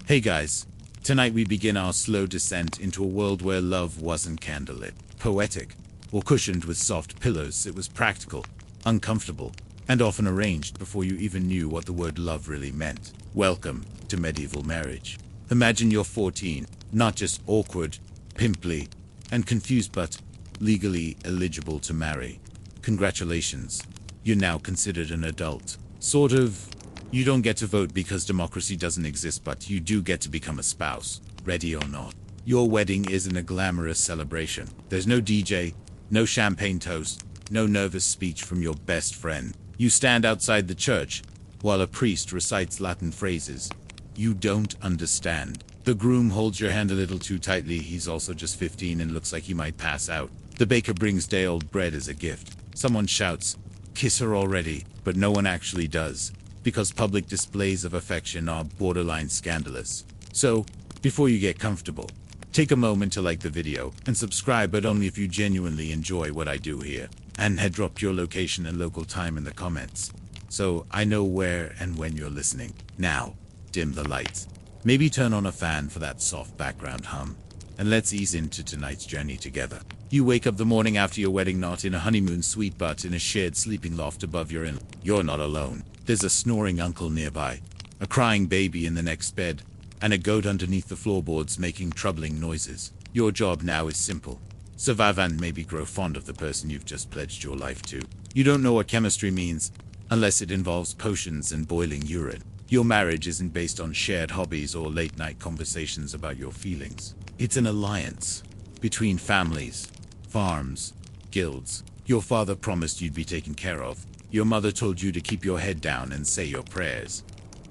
Hey guys, tonight we begin our slow descent into a world where love wasn't candlelit, poetic, or cushioned with soft pillows. It was practical, uncomfortable, and often arranged before you even knew what the word love really meant. Welcome to medieval marriage. Imagine you're 14, not just awkward, pimply, and confused, but legally eligible to marry. Congratulations, you're now considered an adult. Sort of. You don't get to vote because democracy doesn't exist, but you do get to become a spouse, ready or not. Your wedding isn't a glamorous celebration. There's no DJ, no champagne toast, no nervous speech from your best friend. You stand outside the church while a priest recites Latin phrases you don't understand. The groom holds your hand a little too tightly. He's also just 15 and looks like he might pass out. The baker brings day-old bread as a gift. Someone shouts, "Kiss her already," but no one actually does, because public displays of affection are borderline scandalous. So, before you get comfortable, take a moment to like the video and subscribe, but only if you genuinely enjoy what I do here. And had dropped your location and local time in the comments, so I know where and when you're listening. Now, dim the lights. Maybe turn on a fan for that soft background hum, and let's ease into tonight's journey together. You wake up the morning after your wedding, not in a honeymoon suite, but in a shared sleeping loft above your in. You're not alone. There's a snoring uncle nearby, a crying baby in the next bed, and a goat underneath the floorboards making troubling noises. Your job now is simple. Survive and maybe grow fond of the person you've just pledged your life to. You don't know what chemistry means, unless it involves potions and boiling urine. Your marriage isn't based on shared hobbies or late-night conversations about your feelings. It's an alliance between families, farms, guilds. Your father promised you'd be taken care of. Your mother told you to keep your head down and say your prayers.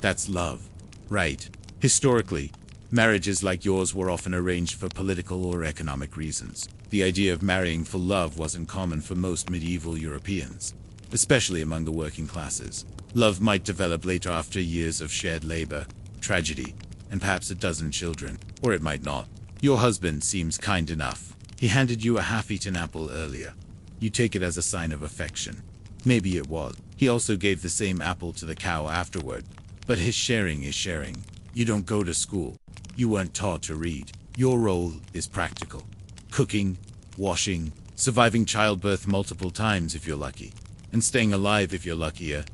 That's love, right? Historically, marriages like yours were often arranged for political or economic reasons. The idea of marrying for love wasn't common for most medieval Europeans, especially among the working classes. Love might develop later after years of shared labor, tragedy, and perhaps a dozen children. Or it might not. Your husband seems kind enough. He handed you a half-eaten apple earlier. You take it as a sign of affection. Maybe it was. He also gave the same apple to the cow afterward. But his sharing is sharing. You don't go to school. You weren't taught to read. Your role is practical. Cooking, washing, surviving childbirth multiple times if you're lucky, and staying alive if you're luckier.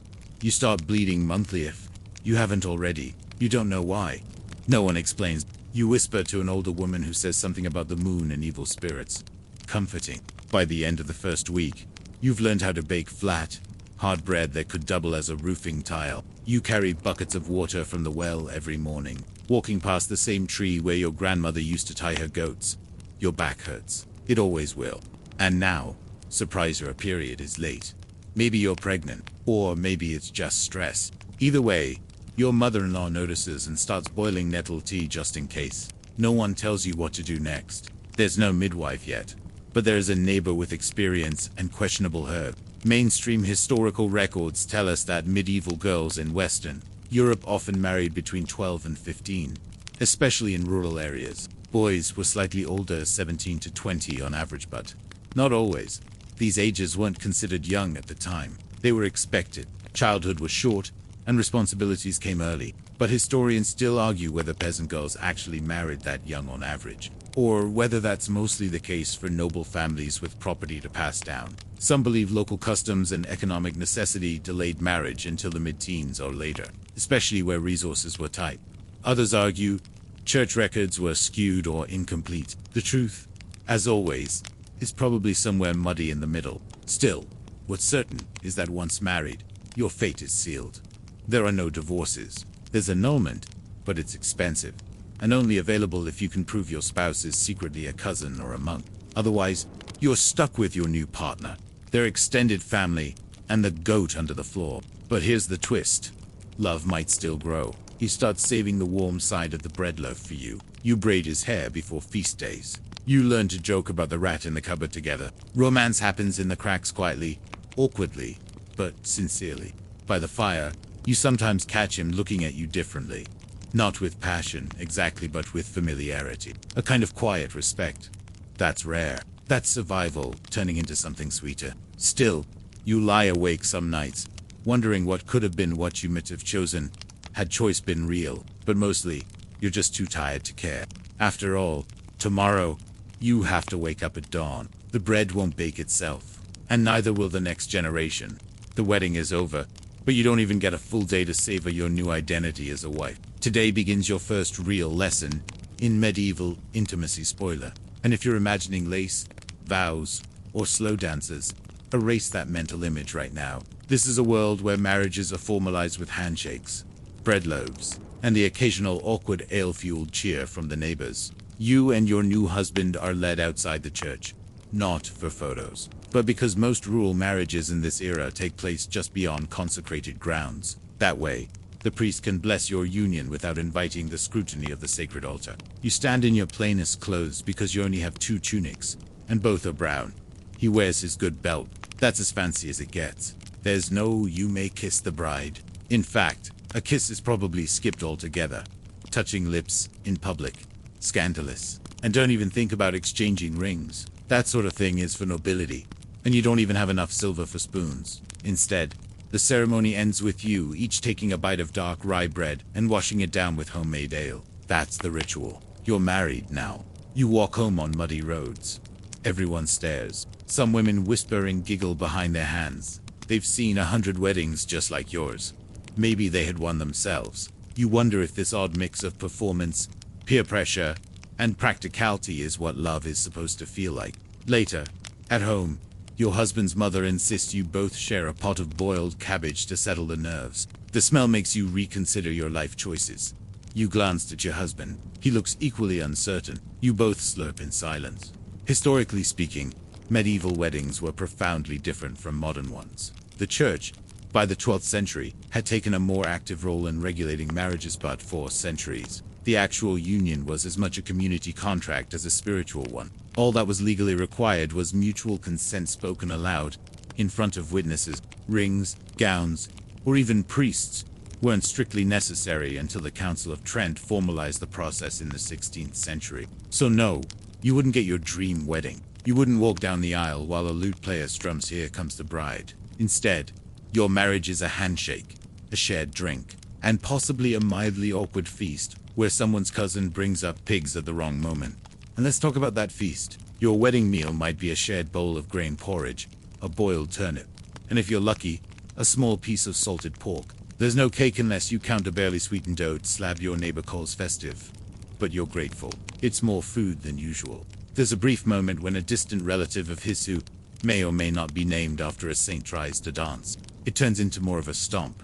You start bleeding monthly if you haven't already. You don't know why. No one explains. You whisper to an older woman who says something about the moon and evil spirits. Comforting. By the end of the first week, you've learned how to bake flat, hard bread that could double as a roofing tile. You carry buckets of water from the well every morning, walking past the same tree where your grandmother used to tie her goats. Your back hurts. It always will. And now, surprise, your period is late. Maybe you're pregnant, or maybe it's just stress. Either way, your mother-in-law notices and starts boiling nettle tea just in case. No one tells you what to do next. There's no midwife yet, but there is a neighbor with experience and questionable herb. Mainstream historical records tell us that medieval girls in Western Europe often married between 12 and 15, especially in rural areas. Boys were slightly older, 17 to 20 on average, but not always. These ages weren't considered young at the time. They were expected. Childhood was short, and responsibilities came early. But historians still argue whether peasant girls actually married that young on average, or whether that's mostly the case for noble families with property to pass down. Some believe local customs and economic necessity delayed marriage until the mid-teens or later, especially where resources were tight. Others argue church records were skewed or incomplete. The truth, as always, is probably somewhere muddy in the middle. Still, what's certain is that once married, your fate is sealed. There are no divorces. There's annulment, but it's expensive, and only available if you can prove your spouse is secretly a cousin or a monk. Otherwise, you're stuck with your new partner, their extended family, and the goat under the floor. But here's the twist. Love might still grow. He starts saving the warm side of the bread loaf for you. You braid his hair before feast days. You learn to joke about the rat in the cupboard together. Romance happens in the cracks quietly, awkwardly, but sincerely. By the fire, you sometimes catch him looking at you differently. Not with passion, exactly, but with familiarity. A kind of quiet respect. That's rare. That's survival, turning into something sweeter. Still, you lie awake some nights, wondering what could have been, what you might have chosen, had choice been real. But mostly, You're just too tired to care. After all, tomorrow, you have to wake up at dawn. The bread won't bake itself, and neither will the next generation. The wedding is over, but you don't even get a full day to savor your new identity as a wife. Today begins your first real lesson in medieval intimacy. Spoiler. And if you're imagining lace, vows, or slow dances, erase that mental image right now. This is a world where marriages are formalized with handshakes, bread loaves, and the occasional awkward ale-fueled cheer from the neighbors. You and your new husband are led outside the church, not for photos, but because most rural marriages in this era take place just beyond consecrated grounds. That way, the priest can bless your union without inviting the scrutiny of the sacred altar. You stand in your plainest clothes because you only have 2 tunics, and both are brown. He wears his good belt. That's as fancy as it gets. There's no "you may kiss the bride." In fact, a kiss is probably skipped altogether. Touching lips in public, scandalous. And don't even think about exchanging rings. That sort of thing is for nobility. And you don't even have enough silver for spoons. Instead, the ceremony ends with you each taking a bite of dark rye bread and washing it down with homemade ale. That's the ritual. You're married now. You walk home on muddy roads. Everyone stares. Some women whisper and giggle behind their hands. They've seen 100 weddings just like yours. Maybe they had one themselves. You wonder if this odd mix of performance, peer pressure, and practicality is what love is supposed to feel like. Later, at home, your husband's mother insists you both share a pot of boiled cabbage to settle the nerves. The smell makes you reconsider your life choices. You glanced at your husband. He looks equally uncertain. You both slurp in silence. Historically speaking, medieval weddings were profoundly different from modern ones. The church, by the 12th century, had taken a more active role in regulating marriages, but for centuries, the actual union was as much a community contract as a spiritual one. All that was legally required was mutual consent spoken aloud, in front of witnesses. Rings, gowns, or even priests weren't strictly necessary until the Council of Trent formalized the process in the 16th century. So no, you wouldn't get your dream wedding. You wouldn't walk down the aisle while a lute player strums "Here Comes the Bride." Instead, your marriage is a handshake, a shared drink, and possibly a mildly awkward feast where someone's cousin brings up pigs at the wrong moment. And let's talk about that feast. Your wedding meal might be a shared bowl of grain porridge, a boiled turnip, and if you're lucky, a small piece of salted pork. There's no cake unless you count a barely sweetened oat slab your neighbor calls festive. But you're grateful. It's more food than usual. There's a brief moment when a distant relative of his who may or may not be named after a saint tries to dance. It turns into more of a stomp.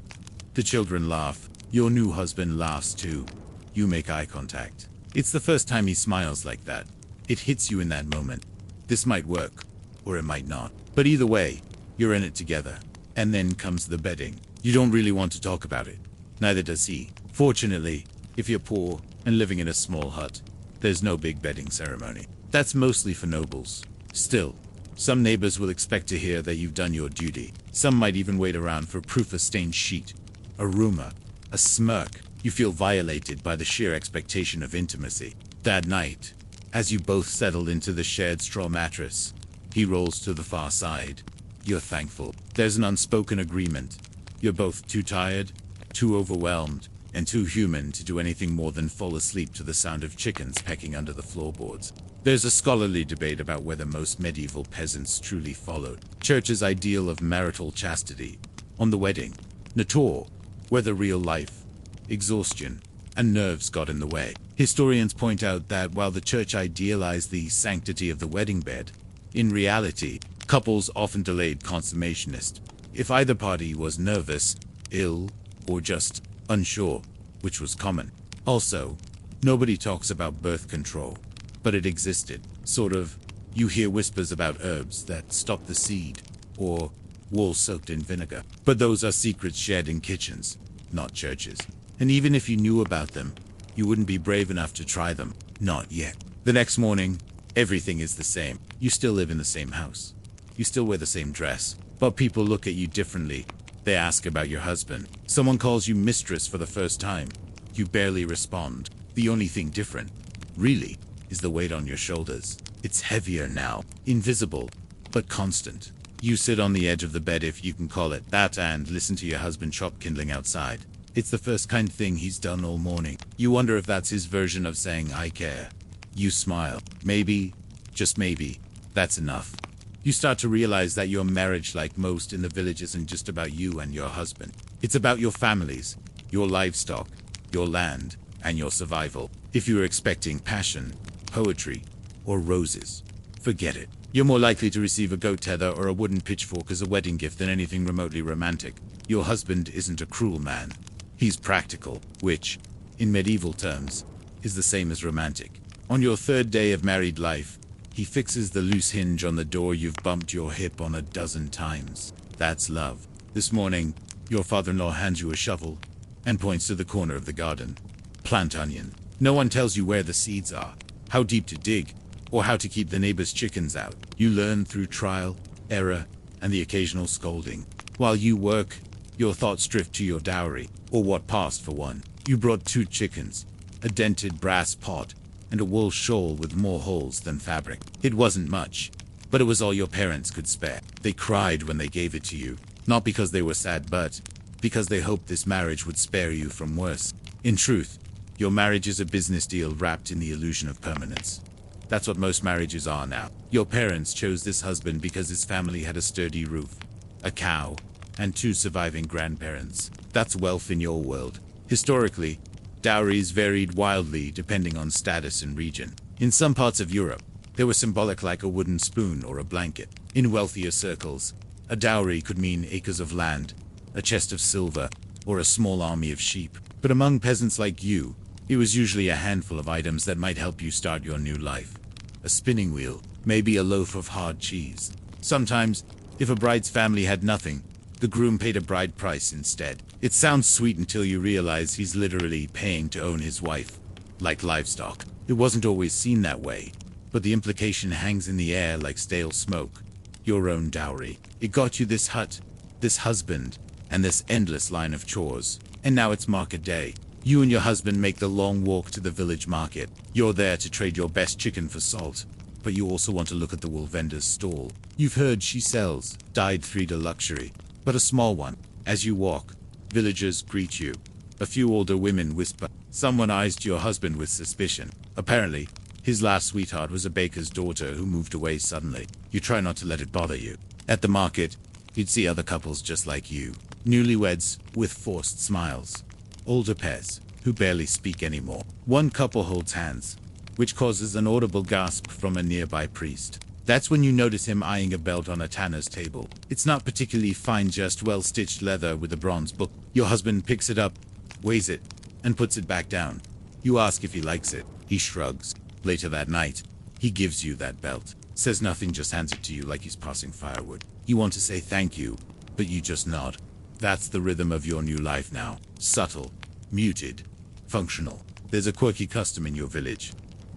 The children laugh. Your new husband laughs too. You make eye contact. It's the first time he smiles like that. It hits you in that moment. This might work, or it might not. But either way, you're in it together. And then comes the bedding. You don't really want to talk about it. Neither does he. Fortunately, if you're poor and living in a small hut, there's no big bedding ceremony. That's mostly for nobles. Still, some neighbors will expect to hear that you've done your duty. Some might even wait around for proof: a stained sheet, a rumor, a smirk. You feel violated by the sheer expectation of intimacy. That night, as you both settle into the shared straw mattress, he rolls to the far side. You're thankful. There's an unspoken agreement. You're both too tired, too overwhelmed, and too human to do anything more than fall asleep to the sound of chickens pecking under the floorboards. There's a scholarly debate about whether most medieval peasants truly followed Church's ideal of marital chastity on the wedding, nor whether real life, exhaustion, and nerves got in the way. Historians point out that while the Church idealized the sanctity of the wedding bed, in reality, couples often delayed consummationist if either party was nervous, ill, or just unsure, which was common. Also, nobody talks about birth control, but it existed. Sort of. You hear whispers about herbs that stop the seed, or wool soaked in vinegar. But those are secrets shared in kitchens, not churches. And even if you knew about them, you wouldn't be brave enough to try them. Not yet. The next morning, everything is the same. You still live in the same house. You still wear the same dress. But people look at you differently. They ask about your husband. Someone calls you mistress for the first time. You barely respond. The only thing different, really, is the weight on your shoulders. It's heavier now. Invisible, but constant. You sit on the edge of the bed, if you can call it that, and listen to your husband chop kindling outside. It's the first kind thing he's done all morning. You wonder if that's his version of saying, I care. You smile. Maybe, just maybe, that's enough. You start to realize that your marriage, like most in the village, isn't just about you and your husband. It's about your families, your livestock, your land, and your survival. If you were expecting passion, poetry, or roses, forget it. You're more likely to receive a goat tether or a wooden pitchfork as a wedding gift than anything remotely romantic. Your husband isn't a cruel man. He's practical, which, in medieval terms, is the same as romantic. On your third day of married life, he fixes the loose hinge on the door you've bumped your hip on a dozen times. That's love. This morning, your father-in-law hands you a shovel and points to the corner of the garden. Plant onion. No one tells you where the seeds are, how deep to dig, or how to keep the neighbor's chickens out. You learn through trial, error, and the occasional scolding. While you work, your thoughts drift to your dowry, or what passed for one. You brought 2 chickens, a dented brass pot, and a wool shawl with more holes than fabric. It wasn't much, but it was all your parents could spare. They cried when they gave it to you, not because they were sad, but because they hoped this marriage would spare you from worse. In truth, your marriage is a business deal wrapped in the illusion of permanence. That's what most marriages are now. Your parents chose this husband because his family had a sturdy roof, a cow, and 2 surviving grandparents. That's wealth in your world. Historically, dowries varied wildly depending on status and region. In some parts of Europe, they were symbolic like a wooden spoon or a blanket. In wealthier circles, a dowry could mean acres of land, a chest of silver, or a small army of sheep. But among peasants like you, it was usually a handful of items that might help you start your new life. A spinning wheel, maybe a loaf of hard cheese. Sometimes, if a bride's family had nothing, the groom paid a bride price instead. It sounds sweet until you realize he's literally paying to own his wife, like livestock. It wasn't always seen that way, but the implication hangs in the air like stale smoke. Your own dowry. It got you this hut, this husband, and this endless line of chores. And now it's market day. You and your husband make the long walk to the village market. You're there to trade your best chicken for salt, but you also want to look at the wool vendor's stall. You've heard she sells dyed thread luxury, but a small one. As you walk, villagers greet you. A few older women whisper. Someone eyes your husband with suspicion. Apparently, his last sweetheart was a baker's daughter who moved away suddenly. You try not to let it bother you. At the market, you'd see other couples just like you. Newlyweds with forced smiles. Older pairs who barely speak anymore. One couple holds hands, which causes an audible gasp from a nearby priest. That's when you notice him eyeing a belt on a tanner's table. It's not particularly fine, just well-stitched leather with a bronze book. Your husband picks it up, weighs it, and puts it back down. You ask if he likes it. He shrugs. Later that night, he gives you that belt. Says nothing, just hands it to you like he's passing firewood. You want to say thank you, but you just nod. That's the rhythm of your new life now. Subtle, muted, functional. There's a quirky custom in your village.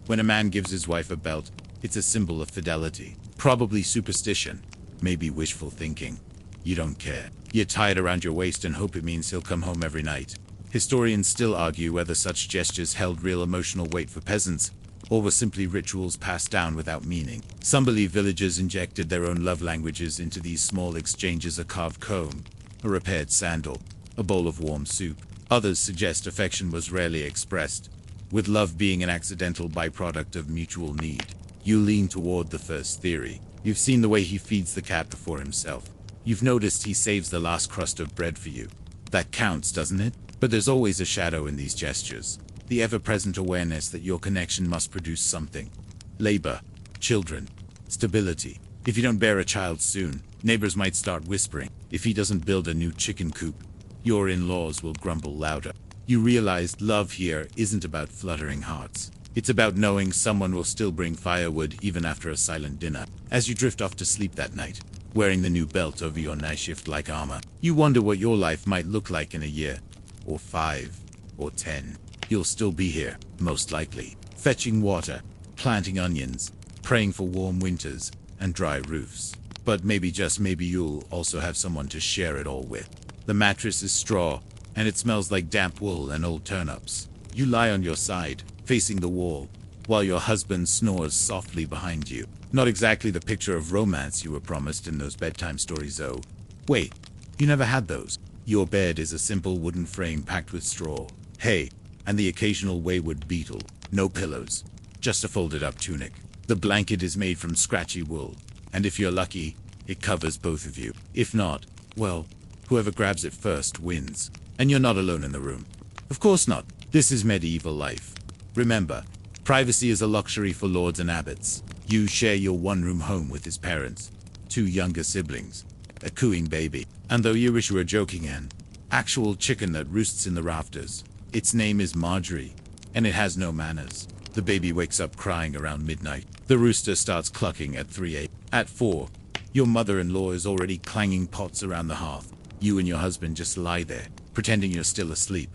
When a man gives his wife a belt, it's a symbol of fidelity. Probably superstition, maybe wishful thinking. You don't care. You tie it around your waist and hope it means he'll come home every night. Historians still argue whether such gestures held real emotional weight for peasants, or were simply rituals passed down without meaning. Some believe villagers injected their own love languages into these small exchanges: a carved comb, a repaired sandal, a bowl of warm soup. Others suggest affection was rarely expressed, with love being an accidental byproduct of mutual need. You lean toward the first theory. You've seen the way he feeds the cat before himself. You've noticed he saves the last crust of bread for you. That counts, doesn't it? But there's always a shadow in these gestures. The ever-present awareness that your connection must produce something. Labor, children, stability. If you don't bear a child soon, neighbors might start whispering. If he doesn't build a new chicken coop, your in-laws will grumble louder. You realize love here isn't about fluttering hearts. It's about knowing someone will still bring firewood even after a silent dinner. As you drift off to sleep that night, wearing the new belt over your night shift like armor, you wonder what your life might look like in a year, or 5, or 10. You'll still be here, most likely, fetching water, planting onions, praying for warm winters and dry roofs. But maybe, just maybe, you'll also have someone to share it all with. The mattress is straw, and it smells like damp wool and old turnips. You lie on your side, facing the wall, while your husband snores softly behind you. Not exactly the picture of romance you were promised in those bedtime stories, though. Wait, you never had those? Your bed is a simple wooden frame packed with straw, hay, and the occasional wayward beetle. No pillows, just a folded up tunic. The blanket is made from scratchy wool, and if you're lucky, it covers both of you. If not, well, whoever grabs it first wins. And you're not alone in the room. Of course not. This is medieval life. Remember, privacy is a luxury for lords and abbots. You share your one-room home with his parents, 2 younger siblings, a cooing baby, and though you wish you were joking, an actual chicken that roosts in the rafters. Its name is Marjorie, and it has no manners. The baby wakes up crying around midnight. The rooster starts clucking at 3 a.m. At 4, your mother-in-law is already clanging pots around the hearth. You and your husband just lie there, pretending you're still asleep,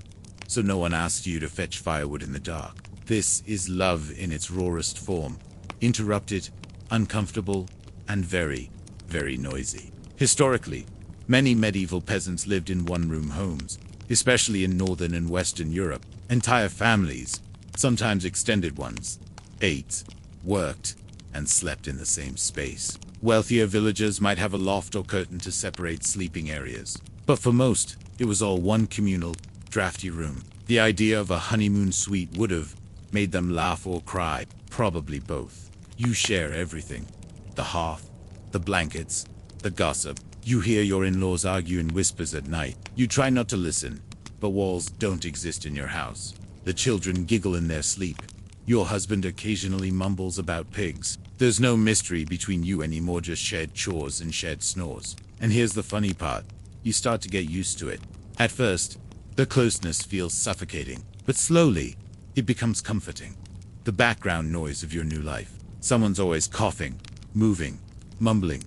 so no one asks you to fetch firewood in the dark. This is love in its rawest form. Interrupted, uncomfortable, and very, very noisy. Historically, many medieval peasants lived in one-room homes, especially in northern and western Europe. Entire families, sometimes extended ones, ate, worked, and slept in the same space. Wealthier villagers might have a loft or curtain to separate sleeping areas, but for most, it was all one communal, drafty room. The idea of a honeymoon suite would have made them laugh or cry, probably both. You share everything. The hearth, the blankets, the gossip. You hear your in-laws argue in whispers at night. You try not to listen, but walls don't exist in your house. The children giggle in their sleep. Your husband occasionally mumbles about pigs. There's no mystery between you anymore, just shared chores and shared snores. And here's the funny part. You start to get used to it. At first, the closeness feels suffocating, but slowly, it becomes comforting. The background noise of your new life. Someone's always coughing, moving, mumbling,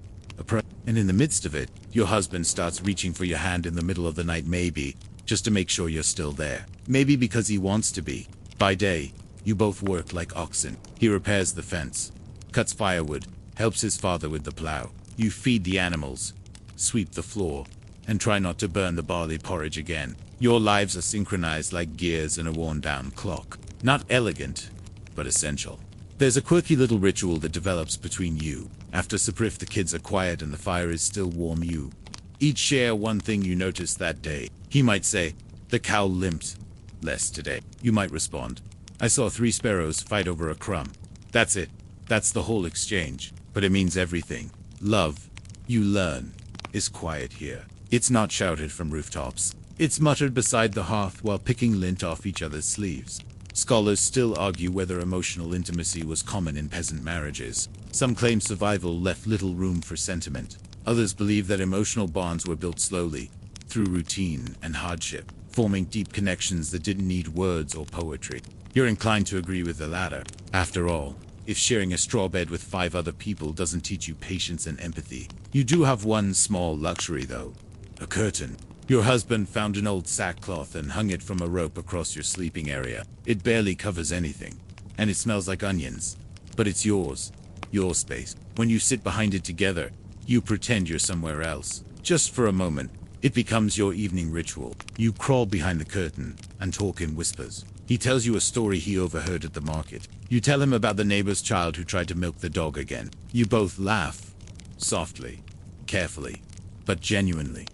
and in the midst of it, your husband starts reaching for your hand in the middle of the night, maybe just to make sure you're still there. Maybe because he wants to be. By day, you both work like oxen. He repairs the fence, cuts firewood, helps his father with the plow. You feed the animals, sweep the floor, and try not to burn the barley porridge again. Your lives are synchronized like gears in a worn-down clock. Not elegant, but essential. There's a quirky little ritual that develops between you. After supper, if the kids are quiet and the fire is still warm, you each share one thing you noticed that day. He might say, "The cow limped less today." You might respond, "I saw 3 sparrows fight over a crumb." That's it. That's the whole exchange. But it means everything. Love, you learn, is quiet here. It's not shouted from rooftops. It's muttered beside the hearth while picking lint off each other's sleeves. Scholars still argue whether emotional intimacy was common in peasant marriages. Some claim survival left little room for sentiment. Others believe that emotional bonds were built slowly, through routine and hardship, forming deep connections that didn't need words or poetry. You're inclined to agree with the latter. After all, if sharing a straw bed with 5 other people doesn't teach you patience and empathy, you do have one small luxury though: a curtain. Your husband found an old sackcloth and hung it from a rope across your sleeping area. It barely covers anything, and it smells like onions. But it's yours, your space. When you sit behind it together, you pretend you're somewhere else. Just for a moment, it becomes your evening ritual. You crawl behind the curtain and talk in whispers. He tells you a story he overheard at the market. You tell him about the neighbor's child who tried to milk the dog again. You both laugh, softly, carefully, but genuinely.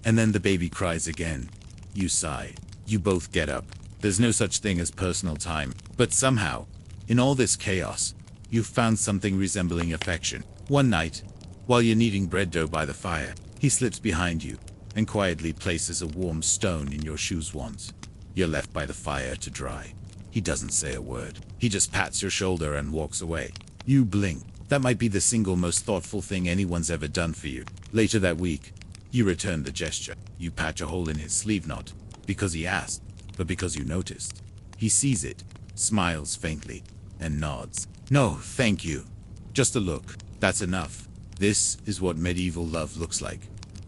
And then the baby cries again. You sigh. You both get up. There's no such thing as personal time. But somehow, in all this chaos, you've found something resembling affection. One night, while you're kneading bread dough by the fire, he slips behind you and quietly places a warm stone in your shoes once. You're left by the fire to dry. He doesn't say a word. He just pats your shoulder and walks away. You blink. That might be the single most thoughtful thing anyone's ever done for you. Later that week, you return the gesture. You patch a hole in his sleeve, not because he asked, but because you noticed. He sees it, smiles faintly, and nods. "No, thank you. Just a look. That's enough." This is what medieval love looks like.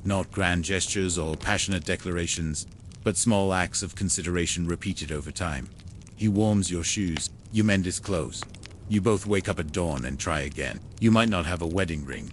Not grand gestures or passionate declarations, but small acts of consideration repeated over time. He warms your shoes. You mend his clothes. You both wake up at dawn and try again. You might not have a wedding ring,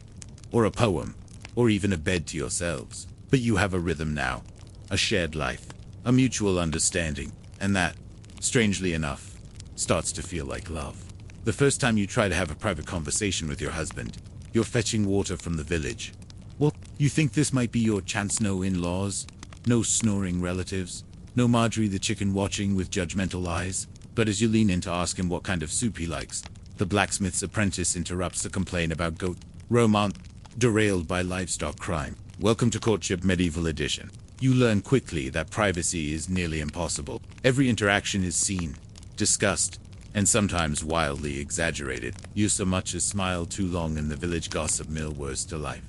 or a poem, or even a bed to yourselves, but you have a rhythm now, a shared life, a mutual understanding, and that, strangely enough, starts to feel like love. The first time you try to have a private conversation with your husband, you're fetching water from the village. Well, you think this might be your chance, no in-laws? No snoring relatives. No Marjorie the chicken watching with judgmental eyes. But as you lean in to ask him what kind of soup he likes, the blacksmith's apprentice interrupts to complain about goat romance, derailed by livestock crime. Welcome to Courtship Medieval Edition. You learn quickly that privacy is nearly impossible. Every interaction is seen, discussed, and sometimes wildly exaggerated. You so much as smile too long and the village gossip mill whirs to life.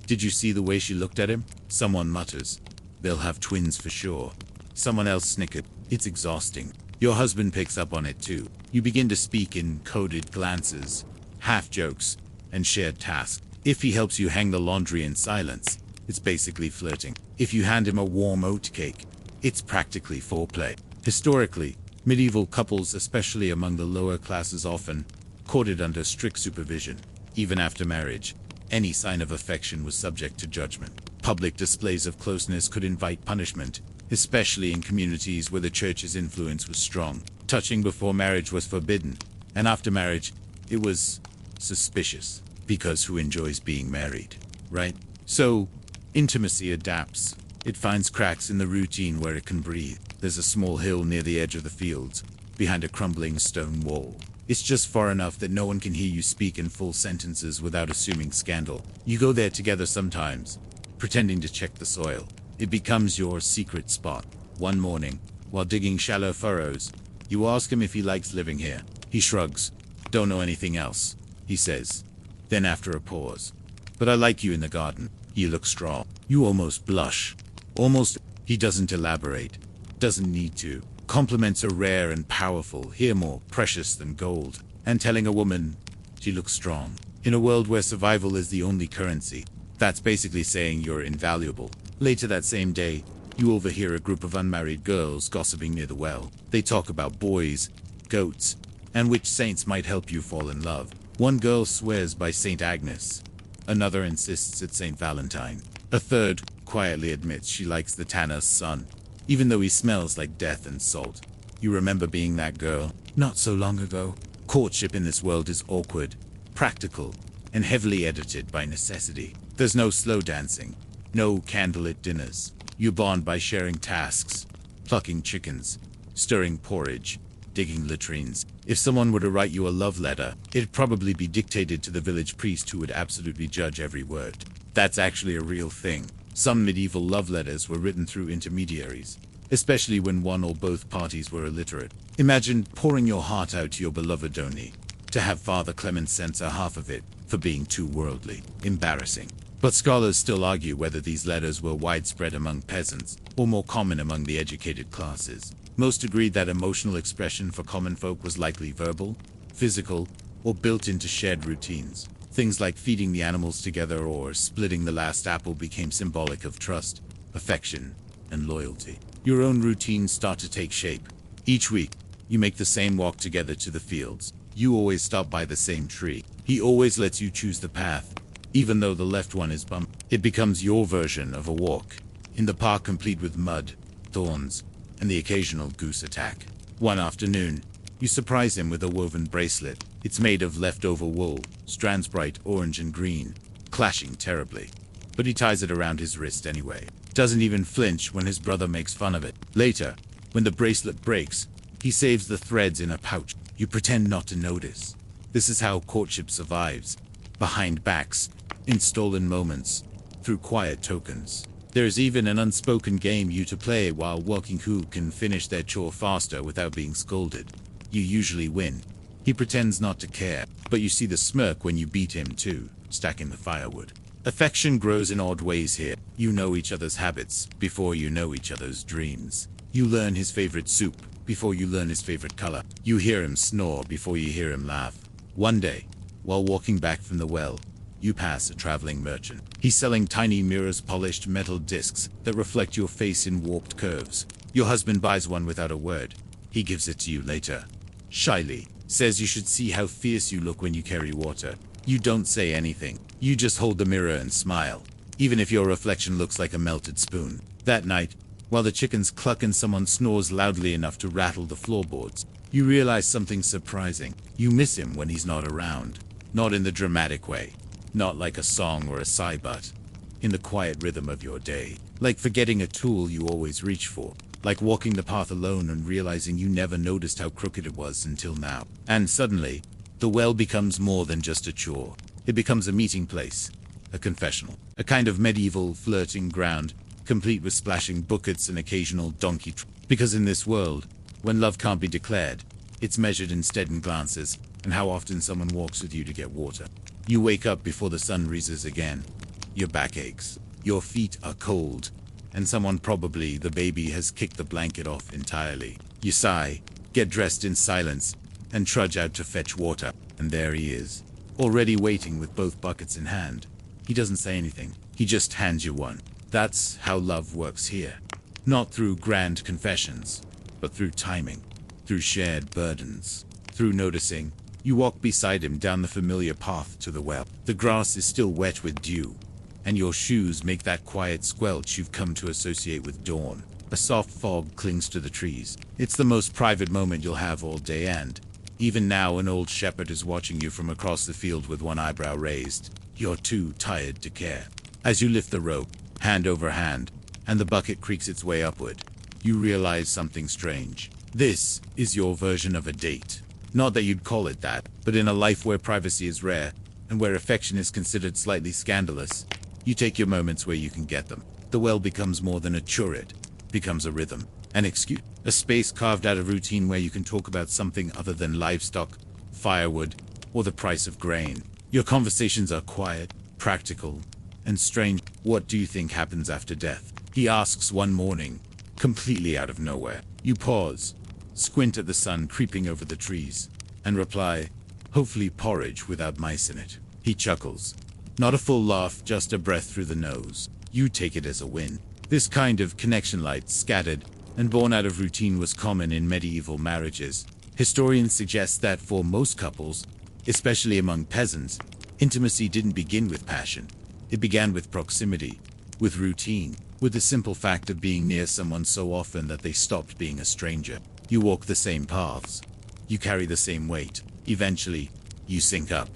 Did you see the way she looked at him? Someone mutters, "They'll have twins for sure." Someone else snickered, "It's exhausting." Your husband picks up on it too. You begin to speak in coded glances, half jokes, and shared tasks. If he helps you hang the laundry in silence, it's basically flirting. If you hand him a warm oat cake, it's practically foreplay. Historically, medieval couples, especially among the lower classes, often courted under strict supervision. Even after marriage, any sign of affection was subject to judgment. Public displays of closeness could invite punishment, especially in communities where the church's influence was strong. Touching before marriage was forbidden, and after marriage, it was suspicious. Because who enjoys being married, right? So, intimacy adapts. It finds cracks in the routine where it can breathe. There's a small hill near the edge of the fields, behind a crumbling stone wall. It's just far enough that no one can hear you speak in full sentences without assuming scandal. You go there together sometimes, pretending to check the soil. It becomes your secret spot. One morning, while digging shallow furrows, you ask him if he likes living here. He shrugs. "Don't know anything else," he says. Then after a pause, "But I like you in the garden. You look strong." You almost blush. Almost. He doesn't elaborate. Doesn't need to. Compliments are rare and powerful, here more precious than gold. And telling a woman she looks strong, in a world where survival is the only currency, that's basically saying you're invaluable. Later that same day, you overhear a group of unmarried girls gossiping near the well. They talk about boys, goats, and which saints might help you fall in love. One girl swears by Saint Agnes. Another insists it's Saint Valentine. A third quietly admits she likes the tanner's son, even though he smells like death and salt. You remember being that girl? Not so long ago. Courtship in this world is awkward, practical, and heavily edited by necessity. There's no slow dancing, no candlelit dinners. You bond by sharing tasks, plucking chickens, stirring porridge, digging latrines. If someone were to write you a love letter, it'd probably be dictated to the village priest, who would absolutely judge every word. That's actually a real thing. Some medieval love letters were written through intermediaries, especially when one or both parties were illiterate. Imagine pouring your heart out to your beloved, only to have Father Clement censor half of it for being too worldly. Embarrassing. But scholars still argue whether these letters were widespread among peasants or more common among the educated classes. Most agreed that emotional expression for common folk was likely verbal, physical, or built into shared routines. Things like feeding the animals together or splitting the last apple became symbolic of trust, affection, and loyalty. Your own routines start to take shape. Each week, you make the same walk together to the fields. You always stop by the same tree. He always lets you choose the path, even though the left one is bumped. It becomes your version of a walk, in the park complete with mud, thorns, and the occasional goose attack. One afternoon, you surprise him with a woven bracelet. It's made of leftover wool, strands bright orange and green, clashing terribly. But he ties it around his wrist anyway. Doesn't even flinch when his brother makes fun of it. Later, when the bracelet breaks, he saves the threads in a pouch. You pretend not to notice. This is how courtship survives. Behind backs, in stolen moments, through quiet tokens. There's even an unspoken game you to play while walking, who can finish their chore faster without being scolded. You usually win. He pretends not to care, but you see the smirk when you beat him too, stacking the firewood. Affection grows in odd ways here. You know each other's habits before you know each other's dreams. You learn his favorite soup before you learn his favorite color. You hear him snore before you hear him laugh. One day, while walking back from the well, you pass a traveling merchant. He's selling tiny mirrors, polished metal discs that reflect your face in warped curves. Your husband buys one without a word. He gives it to you later, shyly. Says you should see how fierce you look when you carry water. You don't say anything. You just hold the mirror and smile, even if your reflection looks like a melted spoon. That night, while the chickens cluck and someone snores loudly enough to rattle the floorboards, you realize something surprising. You miss him when he's not around. Not in the dramatic way. Not like a song or a sigh, but in the quiet rhythm of your day. Like forgetting a tool you always reach for. Like walking the path alone and realizing you never noticed how crooked it was until now. And suddenly, the well becomes more than just a chore. It becomes a meeting place, a confessional, a kind of medieval flirting ground, complete with splashing buckets and occasional donkey because in this world, when love can't be declared, it's measured instead in glances and how often someone walks with you to get water. You wake up before the sun rises again. Your back aches, your feet are cold, and someone, probably the baby, has kicked the blanket off entirely. You sigh, get dressed in silence, and trudge out to fetch water. And there he is, already waiting with both buckets in hand. He doesn't say anything, he just hands you one. That's how love works here. Not through grand confessions, but through timing, through shared burdens, through noticing. You walk beside him down the familiar path to the well. The grass is still wet with dew, and your shoes make that quiet squelch you've come to associate with dawn. A soft fog clings to the trees. It's the most private moment you'll have all day, and even now an old shepherd is watching you from across the field with one eyebrow raised. You're too tired to care. As you lift the rope, hand over hand, and the bucket creaks its way upward, you realize something strange. This is your version of a date. Not that you'd call it that, but in a life where privacy is rare, and where affection is considered slightly scandalous, you take your moments where you can get them. The well becomes more than a chore, it becomes a rhythm, an excuse, a space carved out of routine where you can talk about something other than livestock, firewood, or the price of grain. Your conversations are quiet, practical, and strange. What do you think happens after death? He asks one morning, completely out of nowhere. You pause, squint at the sun creeping over the trees, and reply, hopefully porridge without mice in it. He chuckles. Not a full laugh, just a breath through the nose. You take it as a win. This kind of connection, light, scattered, and born out of routine, was common in medieval marriages. Historians suggest that for most couples, especially among peasants, intimacy didn't begin with passion. It began with proximity, with routine, with the simple fact of being near someone so often that they stopped being a stranger. You walk the same paths. You carry the same weight. Eventually, you sync up.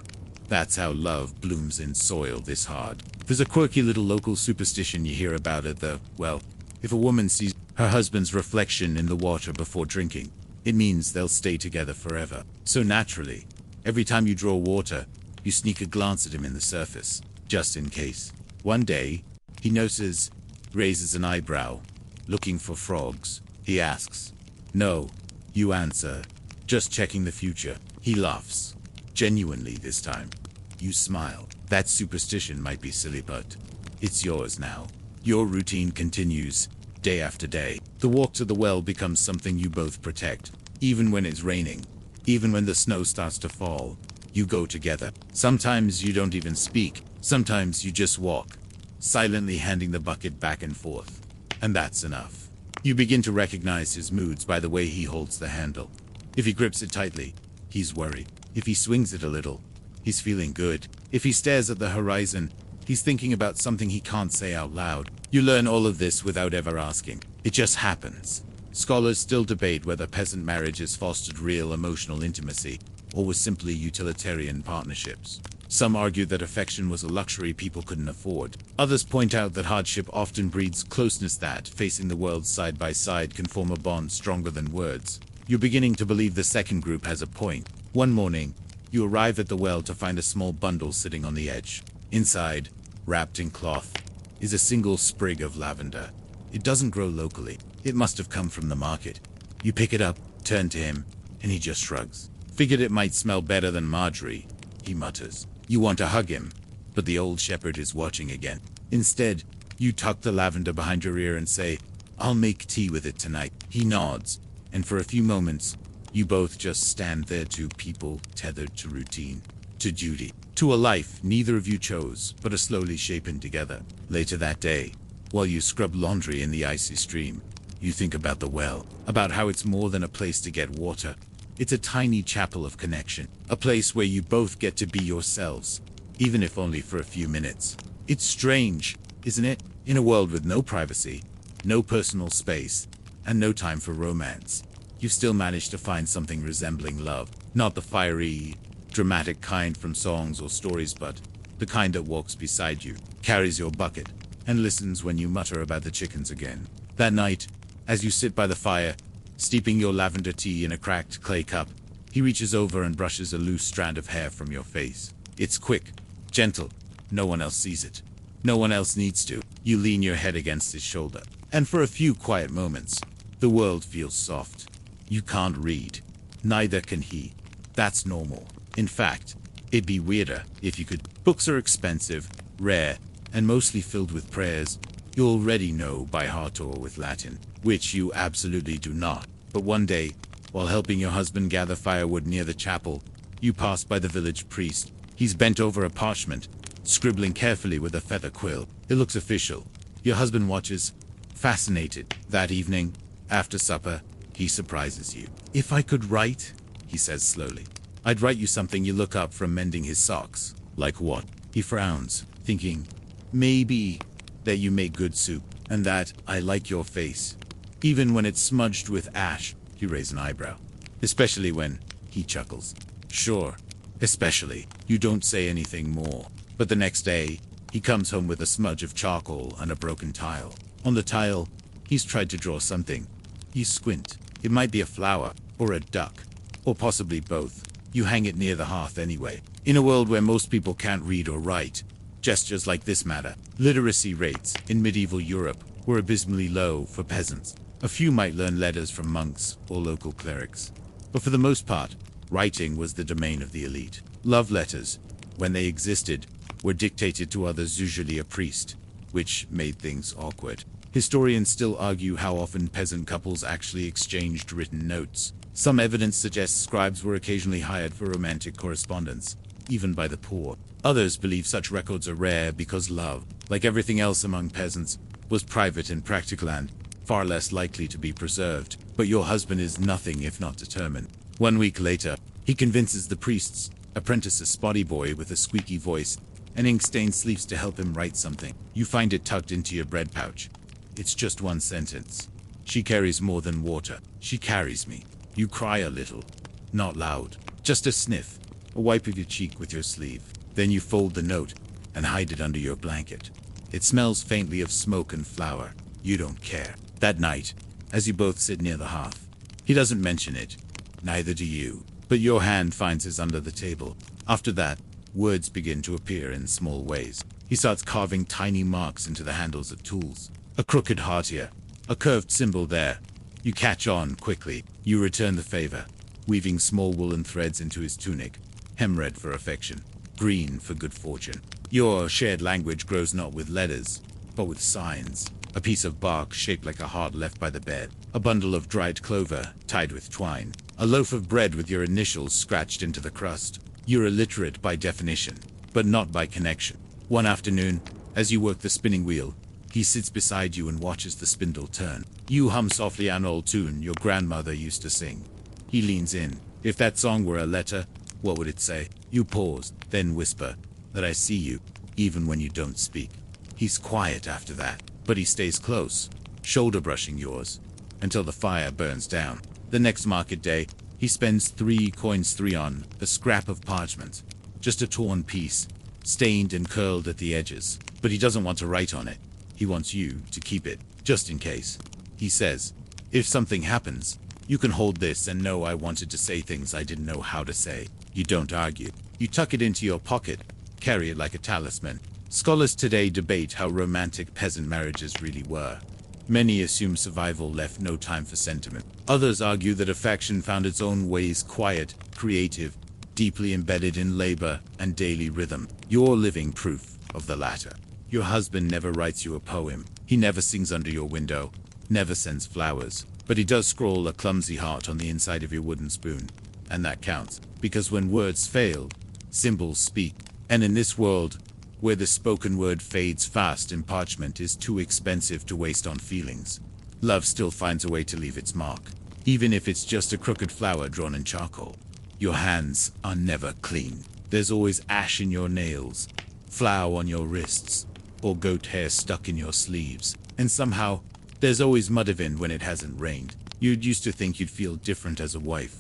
That's how love blooms in soil this hard. There's a quirky little local superstition you hear about it, though. Well, if a woman sees her husband's reflection in the water before drinking, it means they'll stay together forever. So naturally, every time you draw water, you sneak a glance at him in the surface, just in case. One day, he notices, raises an eyebrow, looking for frogs. He asks, "No," you answer, "just checking the future." He laughs, genuinely this time. You smile. That superstition might be silly, but it's yours now. Your routine continues, day after day. The walk to the well becomes something you both protect. Even when it's raining, even when the snow starts to fall, you go together. Sometimes you don't even speak. Sometimes you just walk, silently handing the bucket back and forth. And that's enough. You begin to recognize his moods by the way he holds the handle. If he grips it tightly, he's worried. If he swings it a little, he's feeling good. If he stares at the horizon, he's thinking about something he can't say out loud. You learn all of this without ever asking. It just happens. Scholars still debate whether peasant marriages fostered real emotional intimacy, or were simply utilitarian partnerships. Some argue that affection was a luxury people couldn't afford. Others point out that hardship often breeds closeness, that facing the world side by side can form a bond stronger than words. You're beginning to believe the second group has a point. One morning, you arrive at the well to find a small bundle sitting on the edge. Inside, wrapped in cloth, is a single sprig of lavender. It doesn't grow locally. It must have come from the market. You pick it up, turn to him, and he just shrugs. Figured it might smell better than marjorie, he mutters. You want to hug him, but the old shepherd is watching again. Instead, you tuck the lavender behind your ear and say, "I'll make tea with it tonight." He nods, and for a few moments, you both just stand there, two people tethered to routine, to duty, to a life neither of you chose, but are slowly shaping together. Later that day, while you scrub laundry in the icy stream, you think about the well, about how it's more than a place to get water. It's a tiny chapel of connection, a place where you both get to be yourselves, even if only for a few minutes. It's strange, isn't it? In a world with no privacy, no personal space, and no time for romance, you've still managed to find something resembling love. Not the fiery, dramatic kind from songs or stories, but the kind that walks beside you, carries your bucket, and listens when you mutter about the chickens again. That night, as you sit by the fire, steeping your lavender tea in a cracked clay cup, he reaches over and brushes a loose strand of hair from your face. It's quick, gentle. No one else sees it. No one else needs to. You lean your head against his shoulder, and for a few quiet moments, the world feels soft. You can't read. Neither can he. That's normal. In fact, it'd be weirder if you could. Books are expensive, rare, and mostly filled with prayers you already know by heart or with Latin, which you absolutely do not. But one day, while helping your husband gather firewood near the chapel, you pass by the village priest. He's bent over a parchment, scribbling carefully with a feather quill. It looks official. Your husband watches, fascinated. That evening, after supper, he surprises you. "If I could write," he says slowly, "I'd write you something you look up from mending his socks." "Like what?" He frowns, thinking, "Maybe that you make good soup, and that I like your face. Even when it's smudged with ash." You raise an eyebrow. "Especially when," he chuckles. "Sure, especially." You don't say anything more. But the next day, he comes home with a smudge of charcoal and a broken tile. On the tile, he's tried to draw something. You squint. It might be a flower, or a duck, or possibly both. You hang it near the hearth anyway. In a world where most people can't read or write, gestures like this matter. Literacy rates in medieval Europe were abysmally low for peasants. A few might learn letters from monks or local clerics. But for the most part, writing was the domain of the elite. Love letters, when they existed, were dictated to others, usually a priest, which made things awkward. Historians still argue how often peasant couples actually exchanged written notes. Some evidence suggests scribes were occasionally hired for romantic correspondence, even by the poor. Others believe such records are rare because love, like everything else among peasants, was private and practical and far less likely to be preserved. But your husband is nothing if not determined. 1 week later, he convinces the priest's apprentice, a spotty boy with a squeaky voice and ink-stained sleeves, to help him write something. You find it tucked into your bread pouch. It's just one sentence. "She carries more than water. She carries me." You cry a little. Not loud. Just a sniff. A wipe of your cheek with your sleeve. Then you fold the note and hide it under your blanket. It smells faintly of smoke and flour. You don't care. That night, as you both sit near the hearth, he doesn't mention it. Neither do you. But your hand finds his under the table. After that, words begin to appear in small ways. He starts carving tiny marks into the handles of tools. A crooked heart here, a curved symbol there. You catch on quickly. You return the favor, weaving small woolen threads into his tunic. Hem red for affection, green for good fortune. Your shared language grows not with letters, but with signs. A piece of bark shaped like a heart left by the bed. A bundle of dried clover tied with twine. A loaf of bread with your initials scratched into the crust. You're illiterate by definition, but not by connection. One afternoon, as you work the spinning wheel, he sits beside you and watches the spindle turn. You hum softly an old tune your grandmother used to sing. He leans in. "If that song were a letter, what would it say?" You pause, then whisper, "That I see you, even when you don't speak." He's quiet after that, but he stays close, shoulder brushing yours, until the fire burns down. The next market day, he spends 3 coins 3 on a scrap of parchment. Just a torn piece, stained and curled at the edges. But he doesn't want to write on it. He wants you to keep it, just in case. He says, "If something happens, you can hold this and know I wanted to say things I didn't know how to say." You don't argue. You tuck it into your pocket, carry it like a talisman. Scholars today debate how romantic peasant marriages really were. Many assume survival left no time for sentiment. Others argue that affection found its own ways, quiet, creative, deeply embedded in labor and daily rhythm. You're living proof of the latter. Your husband never writes you a poem. He never sings under your window, never sends flowers. But he does scroll a clumsy heart on the inside of your wooden spoon. And that counts, because when words fail, symbols speak. And in this world, where the spoken word fades fast and parchment is too expensive to waste on feelings, love still finds a way to leave its mark, even if it's just a crooked flower drawn in charcoal. Your hands are never clean. There's always ash in your nails, flour on your wrists, or goat hair stuck in your sleeves. And somehow, there's always mud even when it hasn't rained. You'd used to think you'd feel different as a wife,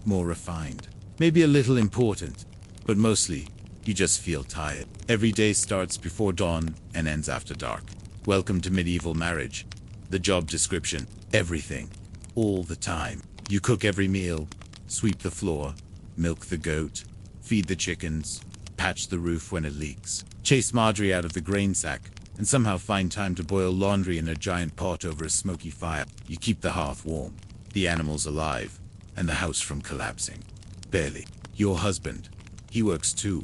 more refined, maybe a little important, but mostly, you just feel tired. Every day starts before dawn and ends after dark. Welcome to medieval marriage. The job description. Everything. All the time. You cook every meal, sweep the floor, milk the goat, feed the chickens, patch the roof when it leaks, chase Marjorie out of the grain sack, and somehow find time to boil laundry in a giant pot over a smoky fire. You keep the hearth warm, the animals alive, and the house from collapsing. Barely. Your husband. He works too.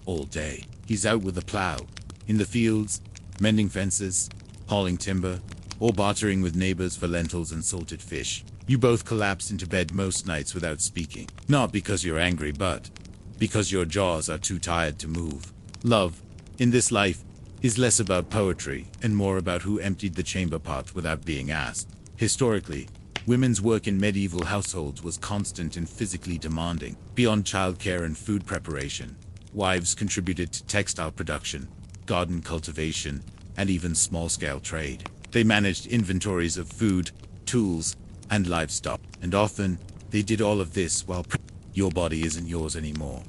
All day. He's out with a plow, in the fields, mending fences, hauling timber, or bartering with neighbors for lentils and salted fish. You both collapse into bed most nights without speaking. Not because you're angry, but because your jaws are too tired to move. Love, in this life, is less about poetry and more about who emptied the chamber pot without being asked. Historically, women's work in medieval households was constant and physically demanding. Beyond childcare and food preparation, wives contributed to textile production, garden cultivation, and even small-scale trade. They managed inventories of food, tools, and livestock, and often they did all of this while your body isn't yours anymore.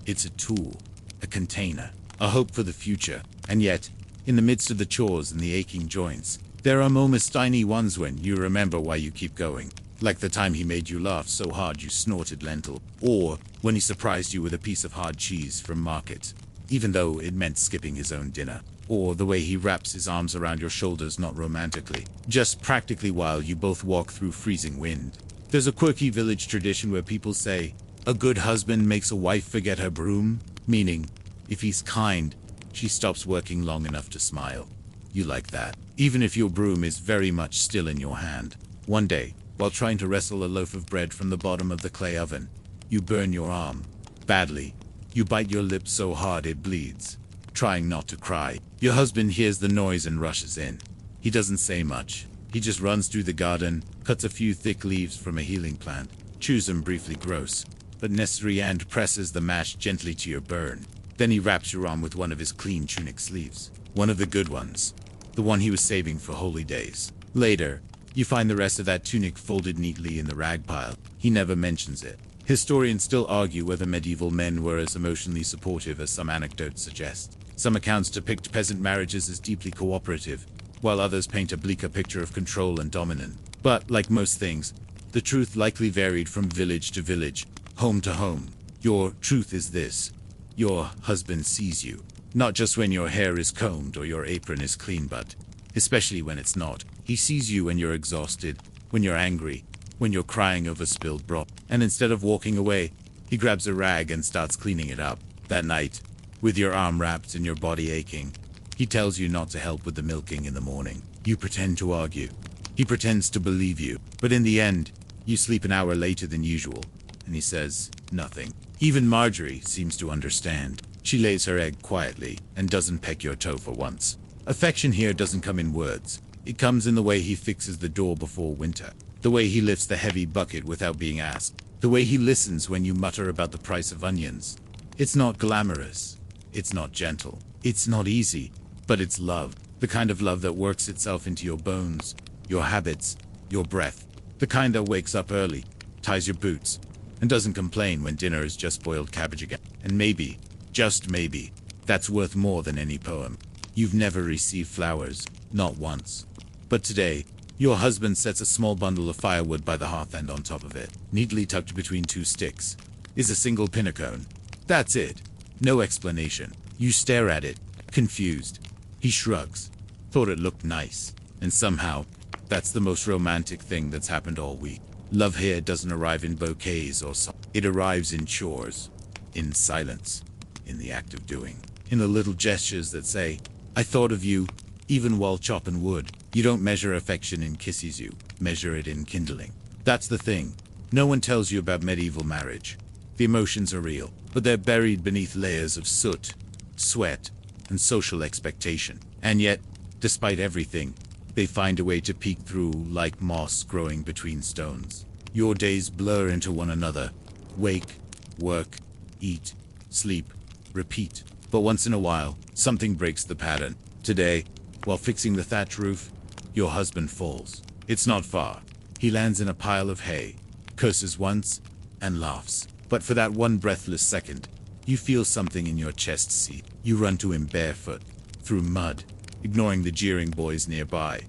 It's a tool, a container, a hope for the future. And yet, in the midst of the chores and the aching joints, there are moments, tiny ones, when you remember why you keep going. Like the time he made you laugh so hard you snorted lentil, or when he surprised you with a piece of hard cheese from market, even though it meant skipping his own dinner. Or the way he wraps his arms around your shoulders, not romantically, just practically, while you both walk through freezing wind. There's a quirky village tradition where people say, a good husband makes a wife forget her broom, meaning, if he's kind, she stops working long enough to smile. You like that, even if your broom is very much still in your hand. One day, while trying to wrestle a loaf of bread from the bottom of the clay oven, you burn your arm. Badly. You bite your lip so hard it bleeds. Trying not to cry. Your husband hears the noise and rushes in. He doesn't say much. He just runs through the garden, cuts a few thick leaves from a healing plant, chews them briefly gross, but necessary, and presses the mash gently to your burn. Then he wraps your arm with one of his clean tunic sleeves. One of the good ones. The one he was saving for holy days. Later, you find the rest of that tunic folded neatly in the rag pile. He never mentions it. Historians still argue whether medieval men were as emotionally supportive as some anecdotes suggest. Some accounts depict peasant marriages as deeply cooperative, while others paint a bleaker picture of control and dominance. But, like most things, the truth likely varied from village to village, home to home. Your truth is this: your husband sees you. Not just when your hair is combed or your apron is clean, but especially when it's not. He sees you when you're exhausted, when you're angry, when you're crying over spilled broth. And instead of walking away, he grabs a rag and starts cleaning it up. That night, with your arm wrapped and your body aching, he tells you not to help with the milking in the morning. You pretend to argue. He pretends to believe you. But in the end, you sleep an hour later than usual, and he says nothing. Even Marjorie seems to understand. She lays her egg quietly and doesn't peck your toe for once. Affection here doesn't come in words. It comes in the way he fixes the door before winter. The way he lifts the heavy bucket without being asked. The way he listens when you mutter about the price of onions. It's not glamorous. It's not gentle. It's not easy. But it's love. The kind of love that works itself into your bones, your habits, your breath. The kind that wakes up early, ties your boots, and doesn't complain when dinner is just boiled cabbage again. And maybe, just maybe, that's worth more than any poem. You've never received flowers, not once. But today, your husband sets a small bundle of firewood by the hearth, and on top of it, neatly tucked between two sticks, is a single pinnacone. That's it. No explanation. You stare at it, confused. He shrugs. Thought it looked nice. And somehow, that's the most romantic thing that's happened all week. Love here doesn't arrive in bouquets or songs. It arrives in chores, in silence, in the act of doing, in the little gestures that say, I thought of you, even while chopping wood. You don't measure affection in kisses, you measure it in kindling. That's the thing. No one tells you about medieval marriage. The emotions are real, but they're buried beneath layers of soot, sweat, and social expectation. And yet, despite everything, they find a way to peek through like moss growing between stones. Your days blur into one another. Wake, work, eat, sleep, repeat. But once in a while, something breaks the pattern. Today, while fixing the thatch roof, your husband falls. It's not far. He lands in a pile of hay, curses once, and laughs. But for that one breathless second, you feel something in your chest seat. You run to him barefoot, through mud, ignoring the jeering boys nearby.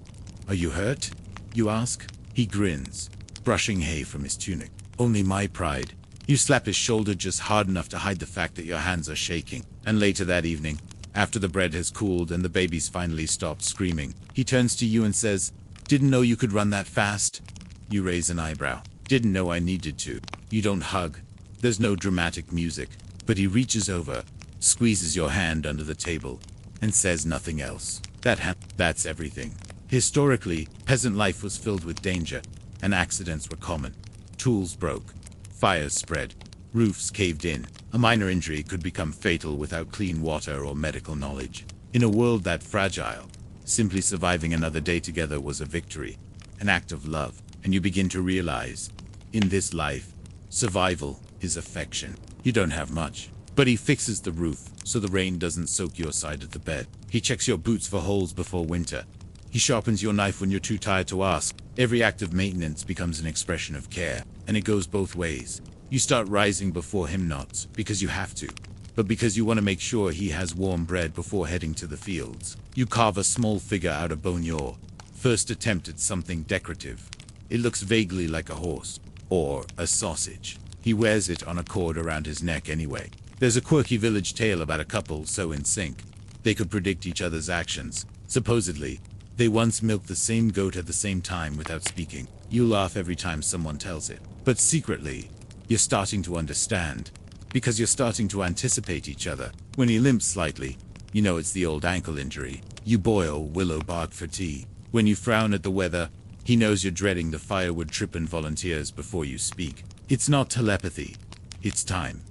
"Are you hurt?" you ask. He grins, brushing hay from his tunic. "Only my pride." You slap his shoulder just hard enough to hide the fact that your hands are shaking. And later that evening, after the bread has cooled and the babies finally stopped screaming, he turns to you and says, "Didn't know you could run that fast." You raise an eyebrow. "Didn't know I needed to." You don't hug. There's no dramatic music, but he reaches over, squeezes your hand under the table, and says nothing else. That's everything. Historically, peasant life was filled with danger, and accidents were common. Tools broke, fires spread, roofs caved in. A minor injury could become fatal without clean water or medical knowledge. In a world that fragile, simply surviving another day together was a victory, an act of love, and you begin to realize, in this life, survival is affection. You don't have much, but he fixes the roof so the rain doesn't soak your side of the bed. He checks your boots for holes before winter. He sharpens your knife when you're too tired to ask. Every act of maintenance becomes an expression of care, and it goes both ways. You start rising before him, not because you have to, but because you want to make sure he has warm bread before heading to the fields. You carve a small figure out of bone, your first attempt at something decorative. It looks vaguely like a horse, or a sausage. He wears it on a cord around his neck anyway. There's a quirky village tale about a couple so in sync, they could predict each other's actions. Supposedly, they once milked the same goat at the same time without speaking. You laugh every time someone tells it, but secretly, you're starting to understand, because you're starting to anticipate each other. When he limps slightly, you know it's the old ankle injury. You boil willow bark for tea. When you frown at the weather, he knows you're dreading the firewood trip and volunteers before you speak. It's not telepathy, it's time.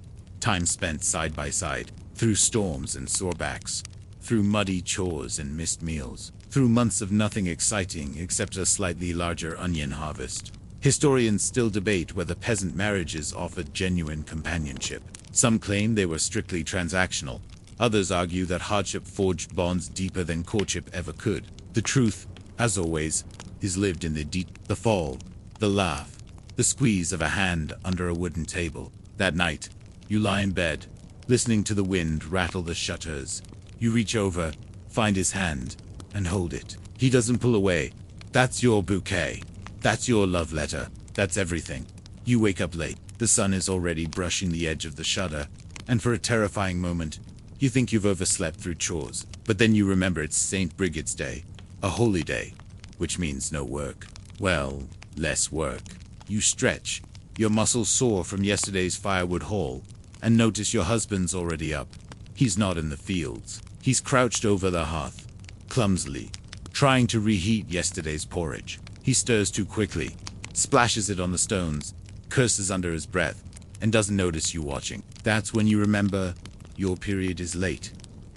Time spent side by side, through storms and sore backs, through muddy chores and missed meals, through months of nothing exciting except a slightly larger onion harvest. Historians still debate whether peasant marriages offered genuine companionship. Some claim they were strictly transactional. Others argue that hardship forged bonds deeper than courtship ever could. The truth, as always, is lived in the fall, the laugh, the squeeze of a hand under a wooden table. That night, you lie in bed, listening to the wind rattle the shutters. You reach over, find his hand, and hold it. He doesn't pull away. That's your bouquet. That's your love letter. That's everything. You wake up late. The sun is already brushing the edge of the shutter, and for a terrifying moment, you think you've overslept through chores. But then you remember it's St. Brigid's Day, a holy day, which means no work. Well, less work. You stretch, your muscles sore from yesterday's firewood haul, and notice your husband's already up. He's not in the fields. He's crouched over the hearth, clumsily, trying to reheat yesterday's porridge. He stirs too quickly, splashes it on the stones, curses under his breath, and doesn't notice you watching. That's when you remember your period is late.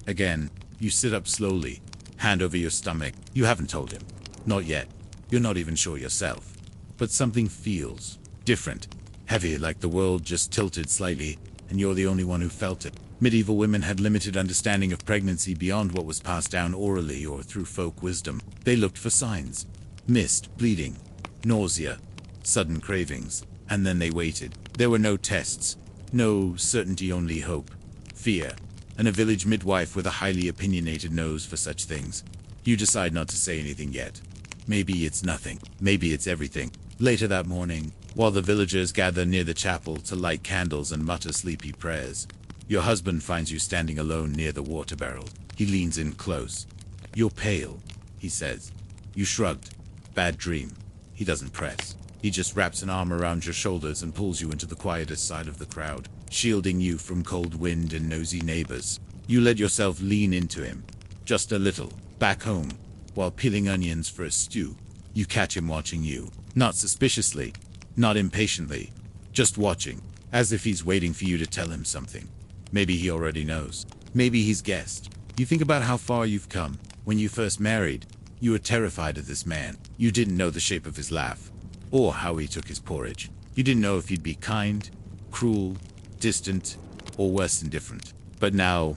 Again, you sit up slowly, hand over your stomach. You haven't told him. Not yet. You're not even sure yourself. But something feels different, heavy, like the world just tilted slightly, and you're the only one who felt it. Medieval women had limited understanding of pregnancy beyond what was passed down orally or through folk wisdom. They looked for signs. Missed, bleeding, nausea, sudden cravings, and then they waited. There were no tests, no certainty, only hope, fear, and a village midwife with a highly opinionated nose for such things. You decide not to say anything yet. Maybe it's nothing. Maybe it's everything. Later that morning, while the villagers gather near the chapel to light candles and mutter sleepy prayers, your husband finds you standing alone near the water barrel. He leans in close. "You're pale," he says. You shrugged. Bad dream. He doesn't press. He just wraps an arm around your shoulders and pulls you into the quietest side of the crowd, shielding you from cold wind and nosy neighbors. You let yourself lean into him, just a little. Back home, while peeling onions for a stew, you catch him watching you. Not suspiciously, not impatiently, just watching, as if he's waiting for you to tell him something. Maybe he already knows. Maybe he's guessed. You think about how far you've come. When you first married, you were terrified of this man. You didn't know the shape of his laugh, or how he took his porridge. You didn't know if he'd be kind, cruel, distant, or worse, indifferent. But now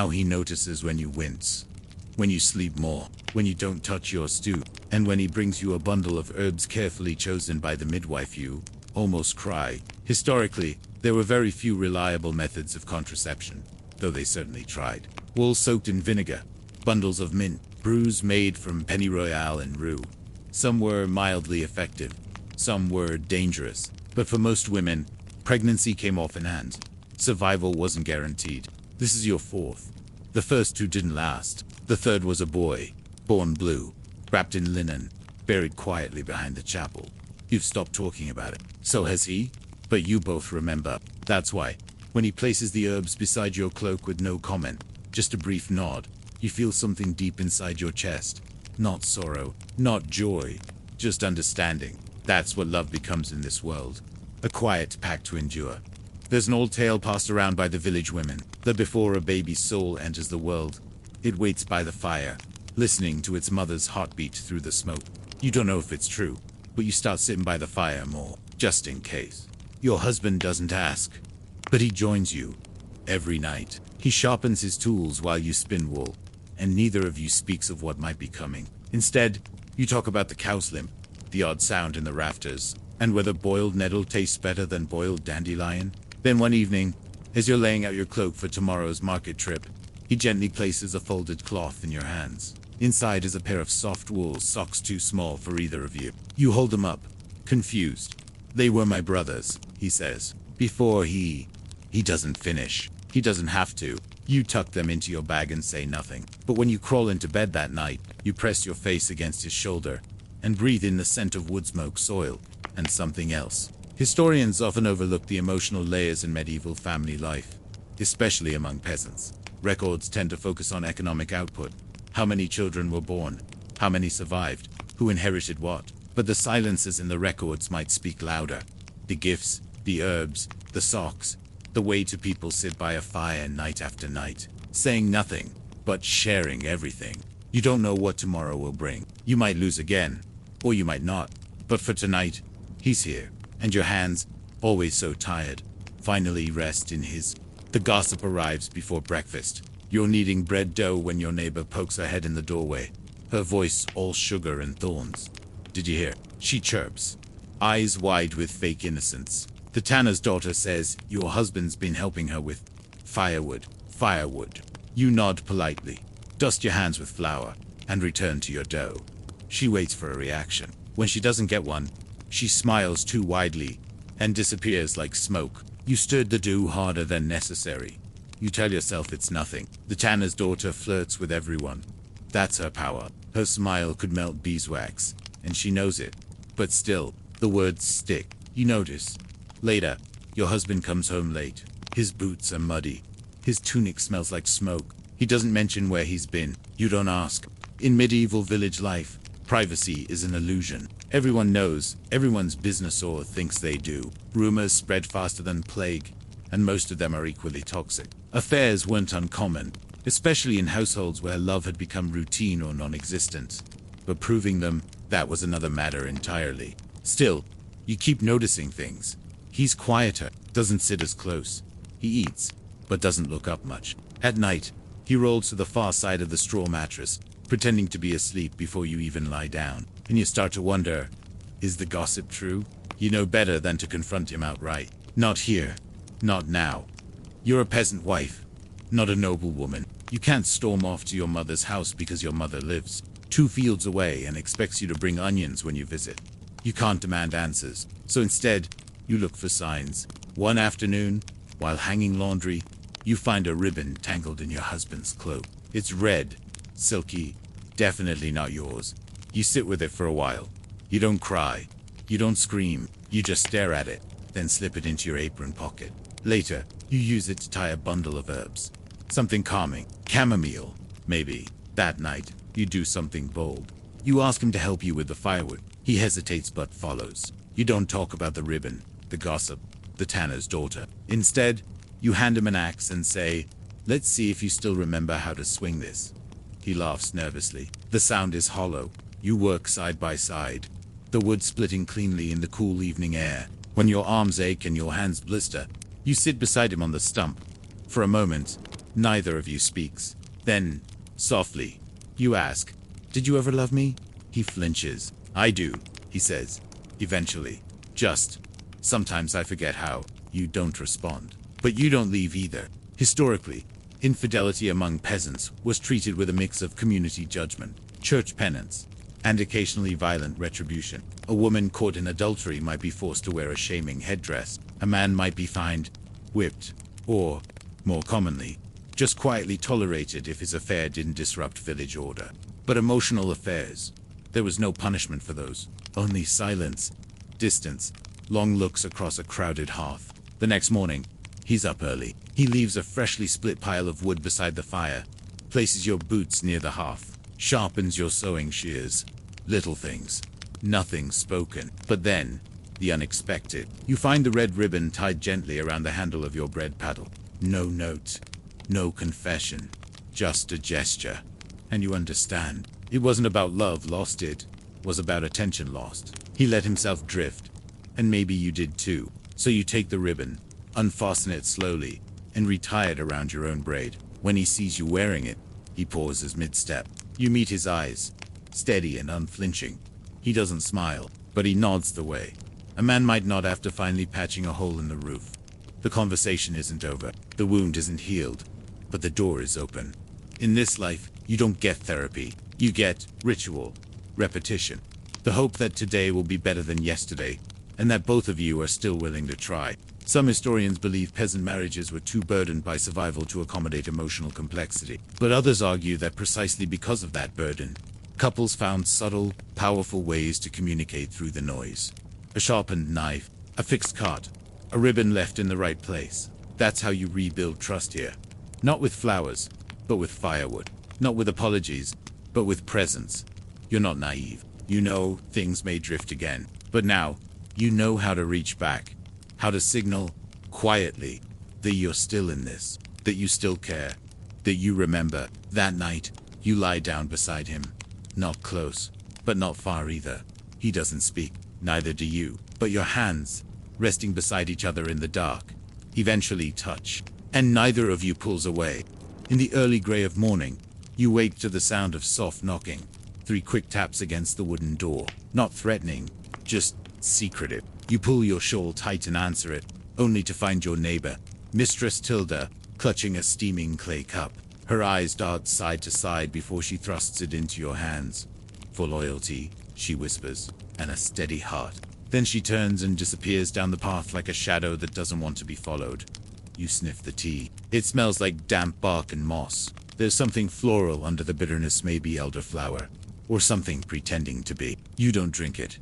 he notices when you wince, when you sleep more, when you don't touch your stew, and when he brings you a bundle of herbs carefully chosen by the midwife. You almost cry. Historically, there were very few reliable methods of contraception, though they certainly tried. Wool soaked in vinegar, bundles of mint, brews made from pennyroyal and rue. Some were mildly effective, some were dangerous, but for most women, pregnancy came off in hand. Survival wasn't guaranteed. This is your fourth. The first two didn't last. The third was a boy, born blue, wrapped in linen, buried quietly behind the chapel. You've stopped talking about it. So has he? But you both remember. That's why, when he places the herbs beside your cloak with no comment, just a brief nod, you feel something deep inside your chest. Not sorrow, not joy, just understanding. That's what love becomes in this world. A quiet pact to endure. There's an old tale passed around by the village women, that before a baby's soul enters the world, it waits by the fire, listening to its mother's heartbeat through the smoke. You don't know if it's true, but you start sitting by the fire more, just in case. Your husband doesn't ask, but he joins you every night. He sharpens his tools while you spin wool, and neither of you speaks of what might be coming. Instead, you talk about the cow's limp, the odd sound in the rafters, and whether boiled nettle tastes better than boiled dandelion. Then one evening, as you're laying out your cloak for tomorrow's market trip, he gently places a folded cloth in your hands. Inside is a pair of soft wool socks too small for either of you. You hold them up, confused. They were my brother's, he says. Before he doesn't finish. He doesn't have to. You tuck them into your bag and say nothing. But when you crawl into bed that night, you press your face against his shoulder and breathe in the scent of wood smoke, soil, and something else. Historians often overlook the emotional layers in medieval family life, especially among peasants. Records tend to focus on economic output, how many children were born, how many survived, who inherited what. But the silences in the records might speak louder. The gifts, the herbs, the socks, the way two people sit by a fire night after night, saying nothing, but sharing everything. You don't know what tomorrow will bring. You might lose again, or you might not. But for tonight, he's here, and your hands, always so tired, finally rest in his. The gossip arrives before breakfast. You're kneading bread dough when your neighbor pokes her head in the doorway, her voice all sugar and thorns. Did you hear? She chirps, eyes wide with fake innocence. The tanner's daughter says your husband's been helping her with firewood. You nod politely, dust your hands with flour, and return to your dough. She waits for a reaction. When she doesn't get one, she smiles too widely and disappears like smoke. You stirred the dough harder than necessary. You tell yourself it's nothing. The tanner's daughter flirts with everyone. That's her power. Her smile could melt beeswax, and she knows it. But still, the words stick. You notice. Later, your husband comes home late. His boots are muddy. His tunic smells like smoke. He doesn't mention where he's been. You don't ask. In medieval village life, privacy is an illusion. Everyone knows, everyone's business or thinks they do. Rumors spread faster than plague, and most of them are equally toxic. Affairs weren't uncommon, especially in households where love had become routine or non-existent. But proving them, that was another matter entirely. Still, you keep noticing things. He's quieter, doesn't sit as close. He eats, but doesn't look up much. At night, he rolls to the far side of the straw mattress, pretending to be asleep before you even lie down. And you start to wonder, is the gossip true? You know better than to confront him outright. Not here. Not now. You're a peasant wife, not a noble woman. You can't storm off to your mother's house because your mother lives 2 fields away and expects you to bring onions when you visit. You can't demand answers. So instead, you look for signs. One afternoon, while hanging laundry, you find a ribbon tangled in your husband's cloak. It's red, silky, definitely not yours. You sit with it for a while. You don't cry. You don't scream. You just stare at it, then slip it into your apron pocket. Later, you use it to tie a bundle of herbs. Something calming. Chamomile, maybe. That night, you do something bold. You ask him to help you with the firewood. He hesitates but follows. You don't talk about the ribbon, the gossip, the tanner's daughter. Instead, you hand him an axe and say, "Let's see if you still remember how to swing this." He laughs nervously. The sound is hollow. You work side by side, the wood splitting cleanly in the cool evening air. When your arms ache and your hands blister, you sit beside him on the stump. For a moment, neither of you speaks. Then, softly, you ask, "Did you ever love me?" He flinches. "I do," he says. Eventually. "Just, sometimes I forget how." You don't respond. But you don't leave either. Historically, Infidelity among peasants was treated with a mix of community judgment, church penance, and occasionally violent retribution. A woman caught in adultery might be forced to wear a shaming headdress. A man might be fined, whipped, or, more commonly, just quietly tolerated if his affair didn't disrupt village order. But emotional affairs, there was no punishment for those. Only silence, distance, long looks across a crowded hearth. The next morning, he's up early. He leaves a freshly split pile of wood beside the fire, places your boots near the hearth, sharpens your sewing shears. Little things. Nothing spoken. But then, the unexpected. You find the red ribbon tied gently around the handle of your bread paddle. No note. No confession. Just a gesture. And you understand. It wasn't about love lost, it was about attention lost. He let himself drift. And maybe you did too. So you take the ribbon, unfasten it slowly, and retie it around your own braid. When he sees you wearing it, he pauses mid-step. You meet his eyes, steady and unflinching. He doesn't smile, but he nods the way. A man might nod after finally patching a hole in the roof. The conversation isn't over. The wound isn't healed, but the door is open. In this life, you don't get therapy. You get ritual, repetition, the hope that today will be better than yesterday, and that both of you are still willing to try. Some historians believe peasant marriages were too burdened by survival to accommodate emotional complexity, but others argue that precisely because of that burden, couples found subtle, powerful ways to communicate through the noise. A sharpened knife, a fixed cart, a ribbon left in the right place. That's how you rebuild trust here. Not with flowers, but with firewood. Not with apologies, but with presence. You're not naive. You know things may drift again, but now you know how to reach back. How to signal, quietly, that you're still in this, that you still care, that you remember. That night, you lie down beside him. Not close, but not far either. He doesn't speak, neither do you, but your hands, resting beside each other in the dark, eventually touch, and neither of you pulls away. In the early gray of morning, you wake to the sound of soft knocking, 3 quick taps against the wooden door, not threatening, just secretive. You pull your shawl tight and answer it, only to find your neighbor, Mistress Tilda, clutching a steaming clay cup. Her eyes dart side to side before she thrusts it into your hands. For loyalty, she whispers, and a steady heart. Then she turns and disappears down the path like a shadow that doesn't want to be followed. You sniff the tea. It smells like damp bark and moss. There's something floral under the bitterness, maybe elderflower, or something pretending to be. You don't drink it.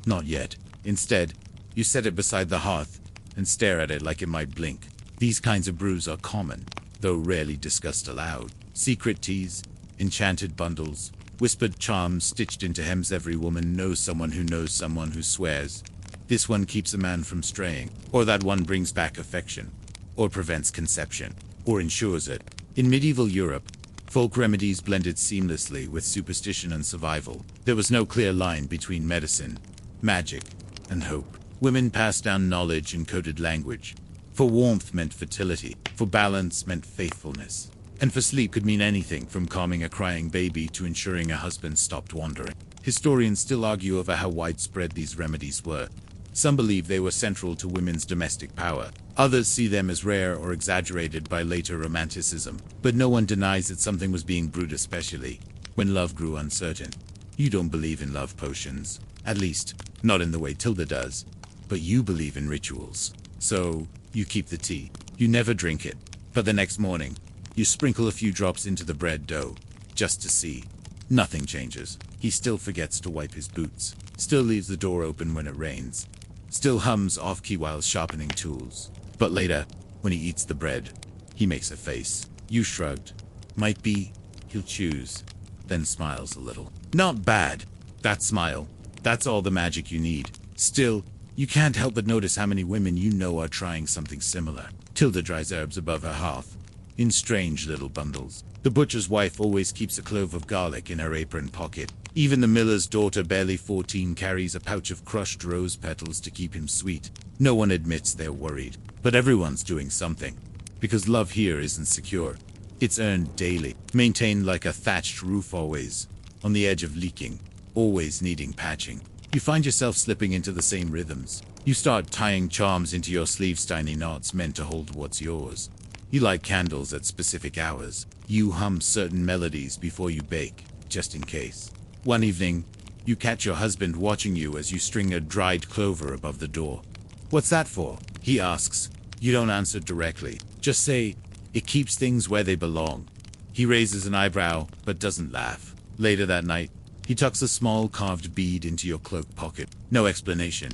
Not yet. Instead, you set it beside the hearth and stare at it like it might blink. These kinds of brews are common, though rarely discussed aloud. Secret teas, enchanted bundles, whispered charms stitched into hems. Every woman knows someone who swears. This one keeps a man from straying, or that one brings back affection, or prevents conception, or ensures it. In medieval Europe, folk remedies blended seamlessly with superstition and survival. There was no clear line between medicine, magic, and hope. Women passed down knowledge in coded language. For warmth meant fertility, for balance meant faithfulness, and for sleep could mean anything from calming a crying baby to ensuring a husband stopped wandering. Historians still argue over how widespread these remedies were. Some believe they were central to women's domestic power. Others see them as rare or exaggerated by later romanticism. But no one denies that something was being brewed, especially when love grew uncertain. You don't believe in love potions. At least, not in the way Tilda does. But you believe in rituals. So, you keep the tea. You never drink it. But the next morning, you sprinkle a few drops into the bread dough, just to see. Nothing changes. He still forgets to wipe his boots. Still leaves the door open when it rains. Still hums off-key while sharpening tools. But later, when he eats the bread, he makes a face. You shrugged. Might be, he'll choose. Then smiles a little. Not bad. That smile. That's all the magic you need. Still, you can't help but notice how many women you know are trying something similar. Tilda dries herbs above her hearth, in strange little bundles. The butcher's wife always keeps a clove of garlic in her apron pocket. Even the miller's daughter, barely 14, carries a pouch of crushed rose petals to keep him sweet. No one admits they're worried, but everyone's doing something. Because love here isn't secure. It's earned daily, maintained like a thatched roof, always on the edge of leaking, always needing patching. You find yourself slipping into the same rhythms. You start tying charms into your sleeves, tiny knots meant to hold what's yours. You light candles at specific hours. You hum certain melodies before you bake, just in case. One evening, you catch your husband watching you as you string a dried clover above the door. "What's that for?" he asks. You don't answer directly. Just say, "It keeps things where they belong." He raises an eyebrow, but doesn't laugh. Later that night, he tucks a small carved bead into your cloak pocket. No explanation.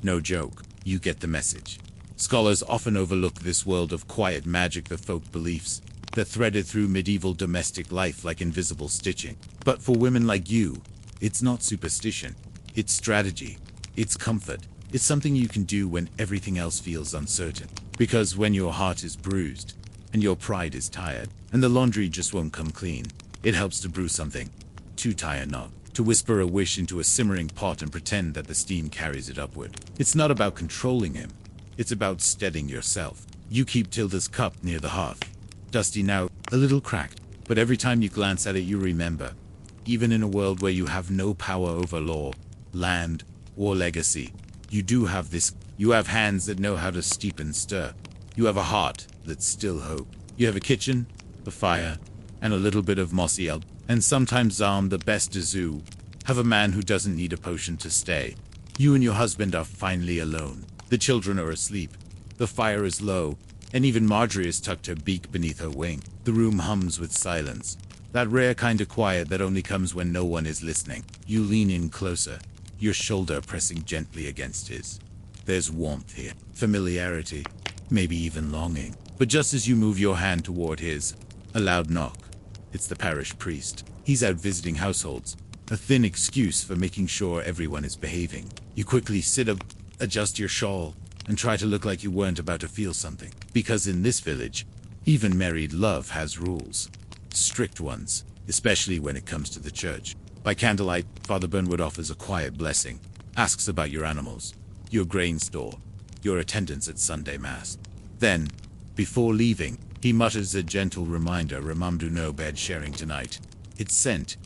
No joke. You get the message. Scholars often overlook this world of quiet magic, the folk beliefs that threaded through medieval domestic life like invisible stitching. But for women like you, it's not superstition. It's strategy. It's comfort. It's something you can do when everything else feels uncertain. Because when your heart is bruised, and your pride is tired, and the laundry just won't come clean, it helps to brew something. To tie a knot. To whisper a wish into a simmering pot and pretend that the steam carries it upward. It's not about controlling him. It's about steadying yourself. You keep Tilda's cup near the hearth. Dusty now, a little cracked, but every time you glance at it you remember. Even in a world where you have no power over law, land, or legacy, you do have this. You have hands that know how to steep and stir. You have a heart that's still hope. You have a kitchen, a fire, and a little bit of mossy elk. And sometimes the best zoo, have a man who doesn't need a potion to stay. You and your husband are finally alone. The children are asleep. The fire is low, and even Marjorie has tucked her beak beneath her wing. The room hums with silence. That rare kind of quiet that only comes when no one is listening. You lean in closer, your shoulder pressing gently against his. There's warmth here, familiarity, maybe even longing. But just as you move your hand toward his, a loud knock. It's the parish priest. He's out visiting households, a thin excuse for making sure everyone is behaving. You quickly sit up, adjust your shawl, and try to look like you weren't about to feel something. Because in this village, even married love has rules. Strict ones, especially when it comes to the church. By candlelight, Father Burnwood offers a quiet blessing, asks about your animals, your grain store, your attendance at Sunday Mass. Then, before leaving, he mutters a gentle reminder, "Remember, no bed sharing tonight." It's sent.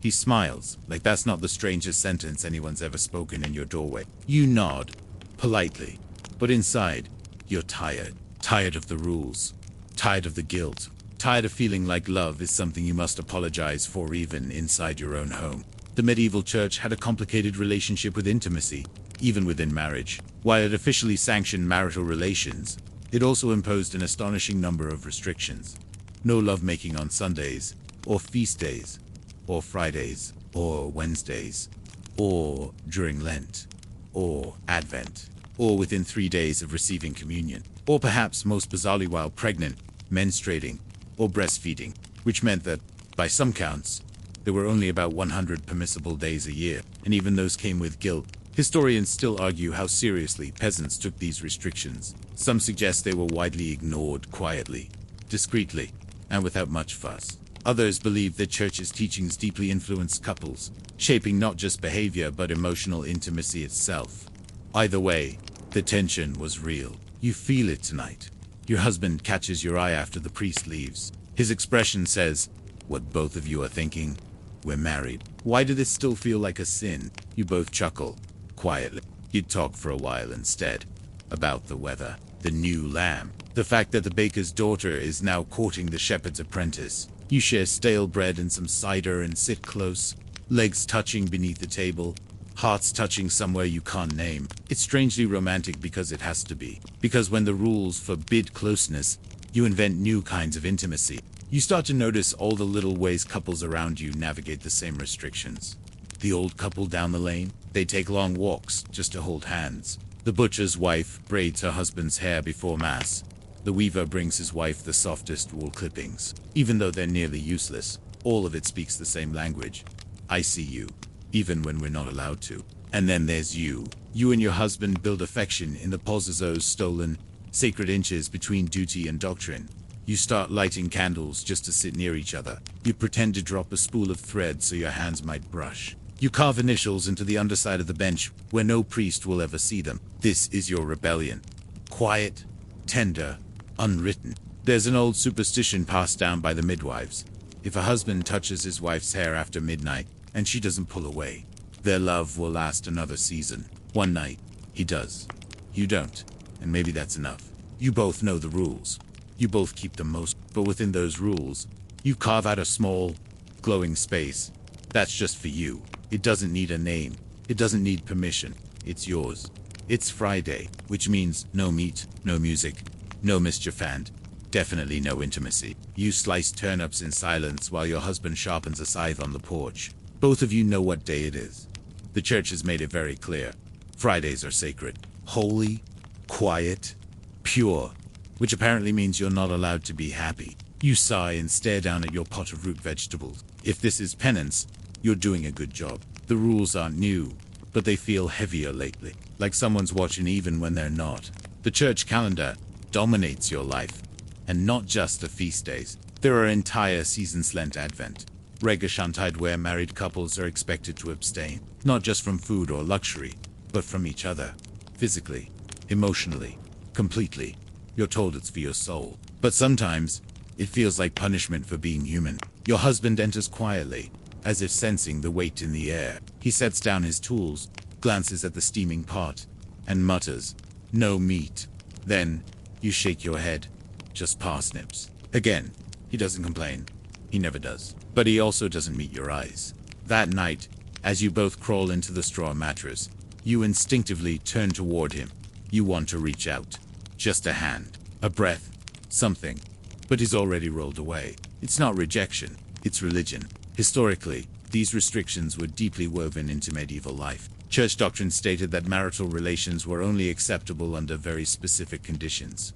He smiles, like that's not the strangest sentence anyone's ever spoken in your doorway. You nod, politely, but inside, you're tired. Tired of the rules. Tired of the guilt. Tired of feeling like love is something you must apologize for even inside your own home. The medieval church had a complicated relationship with intimacy, even within marriage. While it officially sanctioned marital relations, it also imposed an astonishing number of restrictions. No lovemaking on Sundays, or feast days, or Fridays, or Wednesdays, or during Lent, or Advent, or within 3 days of receiving communion, or perhaps most bizarrely while pregnant, menstruating, or breastfeeding, which meant that, by some counts, there were only about 100 permissible days a year, and even those came with guilt. Historians still argue how seriously peasants took these restrictions. Some suggest they were widely ignored quietly, discreetly, and without much fuss. Others believe the church's teachings deeply influenced couples, shaping not just behavior but emotional intimacy itself. Either way, the tension was real. You feel it tonight. Your husband catches your eye after the priest leaves. His expression says, "What both of you are thinking? We're married. Why did this still feel like a sin?" You both chuckle. Quietly. You talk for a while instead. About the weather, the new lamb, the fact that the baker's daughter is now courting the shepherd's apprentice. You share stale bread and some cider and sit close, legs touching beneath the table, hearts touching somewhere you can't name. It's strangely romantic because it has to be. Because when the rules forbid closeness, you invent new kinds of intimacy. You start to notice all the little ways couples around you navigate the same restrictions. The old couple down the lane, they take long walks just to hold hands. The butcher's wife braids her husband's hair before Mass. The weaver brings his wife the softest wool clippings. Even though they're nearly useless, all of it speaks the same language. I see you, even when we're not allowed to. And then there's you. You and your husband build affection in the pauses, those stolen, sacred inches between duty and doctrine. You start lighting candles just to sit near each other. You pretend to drop a spool of thread so your hands might brush. You carve initials into the underside of the bench where no priest will ever see them. This is your rebellion. Quiet, tender, unwritten. There's an old superstition passed down by the midwives. If a husband touches his wife's hair after midnight and she doesn't pull away, their love will last another season. One night, he does. You don't. And maybe that's enough. You both know the rules. You both keep them most, but within those rules, you carve out a small, glowing space. That's just for you. It doesn't need a name. It doesn't need permission. It's yours. It's Friday, which means no meat, no music, no mischief, and definitely no intimacy. You slice turnips in silence while your husband sharpens a scythe on the porch. Both of you know what day it is. The church has made it very clear. Fridays are sacred, holy, quiet, pure, which apparently means you're not allowed to be happy. You sigh and stare down at your pot of root vegetables. If this is penance, you're doing a good job. The rules aren't new, but they feel heavier lately, like someone's watching even when they're not. The church calendar dominates your life, and not just the feast days. There are entire seasons: Lent, Advent, Regashantide, where married couples are expected to abstain, not just from food or luxury, but from each other, physically, emotionally, completely. You're told it's for your soul, but sometimes it feels like punishment for being human. Your husband enters quietly, as if sensing the weight in the air. He sets down his tools, glances at the steaming pot, and mutters, "No meat." Then, you shake your head. "Just parsnips." Again, he doesn't complain. He never does. But he also doesn't meet your eyes. That night, as you both crawl into the straw mattress, you instinctively turn toward him. You want to reach out. Just a hand, a breath, something. But he's already rolled away. It's not rejection, it's religion. Historically, these restrictions were deeply woven into medieval life. Church doctrine stated that marital relations were only acceptable under very specific conditions.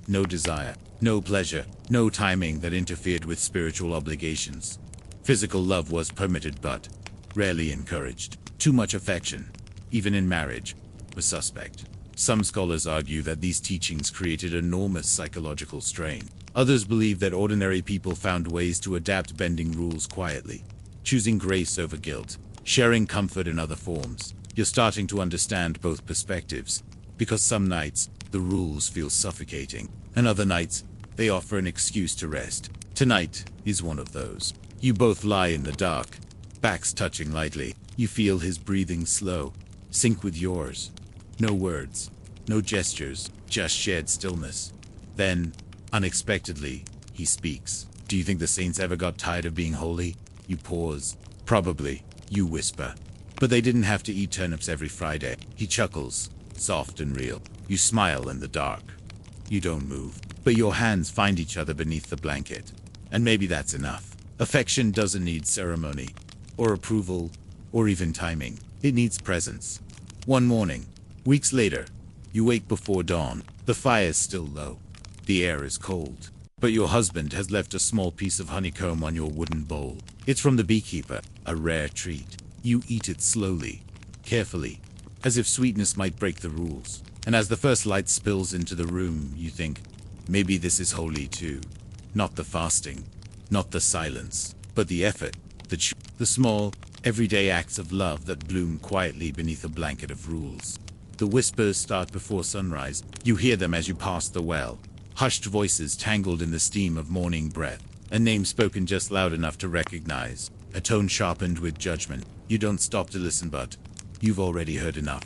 No desire, no pleasure, no timing that interfered with spiritual obligations. Physical love was permitted but rarely encouraged. Too much affection, even in marriage, was suspect. Some scholars argue that these teachings created enormous psychological strain. Others believe that ordinary people found ways to adapt, bending rules quietly, choosing grace over guilt, sharing comfort in other forms. You're starting to understand both perspectives, because some nights the rules feel suffocating, and other nights they offer an excuse to rest. Tonight is one of those. You both lie in the dark, backs touching lightly. You feel his breathing slow, sync with yours. No words, no gestures, just shared stillness. Then, unexpectedly, he speaks. "Do you think the saints ever got tired of being holy?" You pause. "Probably," you whisper. "But they didn't have to eat turnips every Friday." He chuckles, soft and real. You smile in the dark. You don't move, but your hands find each other beneath the blanket. And maybe that's enough. Affection doesn't need ceremony, or approval, or even timing. It needs presence. One morning, weeks later, you wake before dawn. The fire is still low. The air is cold. But your husband has left a small piece of honeycomb on your wooden bowl. It's from the beekeeper, a rare treat. You eat it slowly, carefully, as if sweetness might break the rules. And as the first light spills into the room, you think, maybe this is holy too. Not the fasting, not the silence, but the effort, the small, everyday acts of love that bloom quietly beneath a blanket of rules. The whispers start before sunrise. You hear them as you pass the well. Hushed voices tangled in the steam of morning breath. A name spoken just loud enough to recognize. A tone sharpened with judgment. You don't stop to listen, but you've already heard enough.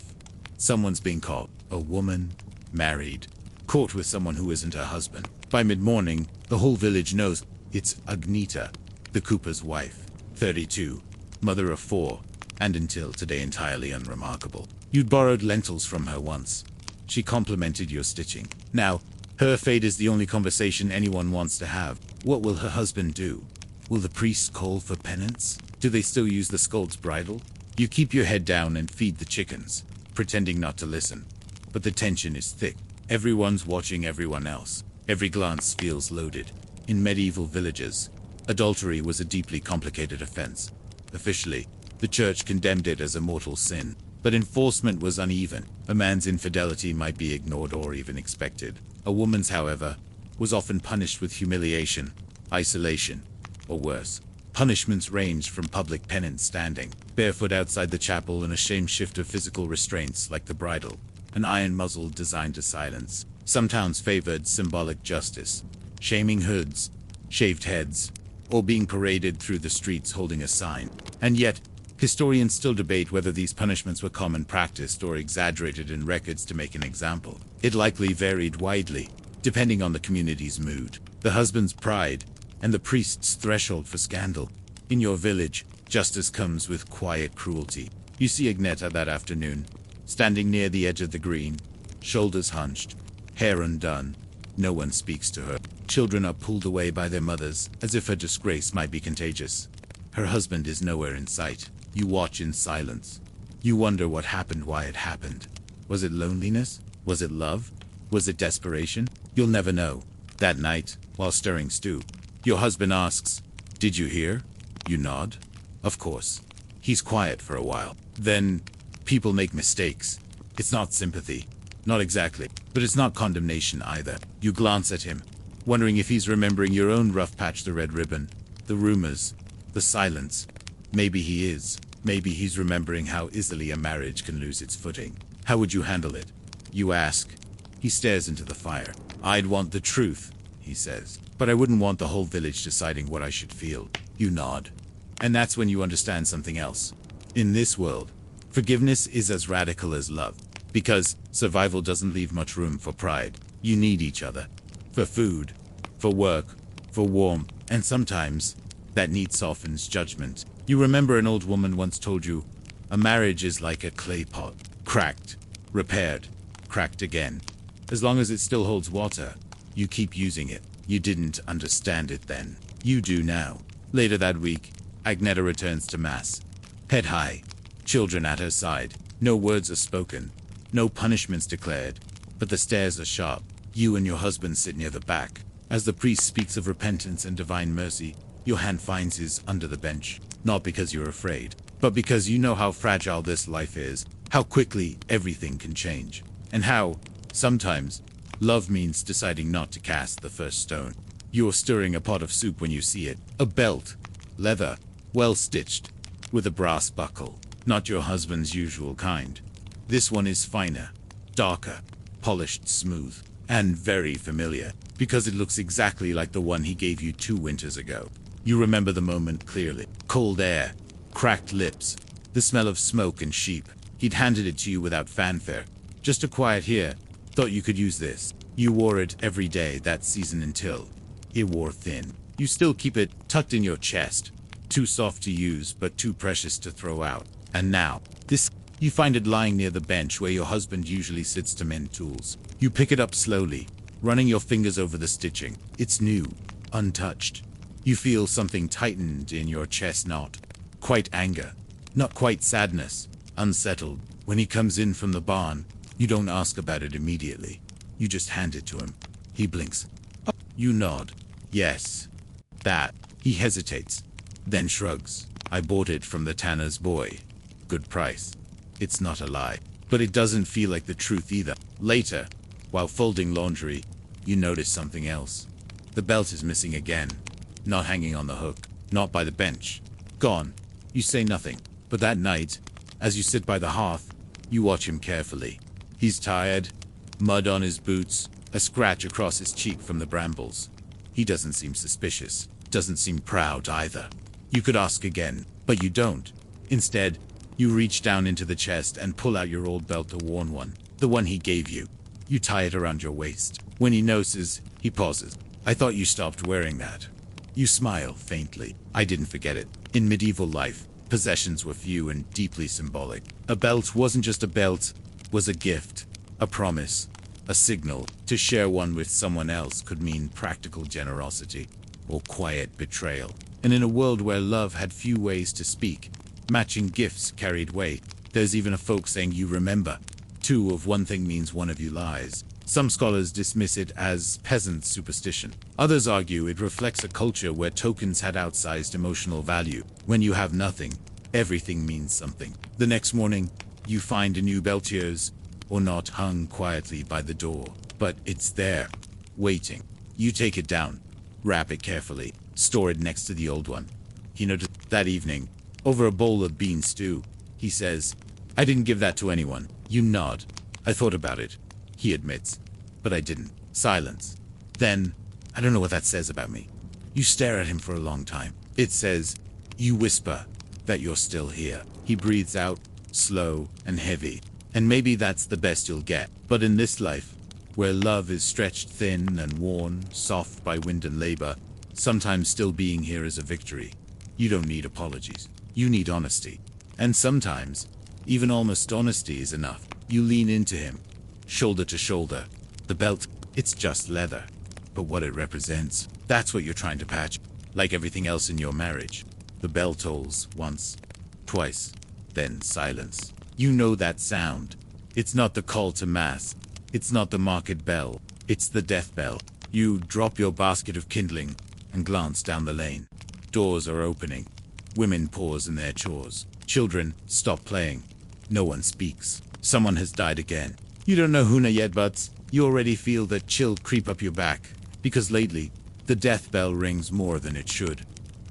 Someone's being caught. A woman, married, caught with someone who isn't her husband. By mid-morning, the whole village knows it's Agneta, the cooper's wife, 32, mother of 4, and until today entirely unremarkable. You'd borrowed lentils from her once. She complimented your stitching. Now, her fate is the only conversation anyone wants to have. What will her husband do? Will the priest call for penance? Do they still use the scold's bridle? You keep your head down and feed the chickens, pretending not to listen. But the tension is thick. Everyone's watching everyone else. Every glance feels loaded. In medieval villages, adultery was a deeply complicated offense. Officially, the church condemned it as a mortal sin, but enforcement was uneven. A man's infidelity might be ignored or even expected. A woman's, however, was often punished with humiliation, isolation, or worse. Punishments ranged from public penance, standing barefoot outside the chapel, and a shame-shift of physical restraints like the bridle, an iron muzzle designed to silence. Some towns favored symbolic justice, shaming hoods, shaved heads, or being paraded through the streets holding a sign. And yet, historians still debate whether these punishments were common practice or exaggerated in records to make an example. It likely varied widely, depending on the community's mood, the husband's pride, and the priest's threshold for scandal. In your village, justice comes with quiet cruelty. You see Agneta that afternoon, standing near the edge of the green, shoulders hunched, hair undone. No one speaks to her. Children are pulled away by their mothers, as if her disgrace might be contagious. Her husband is nowhere in sight. You watch in silence. You wonder what happened, why it happened. Was it loneliness? Was it love? Was it desperation? You'll never know. That night, while stirring stew, your husband asks, "Did you hear?" You nod. Of course. He's quiet for a while. Then, people make mistakes. It's not sympathy. Not exactly. But it's not condemnation either. You glance at him, wondering if he's remembering your own rough patch, the red ribbon, the rumors, the silence. Maybe he is. Maybe he's remembering how easily a marriage can lose its footing. How would you handle it? You ask. He stares into the fire. I'd want the truth, he says. But I wouldn't want the whole village deciding what I should feel. You nod. And that's when you understand something else. In this world, forgiveness is as radical as love. Because survival doesn't leave much room for pride. You need each other. For food, for work, for warmth, and sometimes that need softens judgment. You remember an old woman once told you, a marriage is like a clay pot. Cracked, repaired, cracked again. As long as it still holds water, you keep using it. You didn't understand it then. You do now. Later that week, Agneta returns to Mass. Head high, children at her side. No words are spoken, no punishments declared, but the stares are sharp. You and your husband sit near the back. As the priest speaks of repentance and divine mercy, your hand finds his under the bench. Not because you're afraid, but because you know how fragile this life is, how quickly everything can change, and how, sometimes, love means deciding not to cast the first stone. You're stirring a pot of soup when you see it. A belt, leather, well stitched, with a brass buckle. Not your husband's usual kind. This one is finer, darker, polished smooth, and very familiar, because it looks exactly like the one he gave you 2 winters ago. You remember the moment clearly. Cold air, cracked lips, the smell of smoke and sheep. He'd handed it to you without fanfare. Just a quiet here. Thought you could use this. You wore it every day that season until it wore thin. You still keep it tucked in your chest. Too soft to use, but too precious to throw out. And now, this, you find it lying near the bench where your husband usually sits to mend tools. You pick it up slowly, running your fingers over the stitching. It's new, untouched. You feel something tightened in your chest, not quite anger, not quite sadness, unsettled. When he comes in from the barn, you don't ask about it immediately. You just hand it to him. He blinks. You nod. Yes. That. He hesitates, then shrugs. I bought it from the tanner's boy. Good price. It's not a lie, but it doesn't feel like the truth either. Later, while folding laundry, you notice something else. The belt is missing again. Not hanging on the hook, not by the bench. Gone. You say nothing, but that night, as you sit by the hearth, you watch him carefully. He's tired, mud on his boots, a scratch across his cheek from the brambles. He doesn't seem suspicious, doesn't seem proud either. You could ask again, but you don't. Instead, you reach down into the chest and pull out your old belt, a worn one, the one he gave you. You tie it around your waist. When he notices, he pauses. I thought you stopped wearing that. You smile faintly. I didn't forget it. In medieval life, possessions were few and deeply symbolic. A belt wasn't just a belt, was a gift, a promise, a signal. To share one with someone else could mean practical generosity or quiet betrayal. And in a world where love had few ways to speak, matching gifts carried weight. There's even a folk saying you remember. 2 of one thing means one of you lies. Some scholars dismiss it as peasant superstition. Others argue it reflects a culture where tokens had outsized emotional value. When you have nothing, everything means something. The next morning, you find a new belt, yours or not, hung quietly by the door. But it's there, waiting. You take it down, wrap it carefully, store it next to the old one. He noticed that evening, over a bowl of bean stew. He says, I didn't give that to anyone. You nod. I thought about it. He admits. But I didn't. Silence. Then, I don't know what that says about me. You stare at him for a long time. It says, you whisper that you're still here. He breathes out, slow and heavy. And maybe that's the best you'll get. But in this life, where love is stretched thin and worn, soft by wind and labor, sometimes still being here is a victory. You don't need apologies. You need honesty. And sometimes, even almost honesty is enough. You lean into him, shoulder to shoulder. The belt, it's just leather. But what it represents, that's what you're trying to patch. Like everything else in your marriage. The bell tolls once, twice, then silence. You know that sound. It's not the call to mass. It's not the market bell. It's the death bell. You drop your basket of kindling and glance down the lane. Doors are opening. Women pause in their chores. Children stop playing. No one speaks. Someone has died again. You don't know who yet, but you already feel that chill creep up your back. Because lately, the death bell rings more than it should.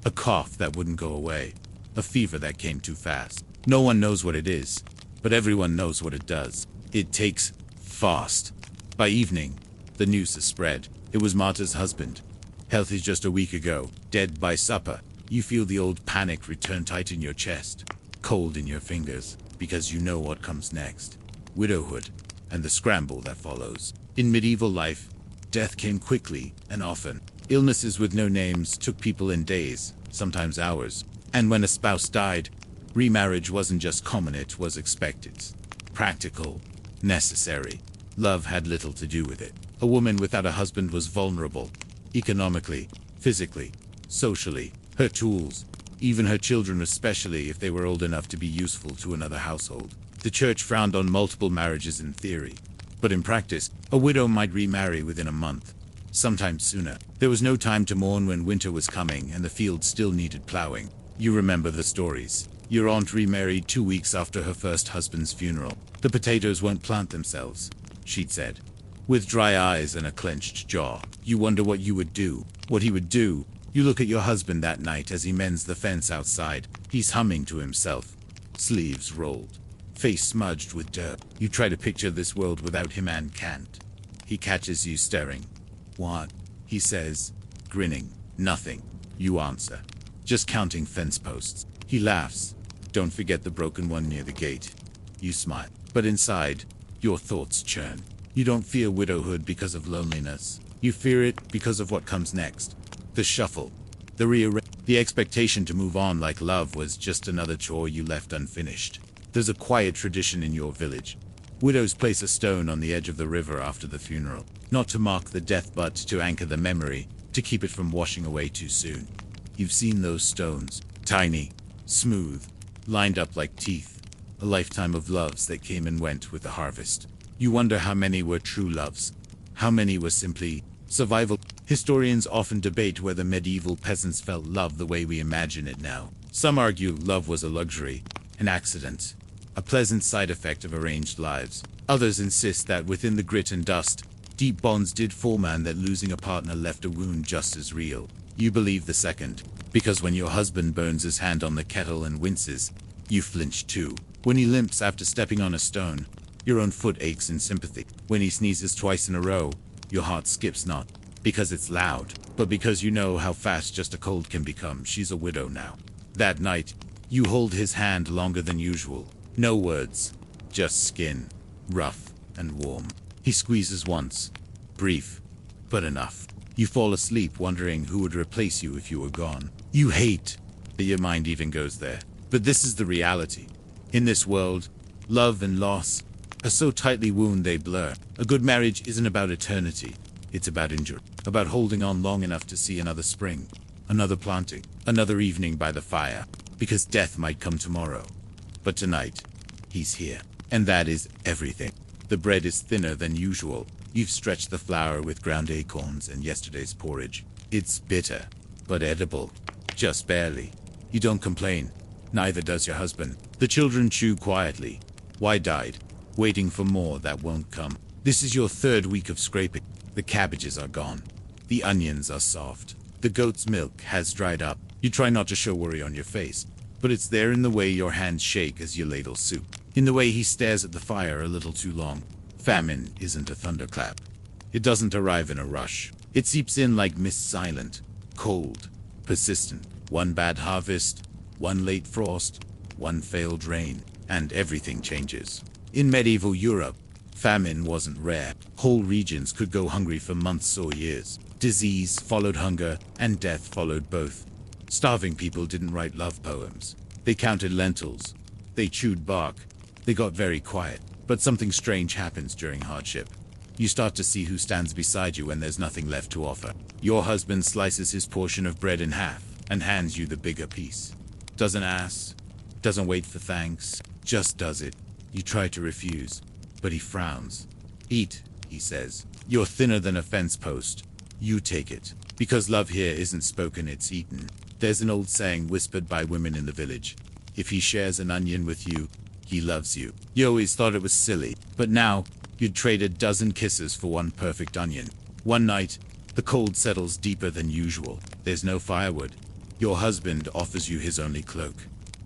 A cough that wouldn't go away. A fever that came too fast. No one knows what it is, but everyone knows what it does. It takes fast. By evening, the news has spread. It was Marta's husband. Healthy just a week ago. Dead by supper. You feel the old panic return tight in your chest. Cold in your fingers. Because you know what comes next. Widowhood. And the scramble that follows. In medieval life, death came quickly and often. Illnesses with no names took people in days, sometimes hours. And when a spouse died, remarriage wasn't just common, it was expected. Practical. Necessary. Love had little to do with it. A woman without a husband was vulnerable. Economically, physically, socially. Her tools, even her children, especially if they were old enough to be useful to another household. The church frowned on multiple marriages in theory. But in practice, a widow might remarry within a month. Sometimes sooner. There was no time to mourn when winter was coming and the field still needed plowing. You remember the stories. Your aunt remarried 2 weeks after her first husband's funeral. The potatoes won't plant themselves, she'd said. With dry eyes and a clenched jaw. You wonder what you would do. What he would do. You look at your husband that night as he mends the fence outside. He's humming to himself. Sleeves rolled. Face smudged with dirt. You try to picture this world without him and can't. He catches you staring. What? He says, grinning. Nothing. You answer. Just counting fence posts. He laughs. Don't forget the broken one near the gate. You smile. But inside, your thoughts churn. You don't fear widowhood because of loneliness. You fear it because of what comes next. The shuffle. The rearrange. The expectation to move on like love was just another chore you left unfinished. There's a quiet tradition in your village. Widows place a stone on the edge of the river after the funeral. Not to mark the death, but to anchor the memory, to keep it from washing away too soon. You've seen those stones. Tiny, smooth, lined up like teeth. A lifetime of loves that came and went with the harvest. You wonder how many were true loves. How many were simply survival. Historians often debate whether medieval peasants felt love the way we imagine it now. Some argue love was a luxury, an accident, a pleasant side effect of arranged lives. Others insist that within the grit and dust, deep bonds did form and that losing a partner left a wound just as real. You believe the second, because when your husband burns his hand on the kettle and winces, you flinch too. When he limps after stepping on a stone, your own foot aches in sympathy. When he sneezes twice in a row, your heart skips not because it's loud, but because you know how fast just a cold can become. She's a widow now. That night, you hold his hand longer than usual. No words, just skin, rough and warm. He squeezes once, brief, but enough. You fall asleep wondering who would replace you if you were gone. You hate that your mind even goes there. But this is the reality. In this world, love and loss are so tightly wound they blur. A good marriage isn't about eternity. It's about endurance. About holding on long enough to see another spring, another planting, another evening by the fire. Because death might come tomorrow. But tonight, he's here. And that is everything. The bread is thinner than usual. You've stretched the flour with ground acorns and yesterday's porridge. It's bitter, but edible. Just barely. You don't complain. Neither does your husband. The children chew quietly, wide-eyed, waiting for more that won't come. This is your third week of scraping. The cabbages are gone. The onions are soft. The goat's milk has dried up. You try not to show worry on your face, but it's there in the way your hands shake as you ladle soup. In the way he stares at the fire a little too long. Famine isn't a thunderclap. It doesn't arrive in a rush. It seeps in like mist, silent, cold, persistent. One bad harvest, one late frost, one failed rain, and everything changes. In medieval Europe, Famine wasn't rare. Whole regions could go hungry for months or years. Disease followed hunger, and death followed both. Starving people didn't write love poems. They counted lentils. They chewed bark. They got very quiet. But something strange happens during hardship. You start to see who stands beside you when there's nothing left to offer. Your husband slices his portion of bread in half and hands you the bigger piece. Doesn't ask, doesn't wait for thanks, just does it. You try to refuse, but he frowns. Eat, he says. You're thinner than a fence post. You take it. Because love here isn't spoken, it's eaten. There's an old saying whispered by women in the village. If he shares an onion with you, he loves you. You always thought it was silly, but now you'd trade a dozen kisses for one perfect onion. One night, the cold settles deeper than usual. There's no firewood. Your husband offers you his only cloak.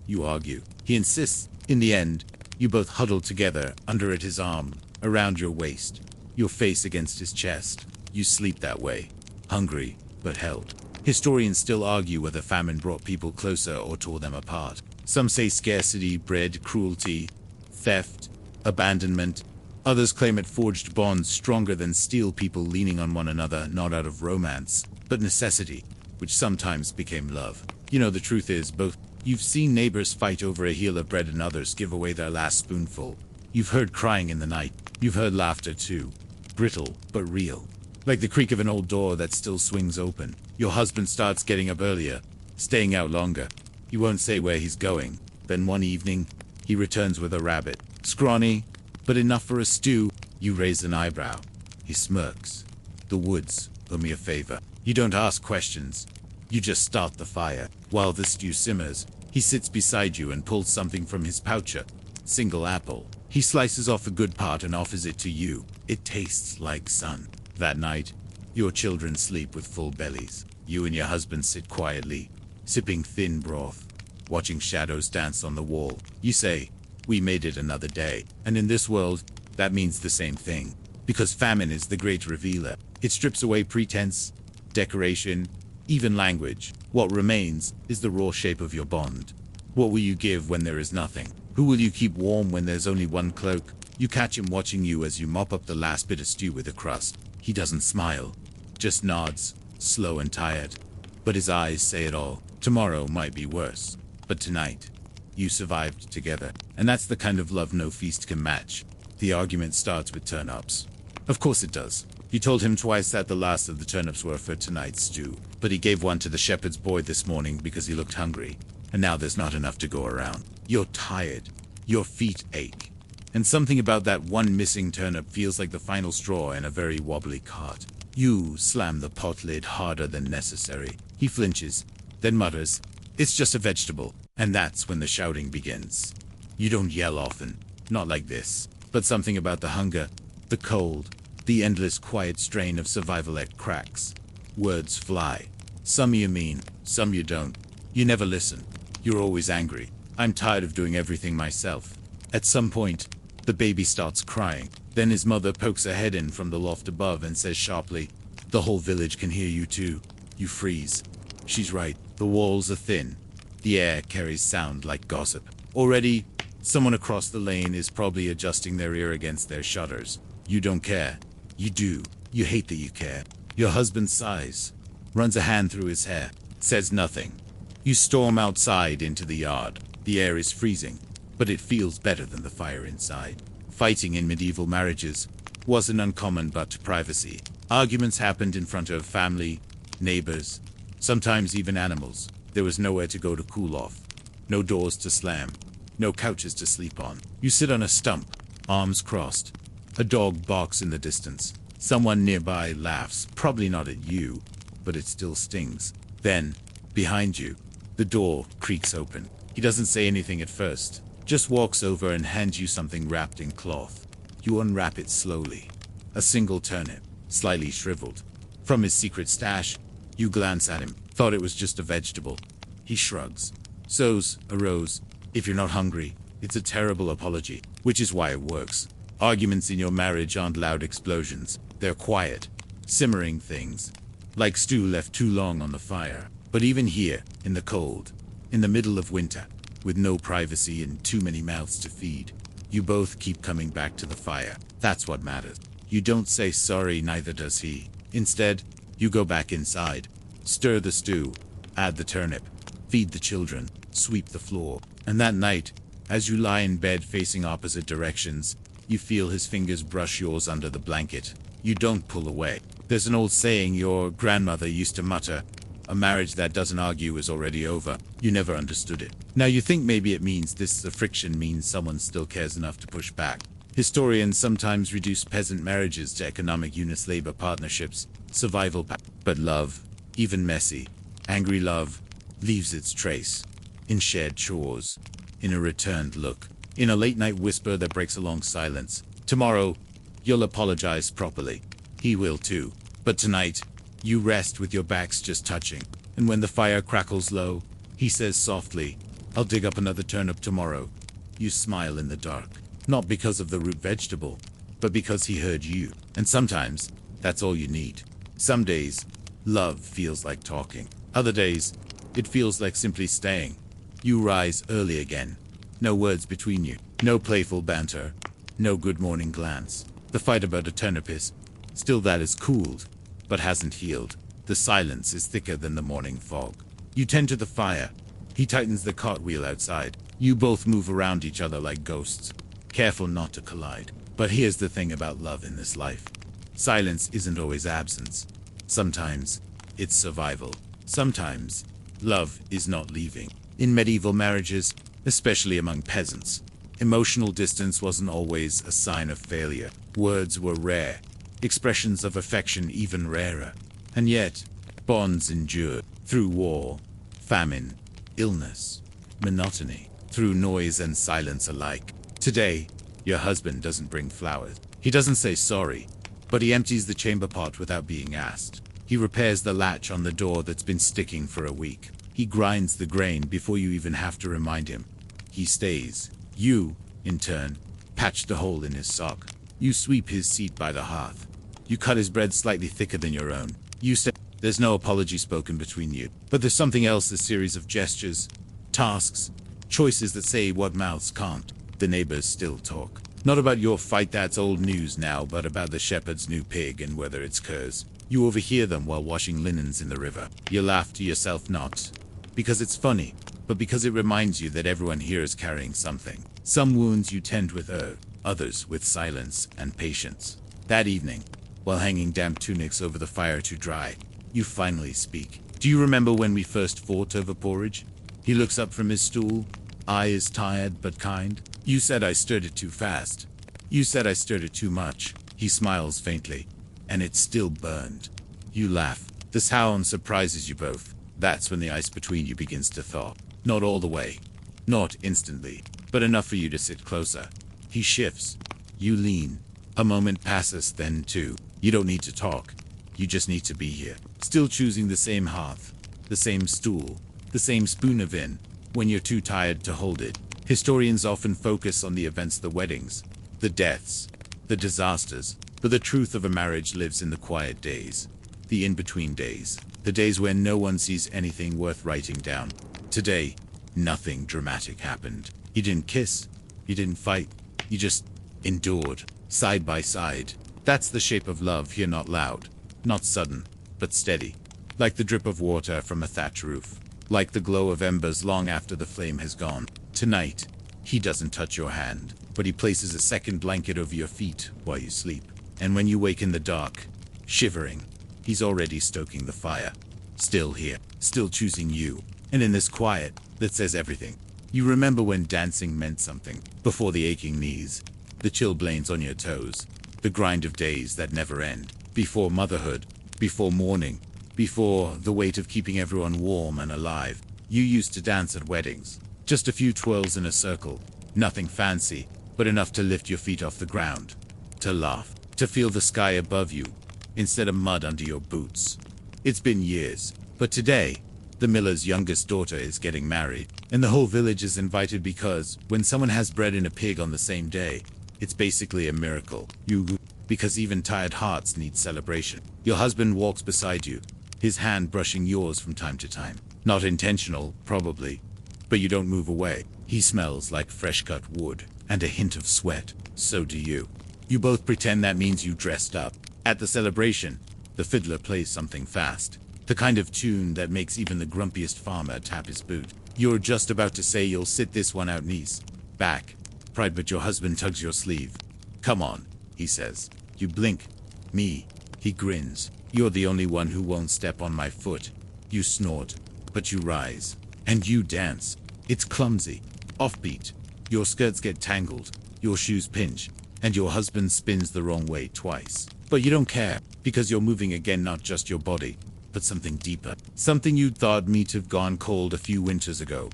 You argue. He insists. In the end, you both huddle together under at his arm, around your waist, your face against his chest. You sleep that way, hungry but held. Historians still argue whether famine brought people closer or tore them apart. Some say scarcity bred cruelty, theft, abandonment. Others claim it forged bonds stronger than steel, people leaning on one another, not out of romance, but necessity, which sometimes became love. You know, the truth is both. You've seen neighbors fight over a heel of bread and others give away their last spoonful. You've heard crying in the night. You've heard laughter too. Brittle, but real. Like the creak of an old door that still swings open. Your husband starts getting up earlier, staying out longer. He won't say where he's going. Then one evening, he returns with a rabbit. Scrawny, but enough for a stew. You raise an eyebrow. He smirks. The woods owe me a favor. You don't ask questions. You just start the fire. While the stew simmers, he sits beside you and pulls something from his pouch. Single apple. He slices off the good part and offers it to you. It tastes like sun. That night, your children sleep with full bellies. You and your husband sit quietly, sipping thin broth, watching shadows dance on the wall. You say, we made it another day. And in this world, that means the same thing. Because famine is the great revealer. It strips away pretense, decoration, even language. What remains is the raw shape of your bond. What will you give when there is nothing? Who will you keep warm when there's only one cloak? You catch him watching you as you mop up the last bit of stew with a crust. He doesn't smile, just nods, slow and tired. But his eyes say it all. Tomorrow might be worse. But tonight, you survived together. And that's the kind of love no feast can match. The argument starts with turnips. Of course it does. You told him twice that the last of the turnips were for tonight's stew. But he gave one to the shepherd's boy this morning because he looked hungry. And now there's not enough to go around. You're tired. Your feet ache. And something about that one missing turnip feels like the final straw in a very wobbly cart. You slam the pot lid harder than necessary. He flinches, then mutters, "It's just a vegetable." And that's when the shouting begins. You don't yell often, not like this. But something about the hunger, the cold, the endless quiet strain of survival act cracks. Words fly. Some you mean, some you don't. You never listen. You're always angry. I'm tired of doing everything myself. At some point, the baby starts crying. Then his mother pokes her head in from the loft above and says sharply, "The whole village can hear you too." You freeze. She's right. The walls are thin. The air carries sound like gossip. Already, someone across the lane is probably adjusting their ear against their shutters. You don't care. You do. You hate that you care. Your husband sighs, runs a hand through his hair, says nothing. You storm outside into the yard. The air is freezing, but it feels better than the fire inside. Fighting in medieval marriages wasn't uncommon, but privacy. Arguments happened in front of family, neighbors, sometimes even animals. There was nowhere to go to cool off. No doors to slam. No couches to sleep on. You sit on a stump, arms crossed. A dog barks in the distance. Someone nearby laughs, probably not at you, but it still stings. Then, behind you, the door creaks open. He doesn't say anything at first, just walks over and hands you something wrapped in cloth. You unwrap it slowly. A single turnip, slightly shriveled. From his secret stash, you glance at him, thought it was just a vegetable. He shrugs. Sows a rose. If you're not hungry, it's a terrible apology, which is why it works. Arguments in your marriage aren't loud explosions. They're quiet, simmering things, like stew left too long on the fire. But even here, in the cold, in the middle of winter, with no privacy and too many mouths to feed, You both keep coming back to the fire. That's what matters. You don't say sorry, neither does he. Instead, you go back inside, stir the stew, add the turnip, feed the children, sweep the floor. And that night, as you lie in bed facing opposite directions, you feel his fingers brush yours under the blanket. You don't pull away. There's an old saying your grandmother used to mutter, "A marriage that doesn't argue is already over." You never understood it. Now you think maybe it means the friction means someone still cares enough to push back. Historians sometimes reduce peasant marriages to economic labor partnerships, survival but love, even messy, angry love, leaves its trace. In shared chores, in a returned look, in a late-night whisper that breaks a long silence. Tomorrow, you'll apologize properly. He will too. But tonight, you rest with your backs just touching. And when the fire crackles low, he says softly, "I'll dig up another turnip tomorrow." You smile in the dark. Not because of the root vegetable, but because he heard you. And sometimes, that's all you need. Some days, love feels like talking. Other days, it feels like simply staying. You rise early again. No words between you. No playful banter. No good morning glance. The fight about a turnip is still that is cooled, but hasn't healed. The silence is thicker than the morning fog. You tend to the fire. He tightens the cartwheel outside. You both move around each other like ghosts, careful not to collide. But here's the thing about love in this life. Silence isn't always absence. Sometimes, it's survival. Sometimes, love is not leaving. In medieval marriages, especially among peasants, emotional distance wasn't always a sign of failure. Words were rare, expressions of affection even rarer. And yet, bonds endured through war, famine, illness, monotony, through noise and silence alike. Today, your husband doesn't bring flowers. He doesn't say sorry, but he empties the chamber pot without being asked. He repairs the latch on the door that's been sticking for a week. He grinds the grain before you even have to remind him. He stays. You, in turn, patch the hole in his sock. You sweep his seat by the hearth. You cut his bread slightly thicker than your own. You say there's no apology spoken between you. But there's something else, a series of gestures, tasks, choices that say what mouths can't. The neighbors still talk. Not about your fight, that's old news now, but about the shepherd's new pig and whether it's curs. You overhear them while washing linens in the river. You laugh to yourself, not because it's funny, but because it reminds you that everyone here is carrying something. Some wounds you tend with others with silence and patience. That evening, while hanging damp tunics over the fire to dry, you finally speak. "Do you remember when we first fought over porridge?" He looks up from his stool, eyes tired but kind. "You said I stirred it too fast. You said I stirred it too much." He smiles faintly, and it still burned. You laugh. The sound surprises you both. That's when the ice between you begins to thaw. Not all the way. Not instantly, but enough for you to sit closer. He shifts. You lean. A moment passes, then two. You don't need to talk. You just need to be here. Still choosing the same hearth, the same stool, the same spoon of in, when you're too tired to hold it. Historians often focus on the events, the weddings, the deaths, the disasters, but the truth of a marriage lives in the quiet days, the in-between days, the days when no one sees anything worth writing down. Today, nothing dramatic happened. You didn't kiss, you didn't fight, you just endured, side by side. That's the shape of love here, not loud, not sudden, but steady. Like the drip of water from a thatch roof. Like the glow of embers long after the flame has gone. Tonight, he doesn't touch your hand, but he places a second blanket over your feet while you sleep. And when you wake in the dark, shivering, he's already stoking the fire. Still here, still choosing you. And in this quiet, that says everything. You remember when dancing meant something. Before the aching knees, the chilblains on your toes, the grind of days that never end. Before motherhood, before mourning, before the weight of keeping everyone warm and alive. You used to dance at weddings. Just a few twirls in a circle. Nothing fancy, but enough to lift your feet off the ground. To laugh. To feel the sky above you, instead of mud under your boots. It's been years, but today, the miller's youngest daughter is getting married, and the whole village is invited because when someone has bread and a pig on the same day, it's basically a miracle. Because even tired hearts need celebration. Your husband walks beside you, his hand brushing yours from time to time. Not intentional, probably, but you don't move away. He smells like fresh cut wood. and a hint of sweat. So do you. You both pretend that means you dressed up. At the celebration, the fiddler plays something fast. The kind of tune that makes even the grumpiest farmer tap his boot. You're just about to say you'll sit this one out, niece. Back. Pride, but your husband tugs your sleeve. Come on, he says. You blink. Me. He grins. You're the only one who won't step on my foot. You snort, but you rise. And you dance. It's clumsy. Offbeat. Your skirts get tangled. Your shoes pinch. And your husband spins the wrong way twice. But you don't care, because you're moving again, not just your body, but something deeper. Something you'd thought might have gone cold a few winters ago.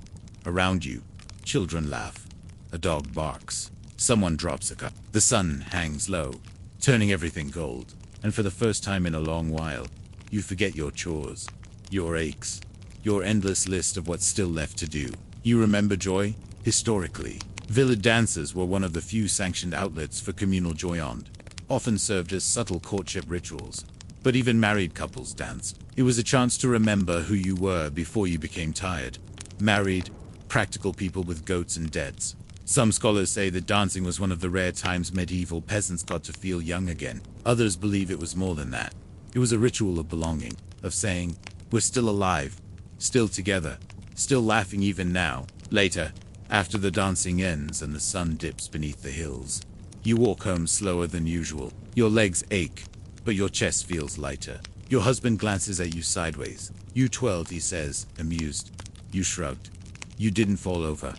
Around you, children laugh. A dog barks. Someone drops a cup. The sun hangs low, turning everything gold. And for the first time in a long while, you forget your chores, your aches, your endless list of what's still left to do. You remember joy? Historically, village dances were one of the few sanctioned outlets for communal joy, often served as subtle courtship rituals. But even married couples danced. It was a chance to remember who you were before you became tired. Married, practical people with goats and deads. Some scholars say that dancing was one of the rare times medieval peasants got to feel young again. Others believe it was more than that. It was a ritual of belonging, of saying, we're still alive, still together, still laughing even now. Later, after the dancing ends and the sun dips beneath the hills, you walk home slower than usual. Your legs ache, but your chest feels lighter. Your husband glances at you sideways. You twirled, he says, amused. You shrugged. You didn't fall over.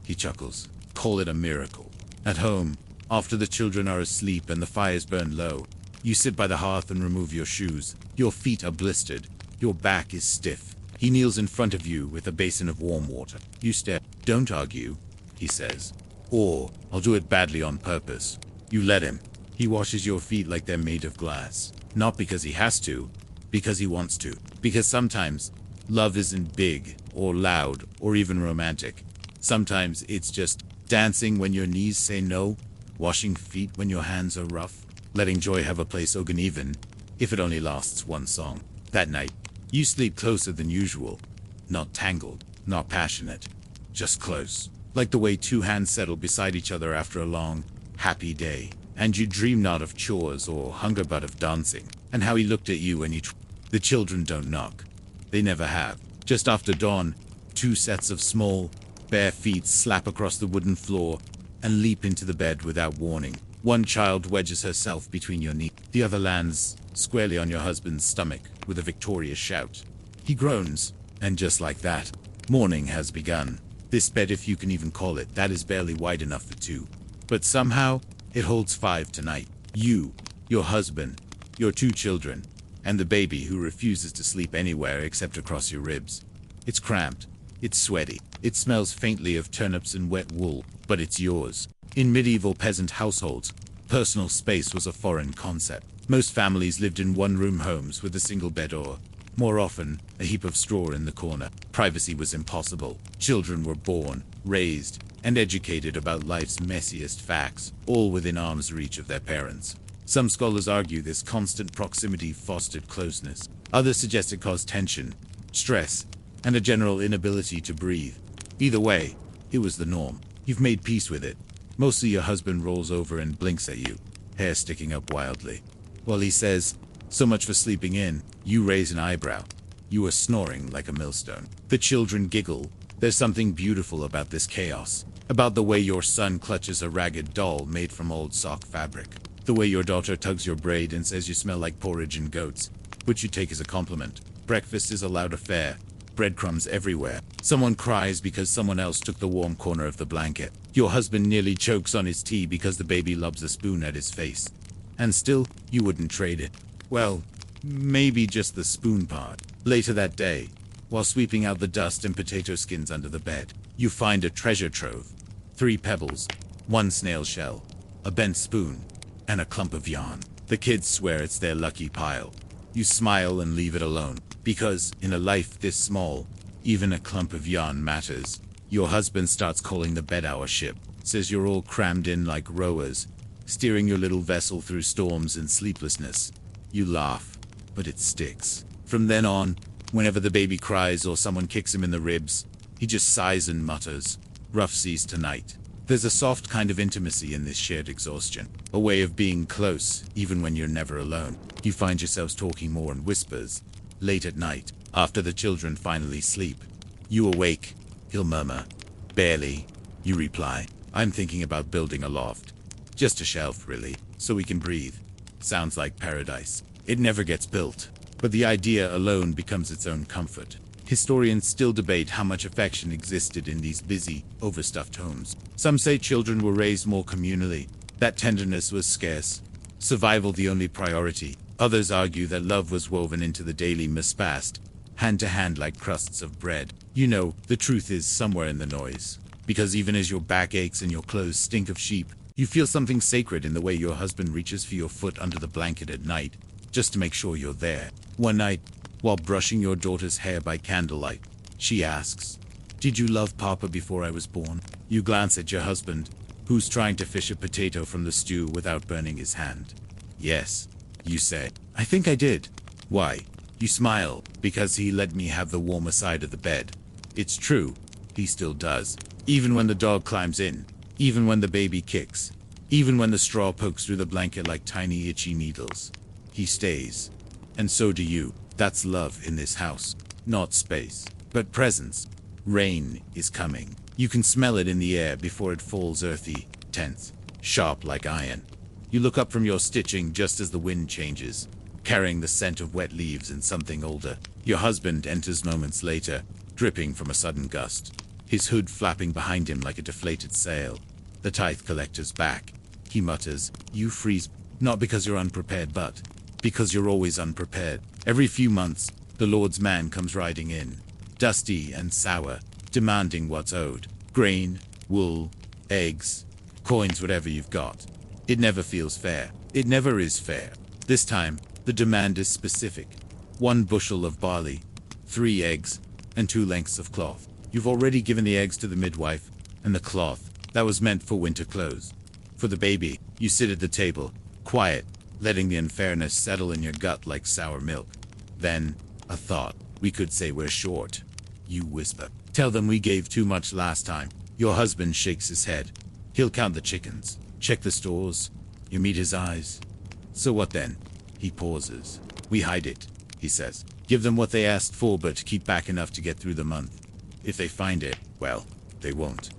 He chuckles. Call it a miracle. At home, after the children are asleep and the fires burn low, you sit by the hearth and remove your shoes. Your feet are blistered. Your back is stiff. He kneels in front of you with a basin of warm water. You stare. Don't argue, he says. Or, I'll do it badly on purpose. You let him. He washes your feet like they're made of glass. Not because he has to, because he wants to. Because sometimes, love isn't big, or loud, or even romantic. Sometimes it's just dancing when your knees say no, washing feet when your hands are rough, letting joy have a place even if it only lasts one song. That night, you sleep closer than usual. Not tangled, not passionate, just close. Like the way two hands settle beside each other after a long, happy day. And you dream not of chores or hunger but of dancing. And how he looked at you when The children don't knock. They never have. Just after dawn, two sets of small, bare feet slap across the wooden floor and leap into the bed without warning. One child wedges herself between your knees. The other lands squarely on your husband's stomach with a victorious shout. He groans, and just like that, morning has begun. This bed, if you can even call it that, is barely wide enough for two. But somehow, it holds 5 tonight. You, your husband, your 2 children, and the baby who refuses to sleep anywhere except across your ribs. It's cramped. It's sweaty. It smells faintly of turnips and wet wool, but it's yours. In medieval peasant households, personal space was a foreign concept. Most families lived in one-room homes with a single bed or, more often, a heap of straw in the corner. Privacy was impossible. Children were born, raised, and educated about life's messiest facts, all within arm's reach of their parents. Some scholars argue this constant proximity fostered closeness. Others suggest it caused tension, stress, and a general inability to breathe. Either way, it was the norm. You've made peace with it. Mostly your husband rolls over and blinks at you, hair sticking up wildly. While he says, "So much for sleeping in," you raise an eyebrow. You are snoring like a millstone. The children giggle. There's something beautiful about this chaos. About the way your son clutches a ragged doll made from old sock fabric. The way your daughter tugs your braid and says you smell like porridge and goats, which you take as a compliment. Breakfast is a loud affair. Breadcrumbs everywhere. Someone cries because someone else took the warm corner of the blanket. Your husband nearly chokes on his tea because the baby lobs a spoon at his face. And still, you wouldn't trade it. Well, maybe just the spoon part. Later that day, while sweeping out the dust and potato skins under the bed, you find a treasure trove. 3 pebbles, 1 snail shell, a bent spoon, and a clump of yarn. The kids swear it's their lucky pile. You smile and leave it alone, because, in a life this small, even a clump of yarn matters. Your husband starts calling the bed our ship, says you're all crammed in like rowers, steering your little vessel through storms and sleeplessness. You laugh, but it sticks. From then on, whenever the baby cries or someone kicks him in the ribs, he just sighs and mutters, "Rough seas tonight." There's a soft kind of intimacy in this shared exhaustion, a way of being close, even when you're never alone. You find yourselves talking more in whispers, late at night, after the children finally sleep. You awake, he'll murmur. Barely. You reply, I'm thinking about building a loft. Just a shelf, really, so we can breathe. Sounds like paradise. It never gets built, but the idea alone becomes its own comfort. Historians still debate how much affection existed in these busy, overstuffed homes. Some say children were raised more communally, that tenderness was scarce, survival the only priority. Others argue that love was woven into the daily mispast, hand to hand like crusts of bread. You know, the truth is somewhere in the noise. Because even as your back aches and your clothes stink of sheep, you feel something sacred in the way your husband reaches for your foot under the blanket at night, just to make sure you're there. One night, while brushing your daughter's hair by candlelight, she asks, "Did you love Papa before I was born?" You glance at your husband, who's trying to fish a potato from the stew without burning his hand. "Yes," you say. "I think I did." "Why?" You smile. "Because he let me have the warmer side of the bed." It's true, he still does. Even when the dog climbs in, even when the baby kicks, even when the straw pokes through the blanket like tiny itchy needles, he stays. And so do you. That's love in this house. Not space, but presence. Rain is coming. You can smell it in the air before it falls, earthy, tense, sharp like iron. You look up from your stitching just as the wind changes, carrying the scent of wet leaves and something older. Your husband enters moments later, dripping from a sudden gust, his hood flapping behind him like a deflated sail. The tithe collector's back. He mutters, "You freeze," not because you're unprepared, but because you're always unprepared. Every few months, the Lord's man comes riding in, dusty and sour, demanding what's owed. Grain, wool, eggs, coins, whatever you've got. It never feels fair. It never is fair. This time, the demand is specific. 1 bushel of barley, 3 eggs, and 2 lengths of cloth. You've already given the eggs to the midwife, and the cloth, that was meant for winter clothes. For the baby, you sit at the table, quiet, letting the unfairness settle in your gut like sour milk. Then, a thought. "We could say we're short." You whisper. "Tell them we gave too much last time." Your husband shakes his head. He'll count the chickens, check the stores. You meet his eyes. "So what then?" He pauses. "We hide it," he says. "Give them what they asked for, but keep back enough to get through the month. If they find it, well, they won't."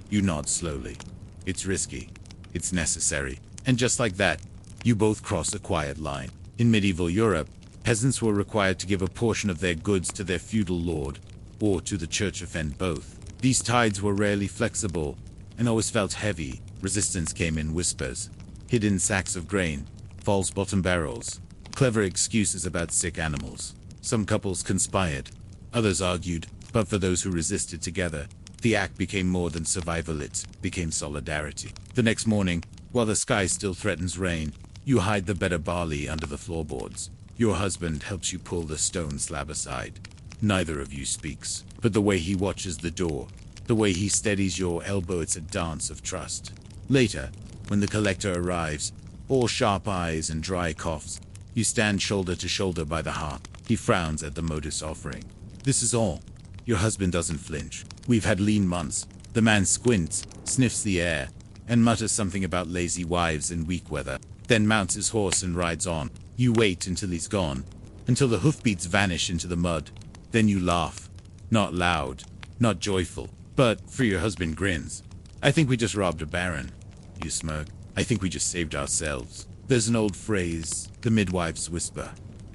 You nod slowly. It's risky. It's necessary. And just like that, you both cross a quiet line. In medieval Europe, peasants were required to give a portion of their goods to their feudal lord, or to the church, offend both. These tithes were rarely flexible, and always felt heavy. Resistance came in whispers. Hidden sacks of grain, false bottom barrels, clever excuses about sick animals. Some couples conspired, others argued, but for those who resisted together, the act became more than survival, it became solidarity. The next morning, while the sky still threatens rain, you hide the better barley under the floorboards. Your husband helps you pull the stone slab aside. Neither of you speaks, but the way he watches the door, the way he steadies your elbow, it's a dance of trust. Later, when the collector arrives, all sharp eyes and dry coughs, you stand shoulder to shoulder by the hearth. He frowns at the modus offering. "This is all." Your husband doesn't flinch. "We've had lean months." The man squints, sniffs the air, and mutters something about lazy wives and weak weather, then mounts his horse and rides on. You wait until he's gone, until the hoofbeats vanish into the mud. Then you laugh. Not loud, not joyful, but for your husband grins. "I think we just robbed a baron." You smirk. "I think we just saved ourselves." There's an old phrase, the midwives whisper.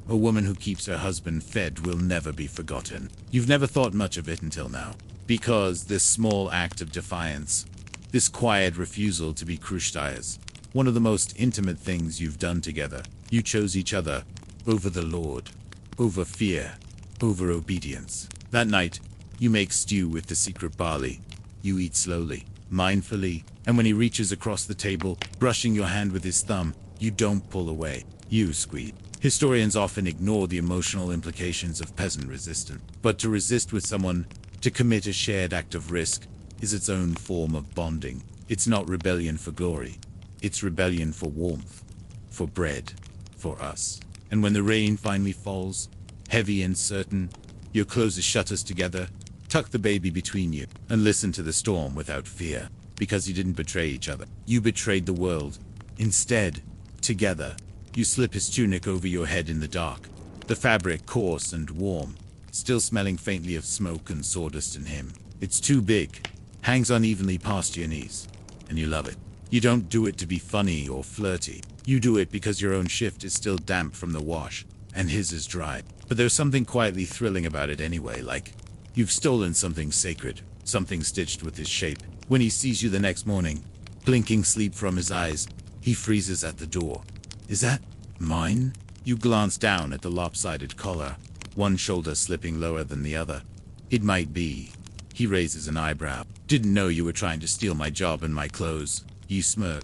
A woman who keeps her husband fed will never be forgotten. You've never thought much of it until now, because this small act of defiance, this quiet refusal to be Krushtires, one of the most intimate things you've done together. You chose each other over the Lord, over fear, over obedience. That night, you make stew with the secret barley. You eat slowly, mindfully, and when he reaches across the table, brushing your hand with his thumb, you don't pull away. You squeeze. Historians often ignore the emotional implications of peasant resistance, but to resist with someone, to commit a shared act of risk, is its own form of bonding. It's not rebellion for glory. It's rebellion for warmth, for bread, for us. And when the rain finally falls, heavy and certain, you close the shutters together, tuck the baby between you, and listen to the storm without fear. because you didn't betray each other. You betrayed the world. Instead, together, you slip his tunic over your head in the dark, the fabric coarse and warm, still smelling faintly of smoke and sawdust in him. It's too big, hangs unevenly past your knees, and you love it. You don't do it to be funny or flirty. You do it because your own shift is still damp from the wash, and his is dry. But there's something quietly thrilling about it anyway, like you've stolen something sacred, something stitched with his shape. When he sees you the next morning, blinking sleep from his eyes, he freezes at the door. Is that mine? You glance down at the lopsided collar, one shoulder slipping lower than the other. It might be. He raises an eyebrow. Didn't know you were trying to steal my job and my clothes. You smirk.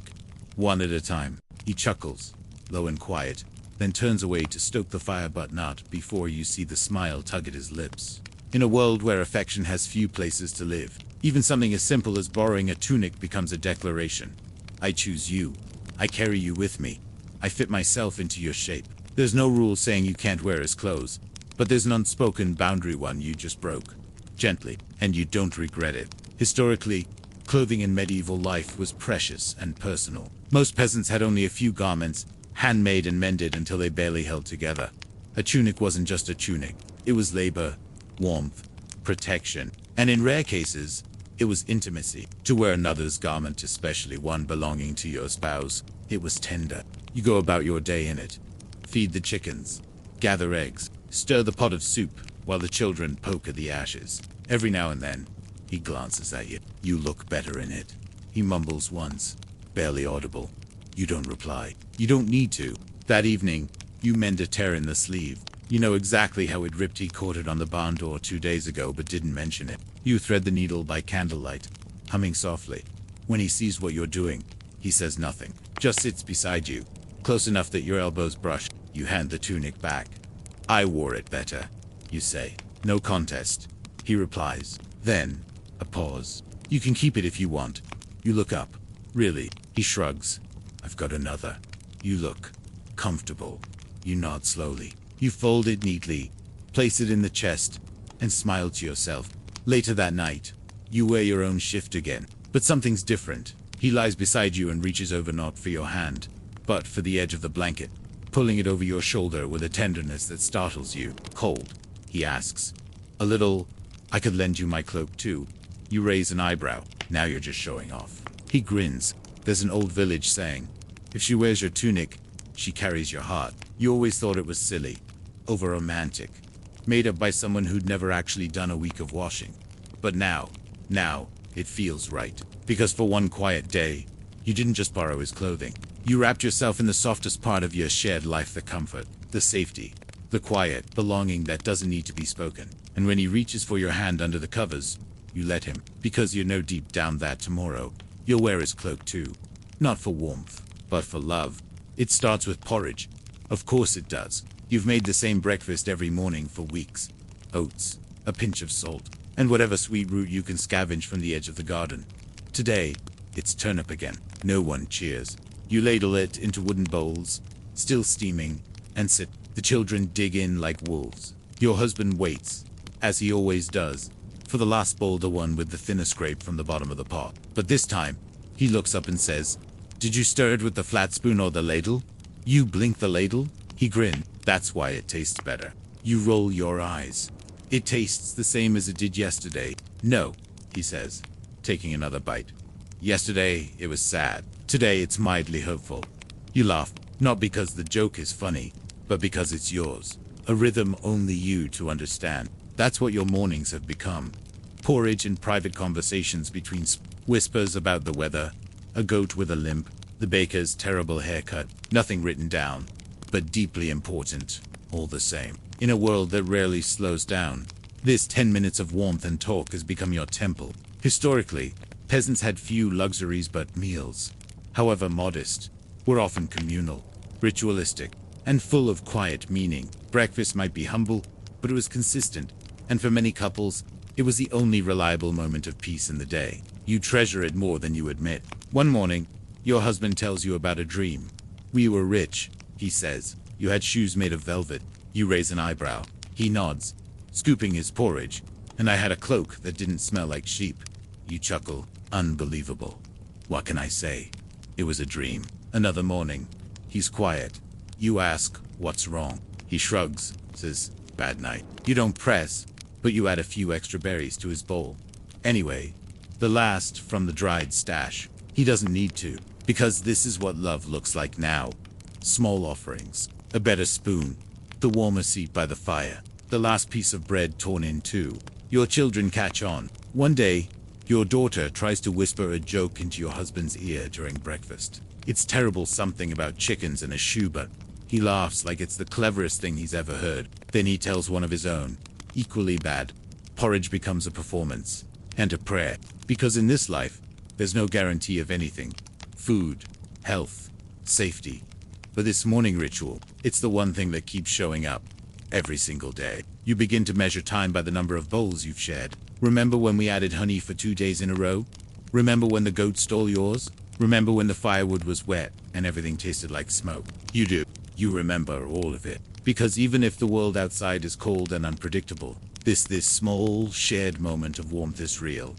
One at a time. He chuckles, low and quiet, then turns away to stoke the fire, but not before you see the smile tug at his lips. In a world where affection has few places to live, even something as simple as borrowing a tunic becomes a declaration. I choose you. I carry you with me. I fit myself into your shape. There's no rule saying you can't wear his clothes, but there's an unspoken boundary one you just broke. Gently, and you don't regret it. Historically, clothing in medieval life was precious and personal. Most peasants had only a few garments, handmade and mended until they barely held together. A tunic wasn't just a tunic. It was labor, warmth, protection, and in rare cases, it was intimacy. To wear another's garment, especially one belonging to your spouse, it was tender. You go about your day in it. Feed the chickens, gather eggs, stir the pot of soup, while the children poke at the ashes. Every now and then, he glances at you. You look better in it. He mumbles once, barely audible. You don't reply. You don't need to. That evening, you mend a tear in the sleeve. You know exactly how it ripped. He caught it on the barn door 2 days ago but didn't mention it. You thread the needle by candlelight, humming softly. When he sees what you're doing, he says nothing. Just sits beside you, close enough that your elbows brush. You hand the tunic back. I wore it better, you say. No contest, he replies. Then, a pause. You can keep it if you want. You look up. Really? He shrugs. I've got another. You look comfortable. You nod slowly. You fold it neatly, place it in the chest, and smile to yourself. Later that night, you wear your own shift again. But something's different. He lies beside you and reaches over not for your hand, but for the edge of the blanket, pulling it over your shoulder with a tenderness that startles you. Cold? He asks. A little. I could lend you my cloak too. You raise an eyebrow. Now you're just showing off. He grins. There's an old village saying, if she wears your tunic, she carries your heart. You always thought it was silly, over-romantic, made up by someone who'd never actually done a week of washing. But now, it feels right. Because for one quiet day, you didn't just borrow his clothing. You wrapped yourself in the softest part of your shared life, the comfort, the safety, the quiet belonging that doesn't need to be spoken. And when he reaches for your hand under the covers, you let him, because you know deep down that tomorrow, you'll wear his cloak too. Not for warmth, but for love. It starts with porridge. Of course it does. You've made the same breakfast every morning for weeks. Oats, a pinch of salt, and whatever sweet root you can scavenge from the edge of the garden. Today, it's turnip again. No one cheers. You ladle it into wooden bowls, still steaming, and sit. The children dig in like wolves. Your husband waits, as he always does, for the last bowl, the one with the thinner scrape from the bottom of the pot. But this time, he looks up and says, did you stir it with the flat spoon or the ladle? You blink the ladle? He grinned. That's why it tastes better. You roll your eyes. It tastes the same as it did yesterday. No, he says, taking another bite. Yesterday, it was sad. Today, it's mildly hopeful. You laugh, not because the joke is funny, but because it's yours. A rhythm only you to understand. That's what your mornings have become. Porridge and private conversations between whispers about the weather, a goat with a limp, the baker's terrible haircut. Nothing written down, but deeply important, all the same. In a world that rarely slows down, this 10 minutes of warmth and talk has become your temple. Historically, peasants had few luxuries, but meals, however modest, were often communal, ritualistic, and full of quiet meaning. Breakfast might be humble, but it was consistent, and for many couples, it was the only reliable moment of peace in the day. You treasure it more than you admit. One morning, your husband tells you about a dream. We were rich, he says. You had shoes made of velvet. You raise an eyebrow. He nods, scooping his porridge. And I had a cloak that didn't smell like sheep. You chuckle. Unbelievable. What can I say? It was a dream. Another morning. He's quiet. You ask, what's wrong? He shrugs, says, bad night. You don't press, but you add a few extra berries to his bowl. Anyway, the last from the dried stash. He doesn't need to, because this is what love looks like now. Small offerings, a better spoon, the warmer seat by the fire, the last piece of bread torn in two. Your children catch on. One day, your daughter tries to whisper a joke into your husband's ear during breakfast. It's terrible, something about chickens and a shoe, but he laughs like it's the cleverest thing he's ever heard. Then he tells one of his own, equally bad. Porridge becomes a performance and a prayer, because in this life, there's no guarantee of anything. Food, health, safety. But this morning ritual, it's the one thing that keeps showing up. Every single day. You begin to measure time by the number of bowls you've shared. Remember when we added honey for 2 days in a row? Remember when the goat stole yours? Remember when the firewood was wet and everything tasted like smoke? You do. You remember all of it. Because even if the world outside is cold and unpredictable, this small, shared moment of warmth is real.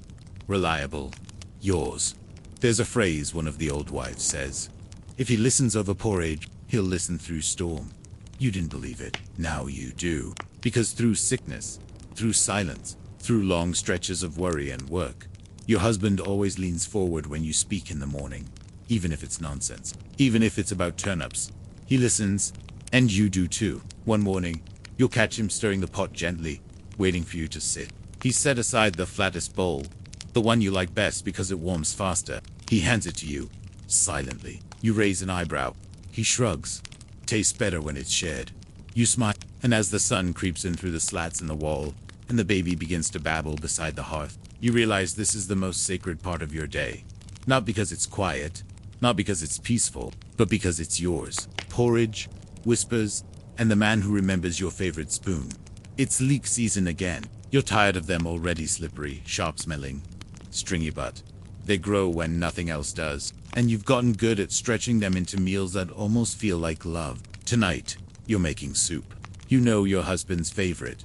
Reliable. Yours. There's a phrase one of the old wives says. If he listens over porridge, he'll listen through storm. You didn't believe it. Now you do. Because through sickness, through silence, through long stretches of worry and work, your husband always leans forward when you speak in the morning. Even if it's nonsense. Even if it's about turnips. He listens, and you do too. One morning, you'll catch him stirring the pot gently, waiting for you to sit. He's set aside the flattest bowl, the one you like best because it warms faster. He hands it to you, silently. You raise an eyebrow. He shrugs. Tastes better when it's shared. You smile, and as the sun creeps in through the slats in the wall, and the baby begins to babble beside the hearth, you realize this is the most sacred part of your day. Not because it's quiet, not because it's peaceful, but because it's yours. Porridge, whispers, and the man who remembers your favorite spoon. It's leek season again. You're tired of them already, slippery, sharp-smelling, stringy butt. They grow when nothing else does, and you've gotten good at stretching them into meals that almost feel like love. Tonight, you're making soup. You know your husband's favorite.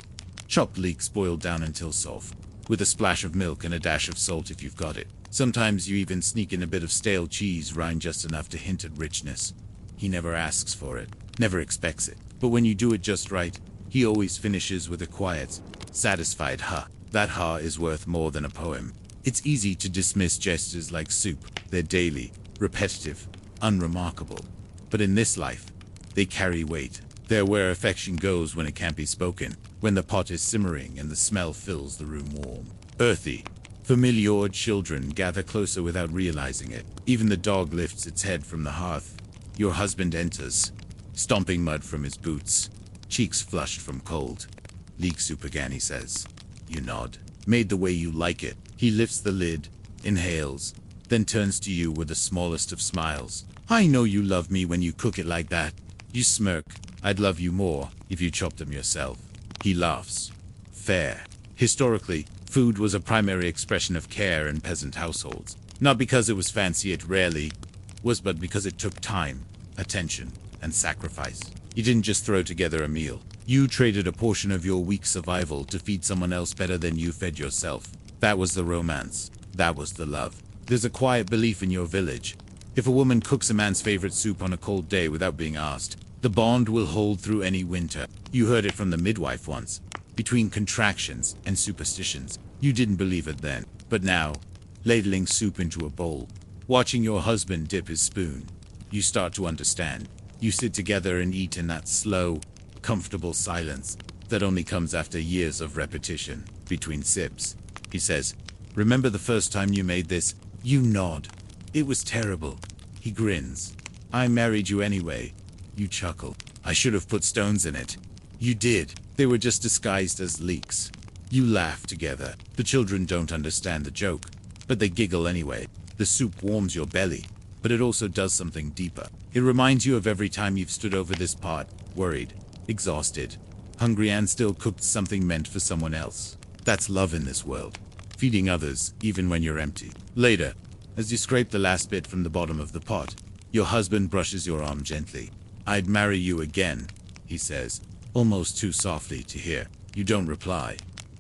Chopped leeks boiled down until soft, with a splash of milk and a dash of salt if you've got it. Sometimes you even sneak in a bit of stale cheese rind just enough to hint at richness. He never asks for it, never expects it. But when you do it just right, he always finishes with a quiet, satisfied ha. That ha is worth more than a poem. It's easy to dismiss gestures like soup. They're daily, repetitive, unremarkable. But in this life, they carry weight. They're where affection goes when it can't be spoken, when the pot is simmering and the smell fills the room warm. Earthy, familiar. Children gather closer without realizing it. Even the dog lifts its head from the hearth. Your husband enters, stomping mud from his boots, cheeks flushed from cold. Leek soup again, he says. You nod. Made the way you like it. He lifts the lid, inhales, then turns to you with the smallest of smiles. I know you love me when you cook it like that. You smirk. I'd love you more if you chopped them yourself. He laughs. Fair. Historically, food was a primary expression of care in peasant households. Not because it was fancy, it rarely was, but because it took time, attention, and sacrifice. You didn't just throw together a meal. You traded a portion of your week's survival to feed someone else better than you fed yourself. That was the romance. That was the love. There's a quiet belief in your village. If a woman cooks a man's favorite soup on a cold day without being asked, the bond will hold through any winter. You heard it from the midwife once. Between contractions and superstitions, you didn't believe it then. But now, ladling soup into a bowl, watching your husband dip his spoon, you start to understand. You sit together and eat in that slow, comfortable silence that only comes after years of repetition. Between sips, he says, remember the first time you made this? You nod. It was terrible. He grins. I married you anyway. You chuckle. I should have put stones in it. You did. They were just disguised as leeks. You laugh together. The children don't understand the joke, but they giggle anyway. The soup warms your belly, but it also does something deeper. It reminds you of every time you've stood over this pot, worried, exhausted, hungry, and still cooked something meant for someone else. That's love in this world. Feeding others, even when you're empty. Later, as you scrape the last bit from the bottom of the pot, your husband brushes your arm gently. I'd marry you again, he says, almost too softly to hear. You don't reply.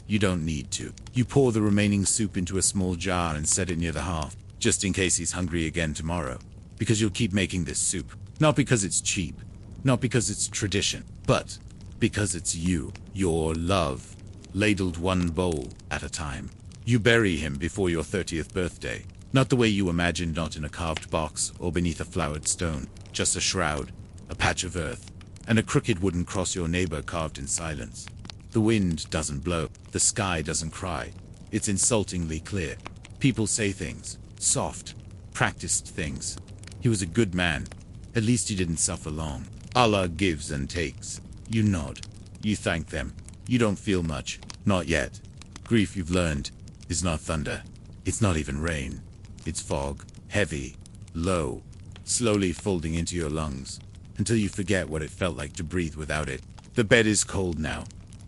You don't need to. You pour the remaining soup into a small jar and set it near the hearth, just in case he's hungry again tomorrow. Because you'll keep making this soup. Not because it's cheap, not because it's tradition, but because it's you, your love, ladled one bowl at a time. You bury him before your 30th birthday. Not the way you imagined, not in a carved box or beneath a flowered stone. Just a shroud, a patch of earth, and a crooked wooden cross your neighbor carved in silence. The wind doesn't blow, the sky doesn't cry. It's insultingly clear. People say things, soft, practiced things. He was a good man. At least he didn't suffer long. Allah gives and takes. You nod. You thank them. You don't feel much. Not yet. Grief, you've learned, is not thunder. It's not even rain. It's fog. Heavy. Low. Slowly folding into your lungs. Until you forget what it felt like to breathe without it. The bed is cold now.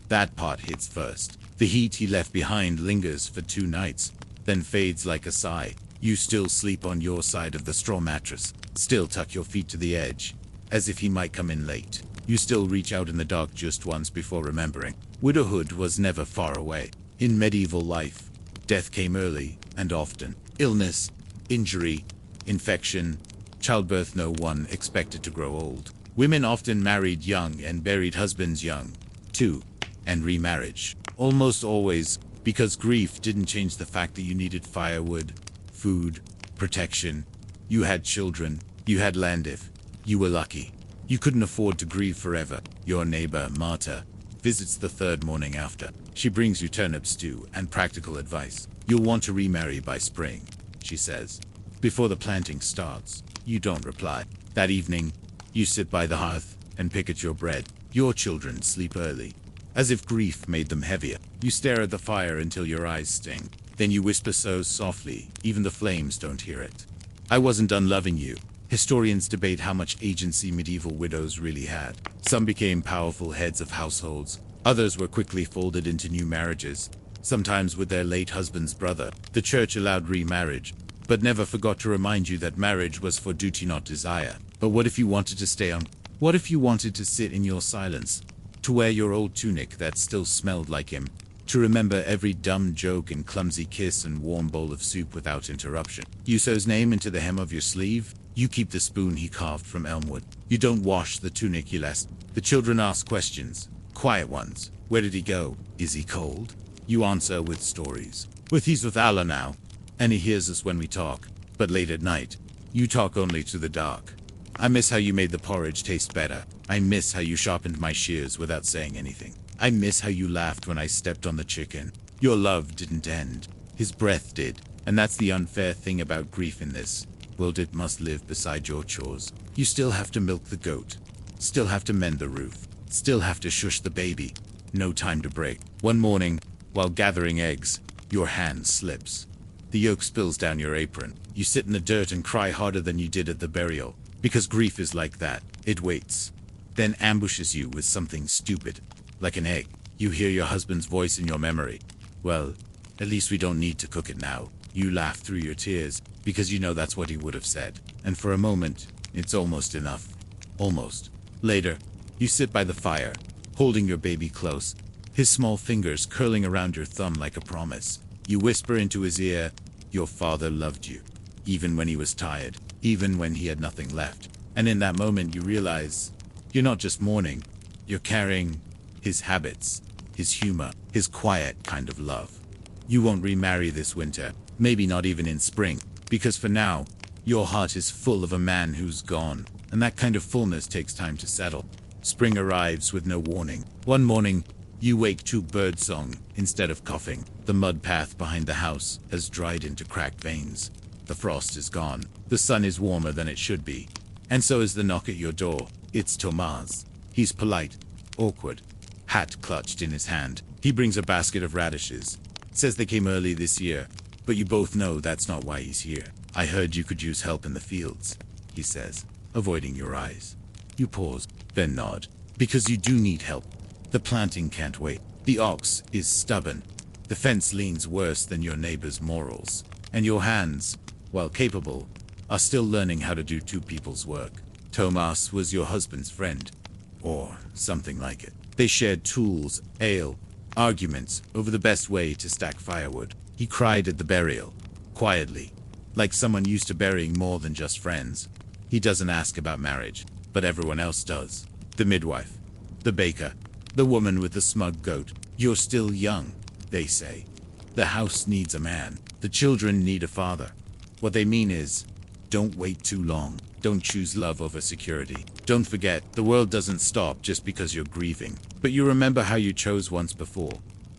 That part hits first. The heat he left behind lingers for 2 nights, then fades like a sigh. You still sleep on your side of the straw mattress. Still tuck your feet to the edge, as if he might come in late. You still reach out in the dark just once before remembering. Widowhood was never far away. In medieval life, death came early and often. Illness, injury, infection, childbirth. No one expected to grow old. Women often married young and buried husbands young, too. And remarriage. Almost always, because grief didn't change the fact that you needed firewood, food, protection. You had children. You had land if you were lucky. You couldn't afford to grieve forever. Your neighbor, Marta, visits the 3rd morning after. She brings you turnip stew and practical advice. You'll want to remarry by spring, she says. Before the planting starts. You don't reply. That evening, you sit by the hearth and pick at your bread. Your children sleep early. As if grief made them heavier. You stare at the fire until your eyes sting. Then you whisper so softly, even the flames don't hear it. I wasn't done loving you. Historians debate how much agency medieval widows really had. Some became powerful heads of households. Others were quickly folded into new marriages, sometimes with their late husband's brother. The church allowed remarriage, but never forgot to remind you that marriage was for duty, not desire. But what if you wanted to stay on? What if you wanted to sit in your silence? To wear your old tunic that still smelled like him, to remember every dumb joke and clumsy kiss and warm bowl of soup without interruption. You sew his name into the hem of your sleeve. You keep the spoon he carved from elmwood. You don't wash the tunic he left. The children ask questions, quiet ones. Where did he go? Is he cold? You answer with stories. He's with Allah now, and he hears us when we talk. But late at night, you talk only to the dark. I miss how you made the porridge taste better. I miss how you sharpened my shears without saying anything. I miss how you laughed when I stepped on the chicken. Your love didn't end. His breath did. And that's the unfair thing about grief in this world. It must live beside your chores. You still have to milk the goat. Still have to mend the roof. Still have to shush the baby. No time to break. One morning, while gathering eggs, your hand slips. The yolk spills down your apron. You sit in the dirt and cry harder than you did at the burial. Because grief is like that. It waits. Then ambushes you with something stupid. Like an egg. You hear your husband's voice in your memory. Well, at least we don't need to cook it now. You laugh through your tears, because you know that's what he would have said. And for a moment, it's almost enough. Almost. Later, you sit by the fire, holding your baby close, his small fingers curling around your thumb like a promise. You whisper into his ear, your father loved you. Even when he was tired. Even when he had nothing left. And in that moment you realize, you're not just mourning, you're carrying his habits, his humor, his quiet kind of love. You won't remarry this winter, maybe not even in spring, because for now, your heart is full of a man who's gone, and that kind of fullness takes time to settle. Spring arrives with no warning. One morning, you wake to birdsong instead of coughing. The mud path behind the house has dried into cracked veins. The frost is gone. The sun is warmer than it should be. And so is the knock at your door. It's Tomas. He's polite, awkward, hat clutched in his hand. He brings a basket of radishes. Says they came early this year, but you both know that's not why he's here. I heard you could use help in the fields, he says, avoiding your eyes. You pause, then nod. Because you do need help. The planting can't wait. The ox is stubborn. The fence leans worse than your neighbor's morals. And your hands, while capable, are still learning how to do two people's work. Tomas was your husband's friend, or something like it. They shared tools, ale, Arguments over the best way to stack firewood. He cried at the burial, quietly, like someone used to burying more than just friends. He doesn't ask about marriage, but everyone else does. The midwife, the baker, the woman with the smug goat. You're still young, they say. The house needs a man. The children need a father. What they mean is, don't wait too long. Don't choose love over security. Don't forget, the world doesn't stop just because you're grieving. But you remember how you chose once before.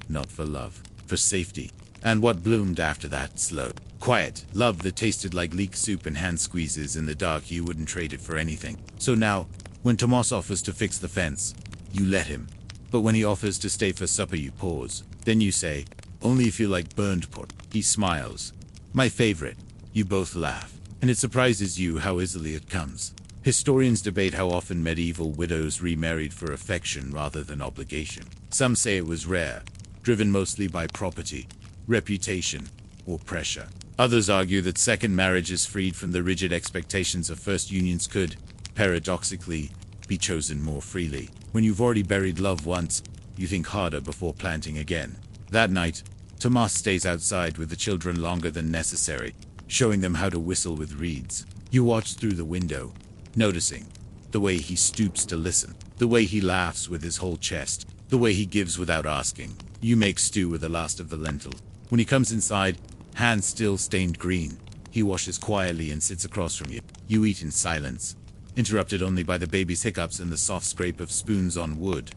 Not for love, for safety. And what bloomed after that? Slow, quiet love that tasted like leek soup and hand squeezes in the dark. You wouldn't trade it for anything. So now, when Tomas offers to fix the fence, you let him. But when he offers to stay for supper, you pause. Then you say, only if you like burned pork. He smiles. My favorite. You both laugh. And it surprises you how easily it comes. Historians debate how often medieval widows remarried for affection rather than obligation. Some say it was rare, driven mostly by property, reputation, or pressure. Others argue that second marriages freed from the rigid expectations of first unions could, paradoxically, be chosen more freely. When you've already buried love once, you think harder before planting again. That night, Tomas stays outside with the children longer than necessary, showing them how to whistle with reeds. You watch through the window, noticing the way he stoops to listen, the way he laughs with his whole chest, the way he gives without asking. You make stew with the last of the lentil. When he comes inside, hands still stained green, he washes quietly and sits across from you. You eat in silence, interrupted only by the baby's hiccups and the soft scrape of spoons on wood.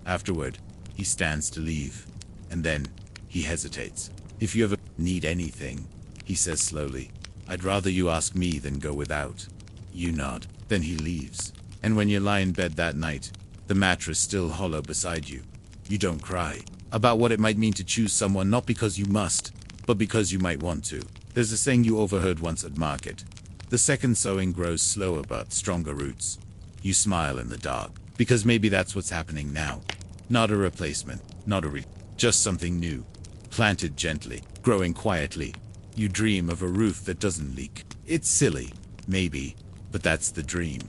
Afterward, he stands to leave, and then he hesitates. If you ever need anything, he says slowly, I'd rather you ask me than go without. You nod. Then he leaves. And when you lie in bed that night, the mattress still hollow beside you, you don't cry about what it might mean to choose someone not because you must, but because you might want to. There's a saying you overheard once at market. The second sowing grows slower but stronger roots. You smile in the dark, because maybe that's what's happening now. Not a replacement, not just something new. Planted gently, growing quietly. You dream of a roof that doesn't leak. It's silly, maybe, but that's the dream.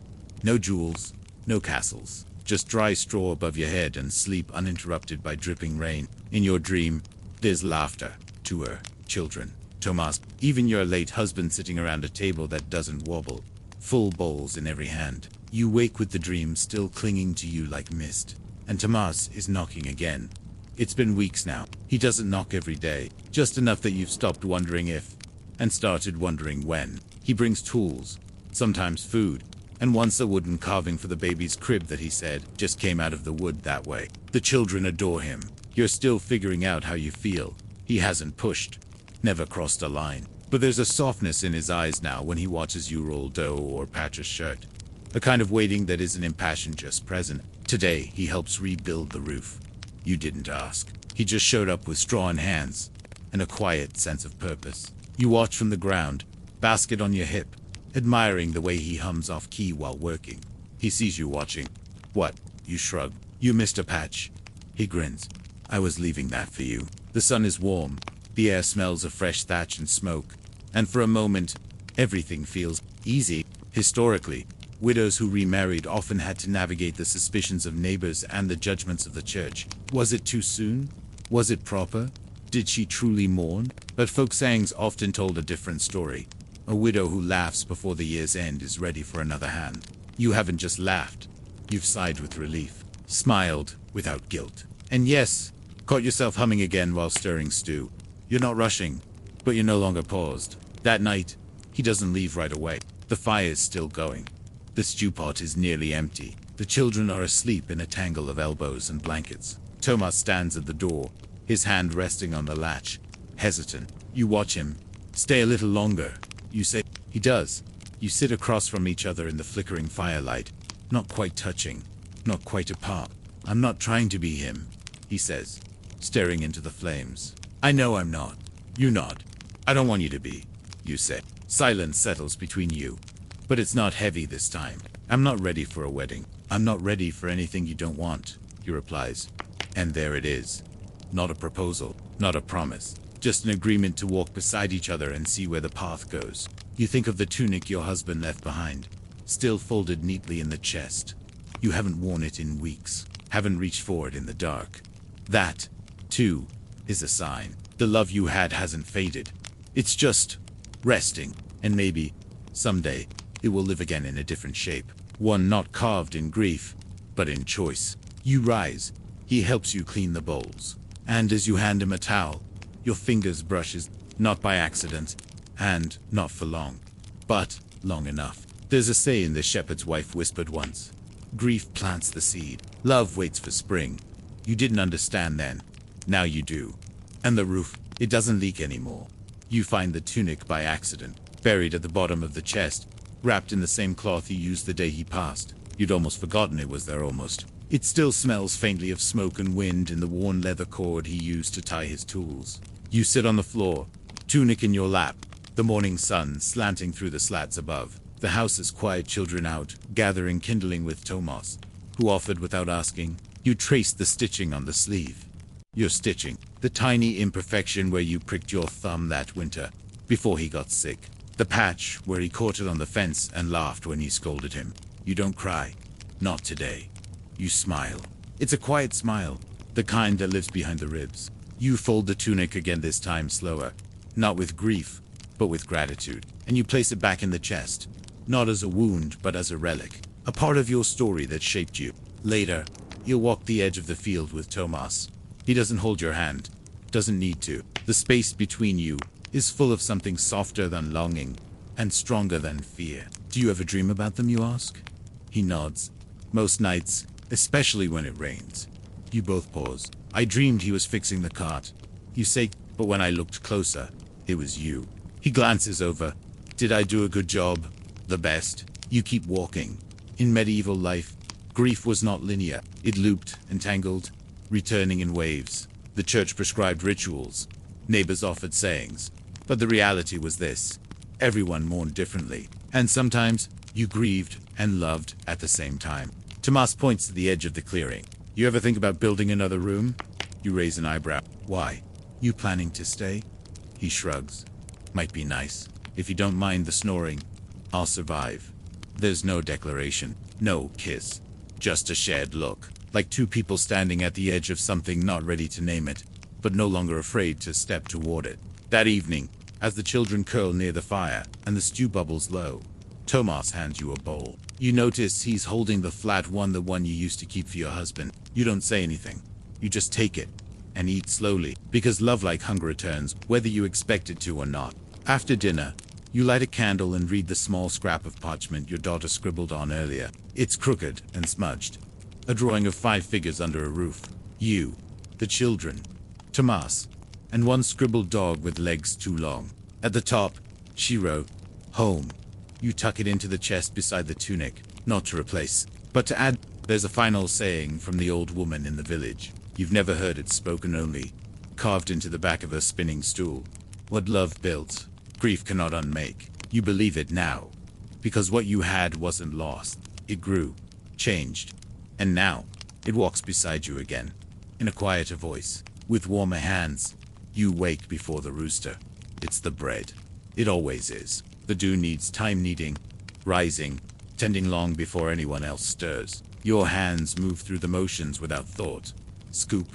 No jewels, no castles, just dry straw above your head and sleep uninterrupted by dripping rain. In your dream, there's laughter, tour, children, Tomas, even your late husband sitting around a table that doesn't wobble, full bowls in every hand. You wake with the dream still clinging to you like mist. And Tomas is knocking again. It's been weeks now. He doesn't knock every day, just enough that you've stopped wondering if, and started wondering when. He brings tools, sometimes food, and once a wooden carving for the baby's crib that he said just came out of the wood that way. The children adore him. You're still figuring out how you feel. He hasn't pushed, never crossed a line. But there's a softness in his eyes now when he watches you roll dough or patch a shirt. A kind of waiting that isn't impassioned, just present. Today, he helps rebuild the roof. You didn't ask. He just showed up with straw in hands and a quiet sense of purpose. You watch from the ground, basket on your hip, admiring the way he hums off key while working. He sees you watching. What? You shrug. You missed a patch. He grins. I was leaving that for you. The sun is warm. The air smells of fresh thatch and smoke. And for a moment, everything feels easy. Historically, widows who remarried often had to navigate the suspicions of neighbors and the judgments of the church. Was it too soon? Was it proper? Did she truly mourn? But folk sayings often told a different story. A widow who laughs before the year's end is ready for another hand. You haven't just laughed. You've sighed with relief, smiled without guilt. And yes, caught yourself humming again while stirring stew. You're not rushing, but you're no longer paused. That night, he doesn't leave right away. The fire's still going. The stew pot is nearly empty. The children are asleep in a tangle of elbows and blankets. Tomas stands at the door, his hand resting on the latch, hesitant. You watch him. Stay a little longer, you say. He does. You sit across from each other in the flickering firelight, not quite touching, not quite apart. I'm not trying to be him, he says, staring into the flames. I know I'm not. You nod. I don't want you to be, you say. Silence settles between you. But it's not heavy this time. I'm not ready for a wedding. I'm not ready for anything you don't want, he replies. And there it is. Not a proposal, not a promise. Just an agreement to walk beside each other and see where the path goes. You think of the tunic your husband left behind, still folded neatly in the chest. You haven't worn it in weeks, haven't reached for it in the dark. That 2 is a sign. The love you had hasn't faded. It's just resting, and maybe someday it will live again in a different shape. One not carved in grief, but in choice. You rise. He helps you clean the bowls. And as you hand him a towel, your fingers brushes, not by accident, and not for long, but long enough. There's a saying the shepherd's wife whispered once. Grief plants the seed. Love waits for spring. You didn't understand then. Now you do. And the roof, it doesn't leak anymore. You find the tunic by accident, buried at the bottom of the chest, wrapped in the same cloth he used the day he passed. You'd almost forgotten it was there almost. It still smells faintly of smoke and wind in the worn leather cord he used to tie his tools. You sit on the floor, tunic in your lap, the morning sun slanting through the slats above. The house's quiet children out, gathering kindling with Tomas, who offered without asking. You traced the stitching on the sleeve. Your stitching, the tiny imperfection where you pricked your thumb that winter, before he got sick. The patch where he caught it on the fence and laughed when he scolded him. You don't cry. Not today. You smile. It's a quiet smile, the kind that lives behind the ribs. You fold the tunic again, this time slower, not with grief, but with gratitude, and you place it back in the chest, not as a wound, but as a relic, a part of your story that shaped you. Later, you'll walk the edge of the field with Tomas. He doesn't hold your hand, doesn't need to. The space between you is full of something softer than longing and stronger than fear. Do you ever dream about them, you ask? He nods. Most nights, especially when it rains. You both pause. I dreamed he was fixing the cart. You say, but when I looked closer, it was you. He glances over. Did I do a good job? The best? You keep walking. In medieval life, grief was not linear. It looped and tangled, returning in waves. The church prescribed rituals. Neighbors offered sayings. But the reality was this. Everyone mourned differently. And sometimes, you grieved and loved at the same time. Tomas points to the edge of the clearing. You ever think about building another room? You raise an eyebrow. Why? You planning to stay? He shrugs. Might be nice. If you don't mind the snoring, I'll survive. There's no declaration, no kiss. Just a shared look, like two people standing at the edge of something, not ready to name it, but no longer afraid to step toward it. That evening, as the children curl near the fire and the stew bubbles low, Tomas hands you a bowl. You notice he's holding the flat one, the one you used to keep for your husband. You don't say anything. You just take it and eat slowly, because love, like hunger, returns whether you expect it to or not. After dinner, you light a candle and read the small scrap of parchment your daughter scribbled on earlier. It's crooked and smudged. A drawing of 5 figures under a roof. You, the children, Tomas, and one scribbled dog with legs too long. At the top, she wrote, home. You tuck it into the chest beside the tunic, not to replace, but to add. There's a final saying from the old woman in the village. You've never heard it spoken, only carved into the back of her spinning stool. What love built, grief cannot unmake. You believe it now, because what you had wasn't lost. It grew, changed, and now it walks beside you again, in a quieter voice, with warmer hands. You wake before the rooster. It's the bread. It always is. The dew needs time kneading, rising, tending long before anyone else stirs. Your hands move through the motions without thought. Scoop,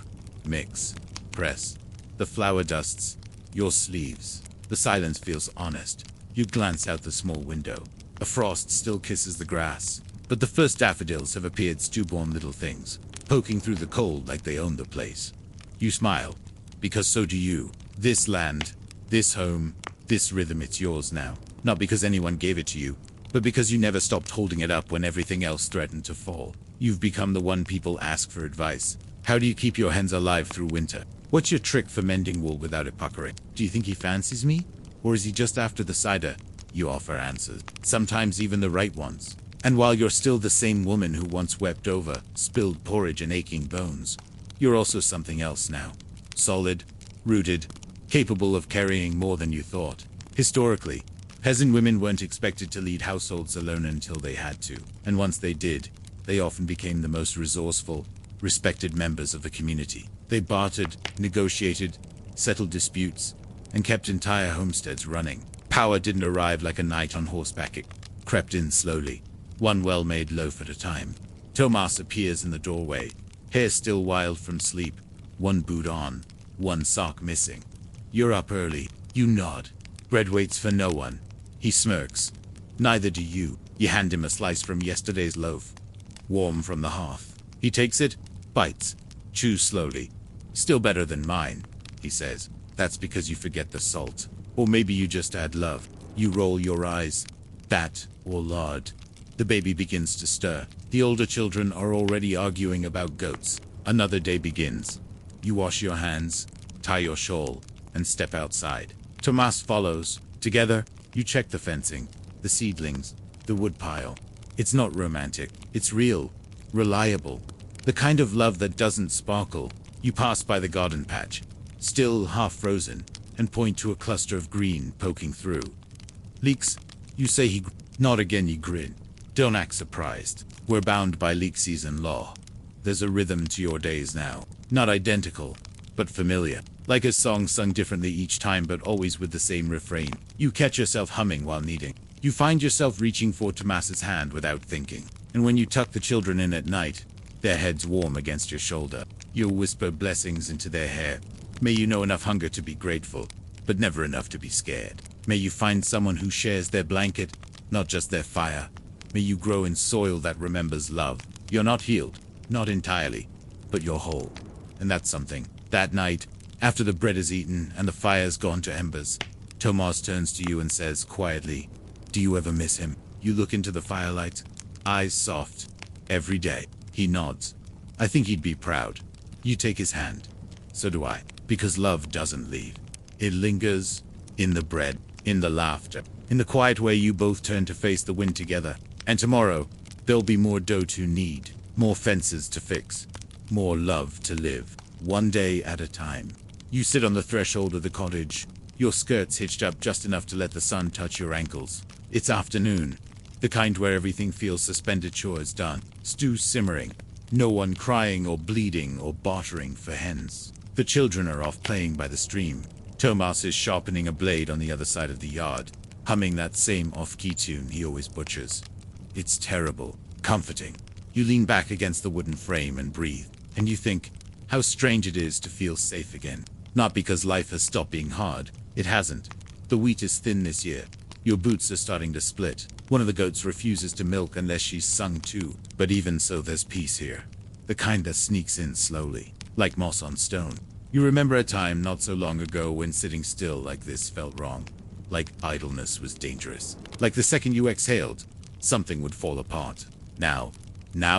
mix, press. The flour dusts your sleeves. The silence feels honest. You glance out the small window. A frost still kisses the grass, but the first daffodils have appeared, stillborn little things, poking through the cold like they own the place. You smile, because so do you. This land, this home, this rhythm, it's yours now. Not because anyone gave it to you, but because you never stopped holding it up when everything else threatened to fall. You've become the one people ask for advice. How do you keep your hands alive through winter? What's your trick for mending wool without it puckering? Do you think he fancies me? Or is he just after the cider? You offer answers, sometimes even the right ones. And while you're still the same woman who once wept over spilled porridge and aching bones, you're also something else now. Solid, rooted, capable of carrying more than you thought. Historically, peasant women weren't expected to lead households alone until they had to. And once they did, they often became the most resourceful, respected members of the community. They bartered, negotiated, settled disputes, and kept entire homesteads running. Power didn't arrive like a knight on horseback. It crept in slowly, one well-made loaf at a time. Tomas appears in the doorway, hair still wild from sleep, one boot on, one sock missing. You're up early. You nod. Bread waits for no one. He smirks. Neither do you. You hand him a slice from yesterday's loaf, warm from the hearth. He takes it, bites, chews slowly. Still better than mine, he says. That's because you forget the salt. Or maybe you just add love. You roll your eyes. That, or lard. The baby begins to stir. The older children are already arguing about goats. Another day begins. You wash your hands, tie your shawl, and step outside. Tomas follows. Together, you check the fencing, the seedlings, the woodpile. It's not romantic. It's real, reliable. The kind of love that doesn't sparkle. You pass by the garden patch, still half frozen, and point to a cluster of green poking through. Leeks, you say not again, you grin. Don't act surprised. We're bound by leek season law. There's a rhythm to your days now. Not identical, but familiar. Like a song sung differently each time but always with the same refrain. You catch yourself humming while kneading. You find yourself reaching for Tomas's hand without thinking. And when you tuck the children in at night, their heads warm against your shoulder, you'll whisper blessings into their hair. May you know enough hunger to be grateful, but never enough to be scared. May you find someone who shares their blanket, not just their fire. May you grow in soil that remembers love. You're not healed, not entirely, but you're whole. And that's something. That night, after the bread is eaten and the fire's gone to embers, Tomas turns to you and says quietly, "Do you ever miss him?" You look into the firelight, eyes soft. Every day. He nods. "I think he'd be proud." You take his hand. So do I. Because love doesn't leave. It lingers, in the bread, in the laughter, in the quiet way you both turn to face the wind together. And tomorrow, there'll be more dough to knead, more fences to fix, more love to live, one day at a time. You sit on the threshold of the cottage, your skirts hitched up just enough to let the sun touch your ankles. It's afternoon, the kind where everything feels suspended, chores done, stew simmering, no one crying or bleeding or bartering for hens. The children are off playing by the stream. Tomas is sharpening a blade on the other side of the yard, humming that same off-key tune he always butchers. It's terrible, comforting. You lean back against the wooden frame and breathe, and you think how strange it is to feel safe again. Not because life has stopped being hard. It hasn't. The wheat is thin this year. Your boots are starting to split. One of the goats refuses to milk unless she's sung to. But even so, there's peace here. The kind that sneaks in slowly, like moss on stone. You remember a time not so long ago when sitting still like this felt wrong. Like idleness was dangerous. Like the second you exhaled, something would fall apart. Now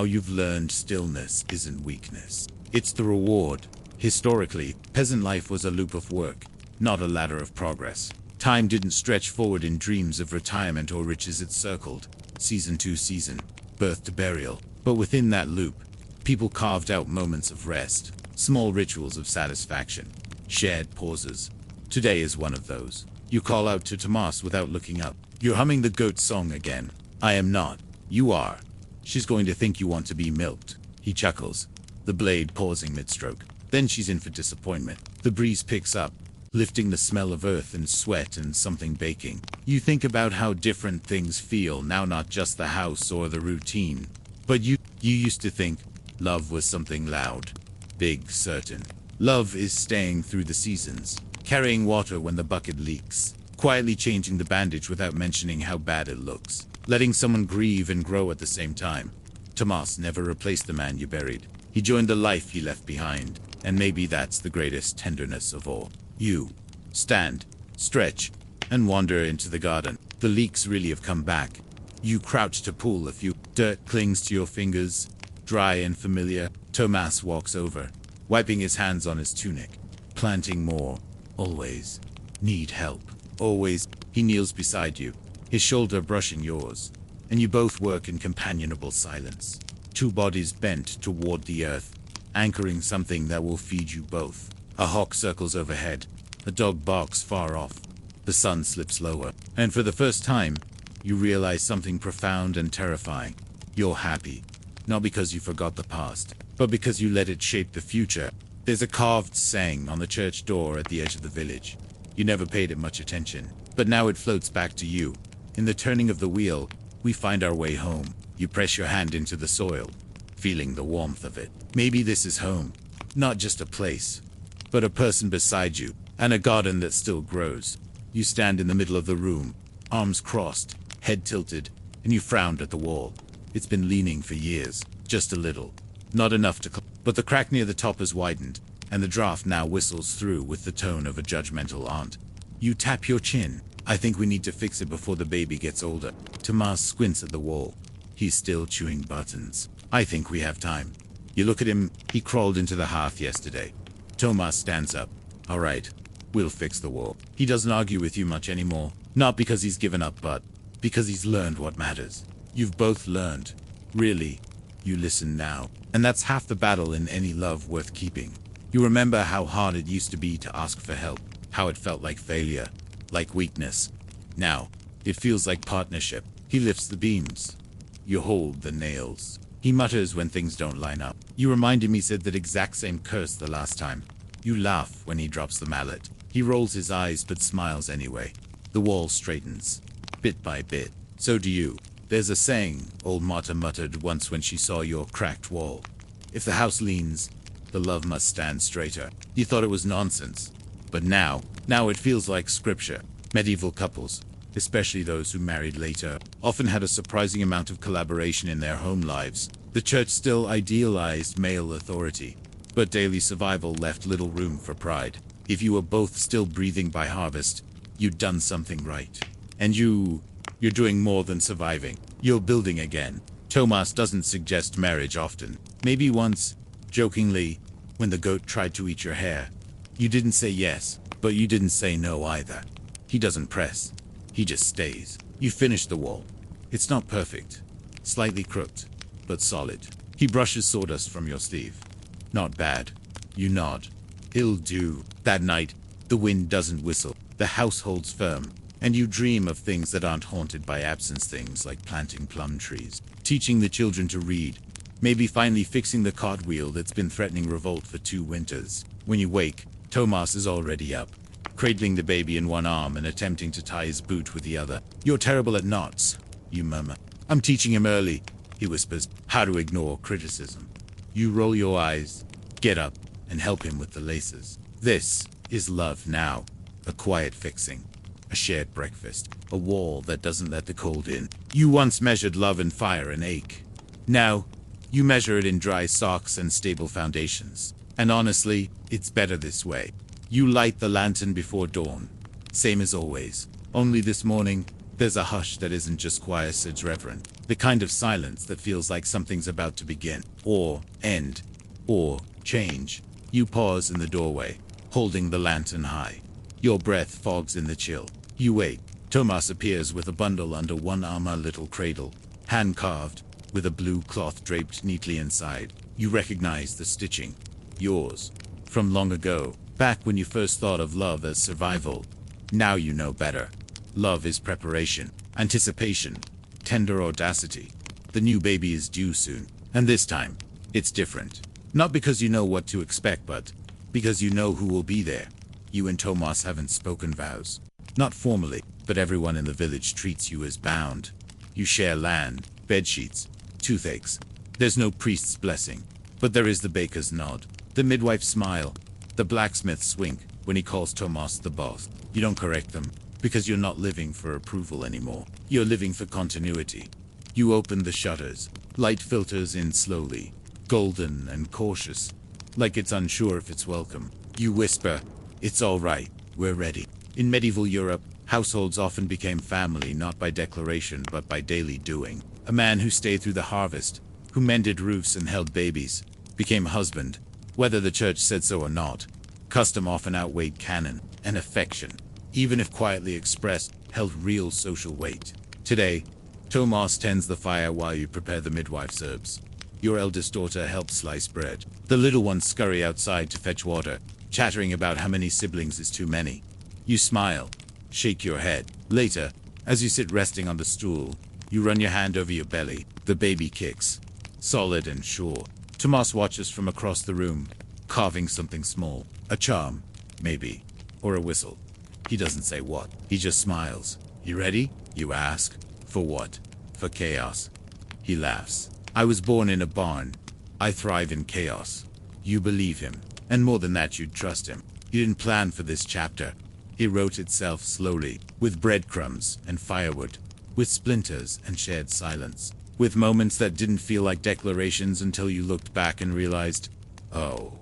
you've learned stillness isn't weakness. It's the reward. Historically, peasant life was a loop of work, not a ladder of progress. Time didn't stretch forward in dreams of retirement or riches. It circled, season to season, birth to burial. But within that loop, people carved out moments of rest, small rituals of satisfaction, shared pauses. Today is one of those. You call out to Tomas without looking up. You're humming the goat song again. I am not. You are. She's going to think you want to be milked. He chuckles, the blade pausing mid-stroke. Then she's in for disappointment. The breeze picks up, lifting the smell of earth and sweat and something baking. You think about how different things feel now, not just the house or the routine. But you used to think love was something loud, big, certain. Love is staying through the seasons, carrying water when the bucket leaks, quietly changing the bandage without mentioning how bad it looks, letting someone grieve and grow at the same time. Tomas never replaced the man you buried. He joined the life he left behind, and maybe that's the greatest tenderness of all. You stand, stretch, and wander into the garden. The leeks really have come back. You crouch to pull a few. Dirt clings to your fingers, dry and familiar. Tomas walks over, wiping his hands on his tunic. Planting more. Always. Need help. Always. He kneels beside you, his shoulder brushing yours, and you both work in companionable silence. Two bodies bent toward the earth, anchoring something that will feed you both. A hawk circles overhead. A dog barks far off. The sun slips lower. And for the first time, you realize something profound and terrifying. You're happy. Not because you forgot the past, but because you let it shape the future. There's a carved saying on the church door at the edge of the village. You never paid it much attention, but now it floats back to you. In the turning of the wheel, we find our way home. You press your hand into the soil, feeling the warmth of it. Maybe this is home. Not just a place, but a person beside you, and a garden that still grows. You stand in the middle of the room, arms crossed, head tilted, and you frowned at the wall. It's been leaning for years, just a little. Not enough to but the crack near the top has widened, and the draft now whistles through with the tone of a judgmental aunt. You tap your chin. I think we need to fix it before the baby gets older. Tomas squints at the wall. He's still chewing buttons. I think we have time. You look at him. He crawled into the hearth yesterday. Tomas stands up. All right, we'll fix the wall. He doesn't argue with you much anymore. Not because he's given up, but because he's learned what matters. You've both learned. Really, you listen now. And that's half the battle in any love worth keeping. You remember how hard it used to be to ask for help, how it felt like failure, like weakness. Now, it feels like partnership. He lifts the beams. You hold the nails. He mutters when things don't line up. You reminded me said that exact same curse the last time. You laugh when he drops the mallet. He rolls his eyes but smiles anyway. The wall straightens, bit by bit. So do you. There's a saying old Marta muttered once when she saw your cracked wall. If the house leans, the love must stand straighter. You thought it was nonsense. But now it feels like scripture. Medieval couples, especially those who married later, often had a surprising amount of collaboration in their home lives. The church still idealized male authority, but daily survival left little room for pride. If you were both still breathing by harvest, you'd done something right. And you're doing more than surviving. You're building again. Tomas doesn't suggest marriage often. Maybe once, jokingly, when the goat tried to eat your hair. You didn't say yes, but you didn't say no either. He doesn't press. He just stays. You finish the wall. It's not perfect. Slightly crooked, but solid. He brushes sawdust from your sleeve. Not bad. You nod. It'll do. That night, the wind doesn't whistle. The house holds firm. And you dream of things that aren't haunted by absence, things like planting plum trees, teaching the children to read, maybe finally fixing the cartwheel that's been threatening revolt for 2 winters. When you wake, Tomas is already up, cradling the baby in one arm and attempting to tie his boot with the other. You're terrible at knots, you murmur. I'm teaching him early, he whispers, how to ignore criticism. You roll your eyes, get up, and help him with the laces. This is love now, a quiet fixing. A shared breakfast, a wall that doesn't let the cold in. You once measured love in fire and ache. Now, you measure it in dry socks and stable foundations. And honestly, it's better this way. You light the lantern before dawn. Same as always. Only this morning, there's a hush that isn't just quiet, it's reverent. The kind of silence that feels like something's about to begin, or end, or change. You pause in the doorway, holding the lantern high. Your breath fogs in the chill. You wait. Tomas appears with a bundle under one arm, a little cradle, hand-carved, with a blue cloth draped neatly inside. You recognize the stitching. Yours. From long ago, back when you first thought of love as survival. Now you know better. Love is preparation, anticipation, tender audacity. The new baby is due soon, and this time, it's different. Not because you know what to expect, but because you know who will be there. You and Tomas haven't spoken vows. Not formally, but everyone in the village treats you as bound. You share land, bedsheets, toothaches. There's no priest's blessing, but there is the baker's nod, the midwife's smile, the blacksmith's wink when he calls Tomas the boss. You don't correct them, because you're not living for approval anymore. You're living for continuity. You open the shutters. Light filters in slowly, golden and cautious, like it's unsure if it's welcome. You whisper, "It's all right, we're ready." In medieval Europe, households often became family not by declaration but by daily doing. A man who stayed through the harvest, who mended roofs and held babies, became husband, whether the church said so or not. Custom often outweighed canon, and affection, even if quietly expressed, held real social weight. Today, Tomas tends the fire while you prepare the midwife's herbs. Your eldest daughter helps slice bread. The little ones scurry outside to fetch water, chattering about how many siblings is too many. You smile, shake your head. Later, as you sit resting on the stool, you run your hand over your belly. The baby kicks, solid and sure. Tomas watches from across the room, carving something small. A charm, maybe, or a whistle. He doesn't say what. He just smiles. You ready? You ask. For what? For chaos. He laughs. I was born in a barn. I thrive in chaos. You believe him, and more than that, you'd trust him. You didn't plan for this chapter. It wrote itself slowly, with breadcrumbs and firewood, with splinters and shared silence, with moments that didn't feel like declarations until you looked back and realized, oh,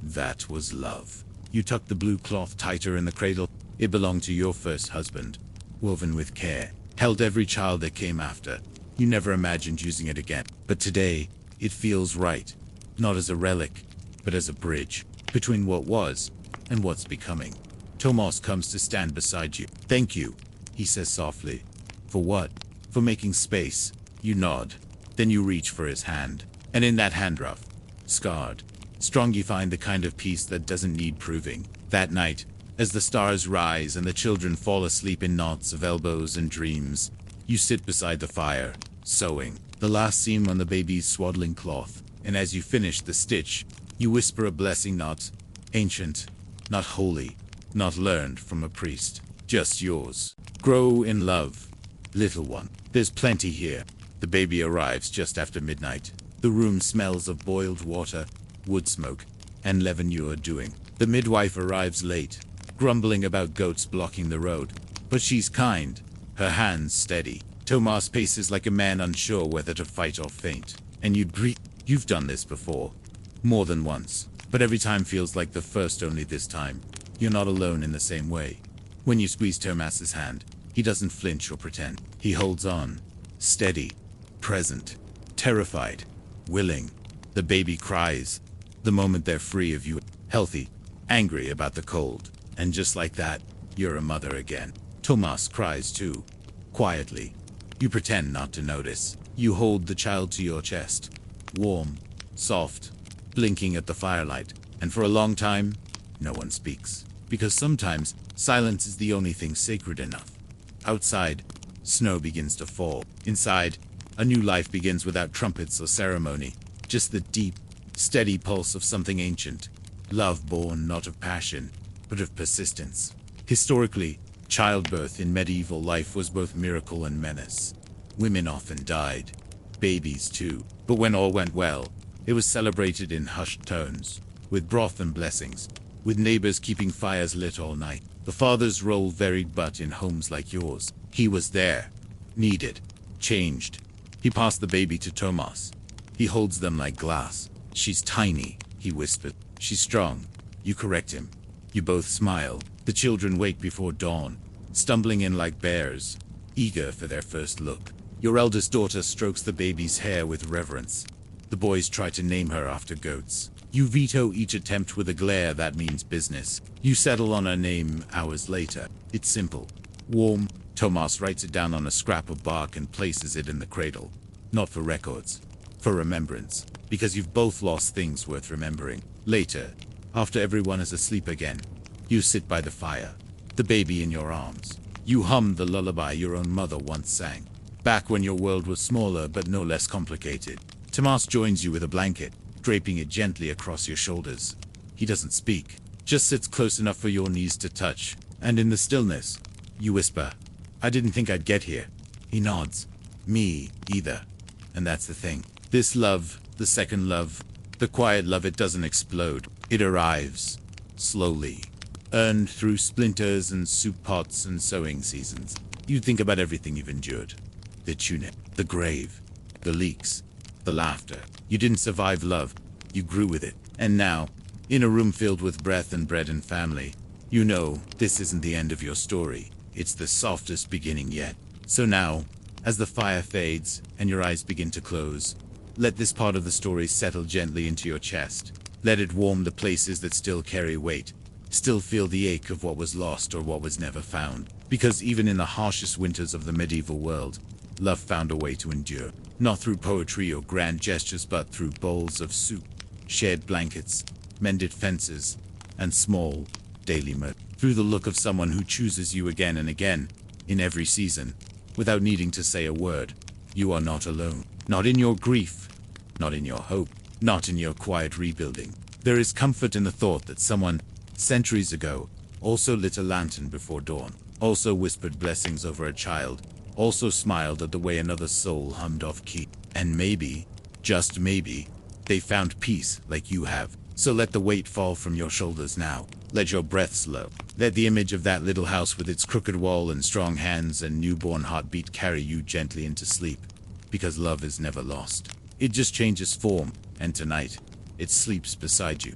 that was love. You tucked the blue cloth tighter in the cradle. It belonged to your first husband, woven with care, held every child that came after. You never imagined using it again. But today, it feels right, not as a relic, but as a bridge between what was and what's becoming. Tomas comes to stand beside you. Thank you, he says softly. For what? For making space. You nod. Then you reach for his hand. And in that hand, rough, scarred, strong, you find the kind of peace that doesn't need proving. That night, as the stars rise and the children fall asleep in knots of elbows and dreams, you sit beside the fire, sewing the last seam on the baby's swaddling cloth. And as you finish the stitch, you whisper a blessing, not ancient, not holy, not learned from a priest, just yours. Grow in love, little one. There's plenty here. The baby arrives just after midnight. The room smells of boiled water, wood smoke, and leaven you are doing. The midwife arrives late, grumbling about goats blocking the road. But she's kind, her hands steady. Tomas paces like a man unsure whether to fight or faint. And you greet. You've done this before, more than once, but every time feels like the first, only this time. You're not alone in the same way. When you squeeze Tomas's hand, he doesn't flinch or pretend. He holds on, steady, present, terrified, willing. The baby cries, the moment they're free of you, healthy, angry about the cold. And just like that, you're a mother again. Tomas cries too, quietly. You pretend not to notice. You hold the child to your chest, warm, soft, blinking at the firelight. And for a long time, no one speaks. Because sometimes, silence is the only thing sacred enough. Outside, snow begins to fall. Inside, a new life begins without trumpets or ceremony. Just the deep, steady pulse of something ancient. Love born not of passion, but of persistence. Historically, childbirth in medieval life was both miracle and menace. Women often died. Babies too. But when all went well, it was celebrated in hushed tones, with broth and blessings, with neighbors keeping fires lit all night. The father's role varied, but in homes like yours, he was there, needed, changed. He passed the baby to Tomas. He holds them like glass. She's tiny, he whispered. She's strong. You correct him. You both smile. The children wake before dawn, stumbling in like bears, eager for their first look. Your eldest daughter strokes the baby's hair with reverence. The boys try to name her after goats. You veto each attempt with a glare that means business. You settle on her name hours later. It's simple, warm. Tomas writes it down on a scrap of bark and places it in the cradle. Not for records, for remembrance. Because you've both lost things worth remembering. Later, after everyone is asleep again, you sit by the fire, the baby in your arms. You hum the lullaby your own mother once sang, back when your world was smaller but no less complicated. Tomas joins you with a blanket, draping it gently across your shoulders. He doesn't speak, just sits close enough for your knees to touch. And in the stillness, you whisper, "I didn't think I'd get here." He nods. "Me either." And that's the thing. This love, the second love, the quiet love, it doesn't explode. It arrives, slowly, earned through splinters and soup pots and sewing seasons. You think about everything you've endured. The tunic, the grave, the leaks, the laughter. You didn't survive love, you grew with it. And now, in a room filled with breath and bread and family, you know this isn't the end of your story. It's the softest beginning yet. So now, as the fire fades and your eyes begin to close, let this part of the story settle gently into your chest. Let it warm the places that still carry weight, still feel the ache of what was lost or what was never found. Because even in the harshest winters of the medieval world, love found a way to endure. Not through poetry or grand gestures, but through bowls of soup, shared blankets, mended fences, and small, daily mirth. Through the look of someone who chooses you again and again, in every season, without needing to say a word. You are not alone. Not in your grief, not in your hope, not in your quiet rebuilding. There is comfort in the thought that someone, centuries ago, also lit a lantern before dawn, also whispered blessings over a child, also smiled at the way another soul hummed off key. And maybe, just maybe, they found peace like you have. So let the weight fall from your shoulders now. Let your breath slow. Let the image of that little house with its crooked wall and strong hands and newborn heartbeat carry you gently into sleep. Because love is never lost. It just changes form, and tonight, it sleeps beside you.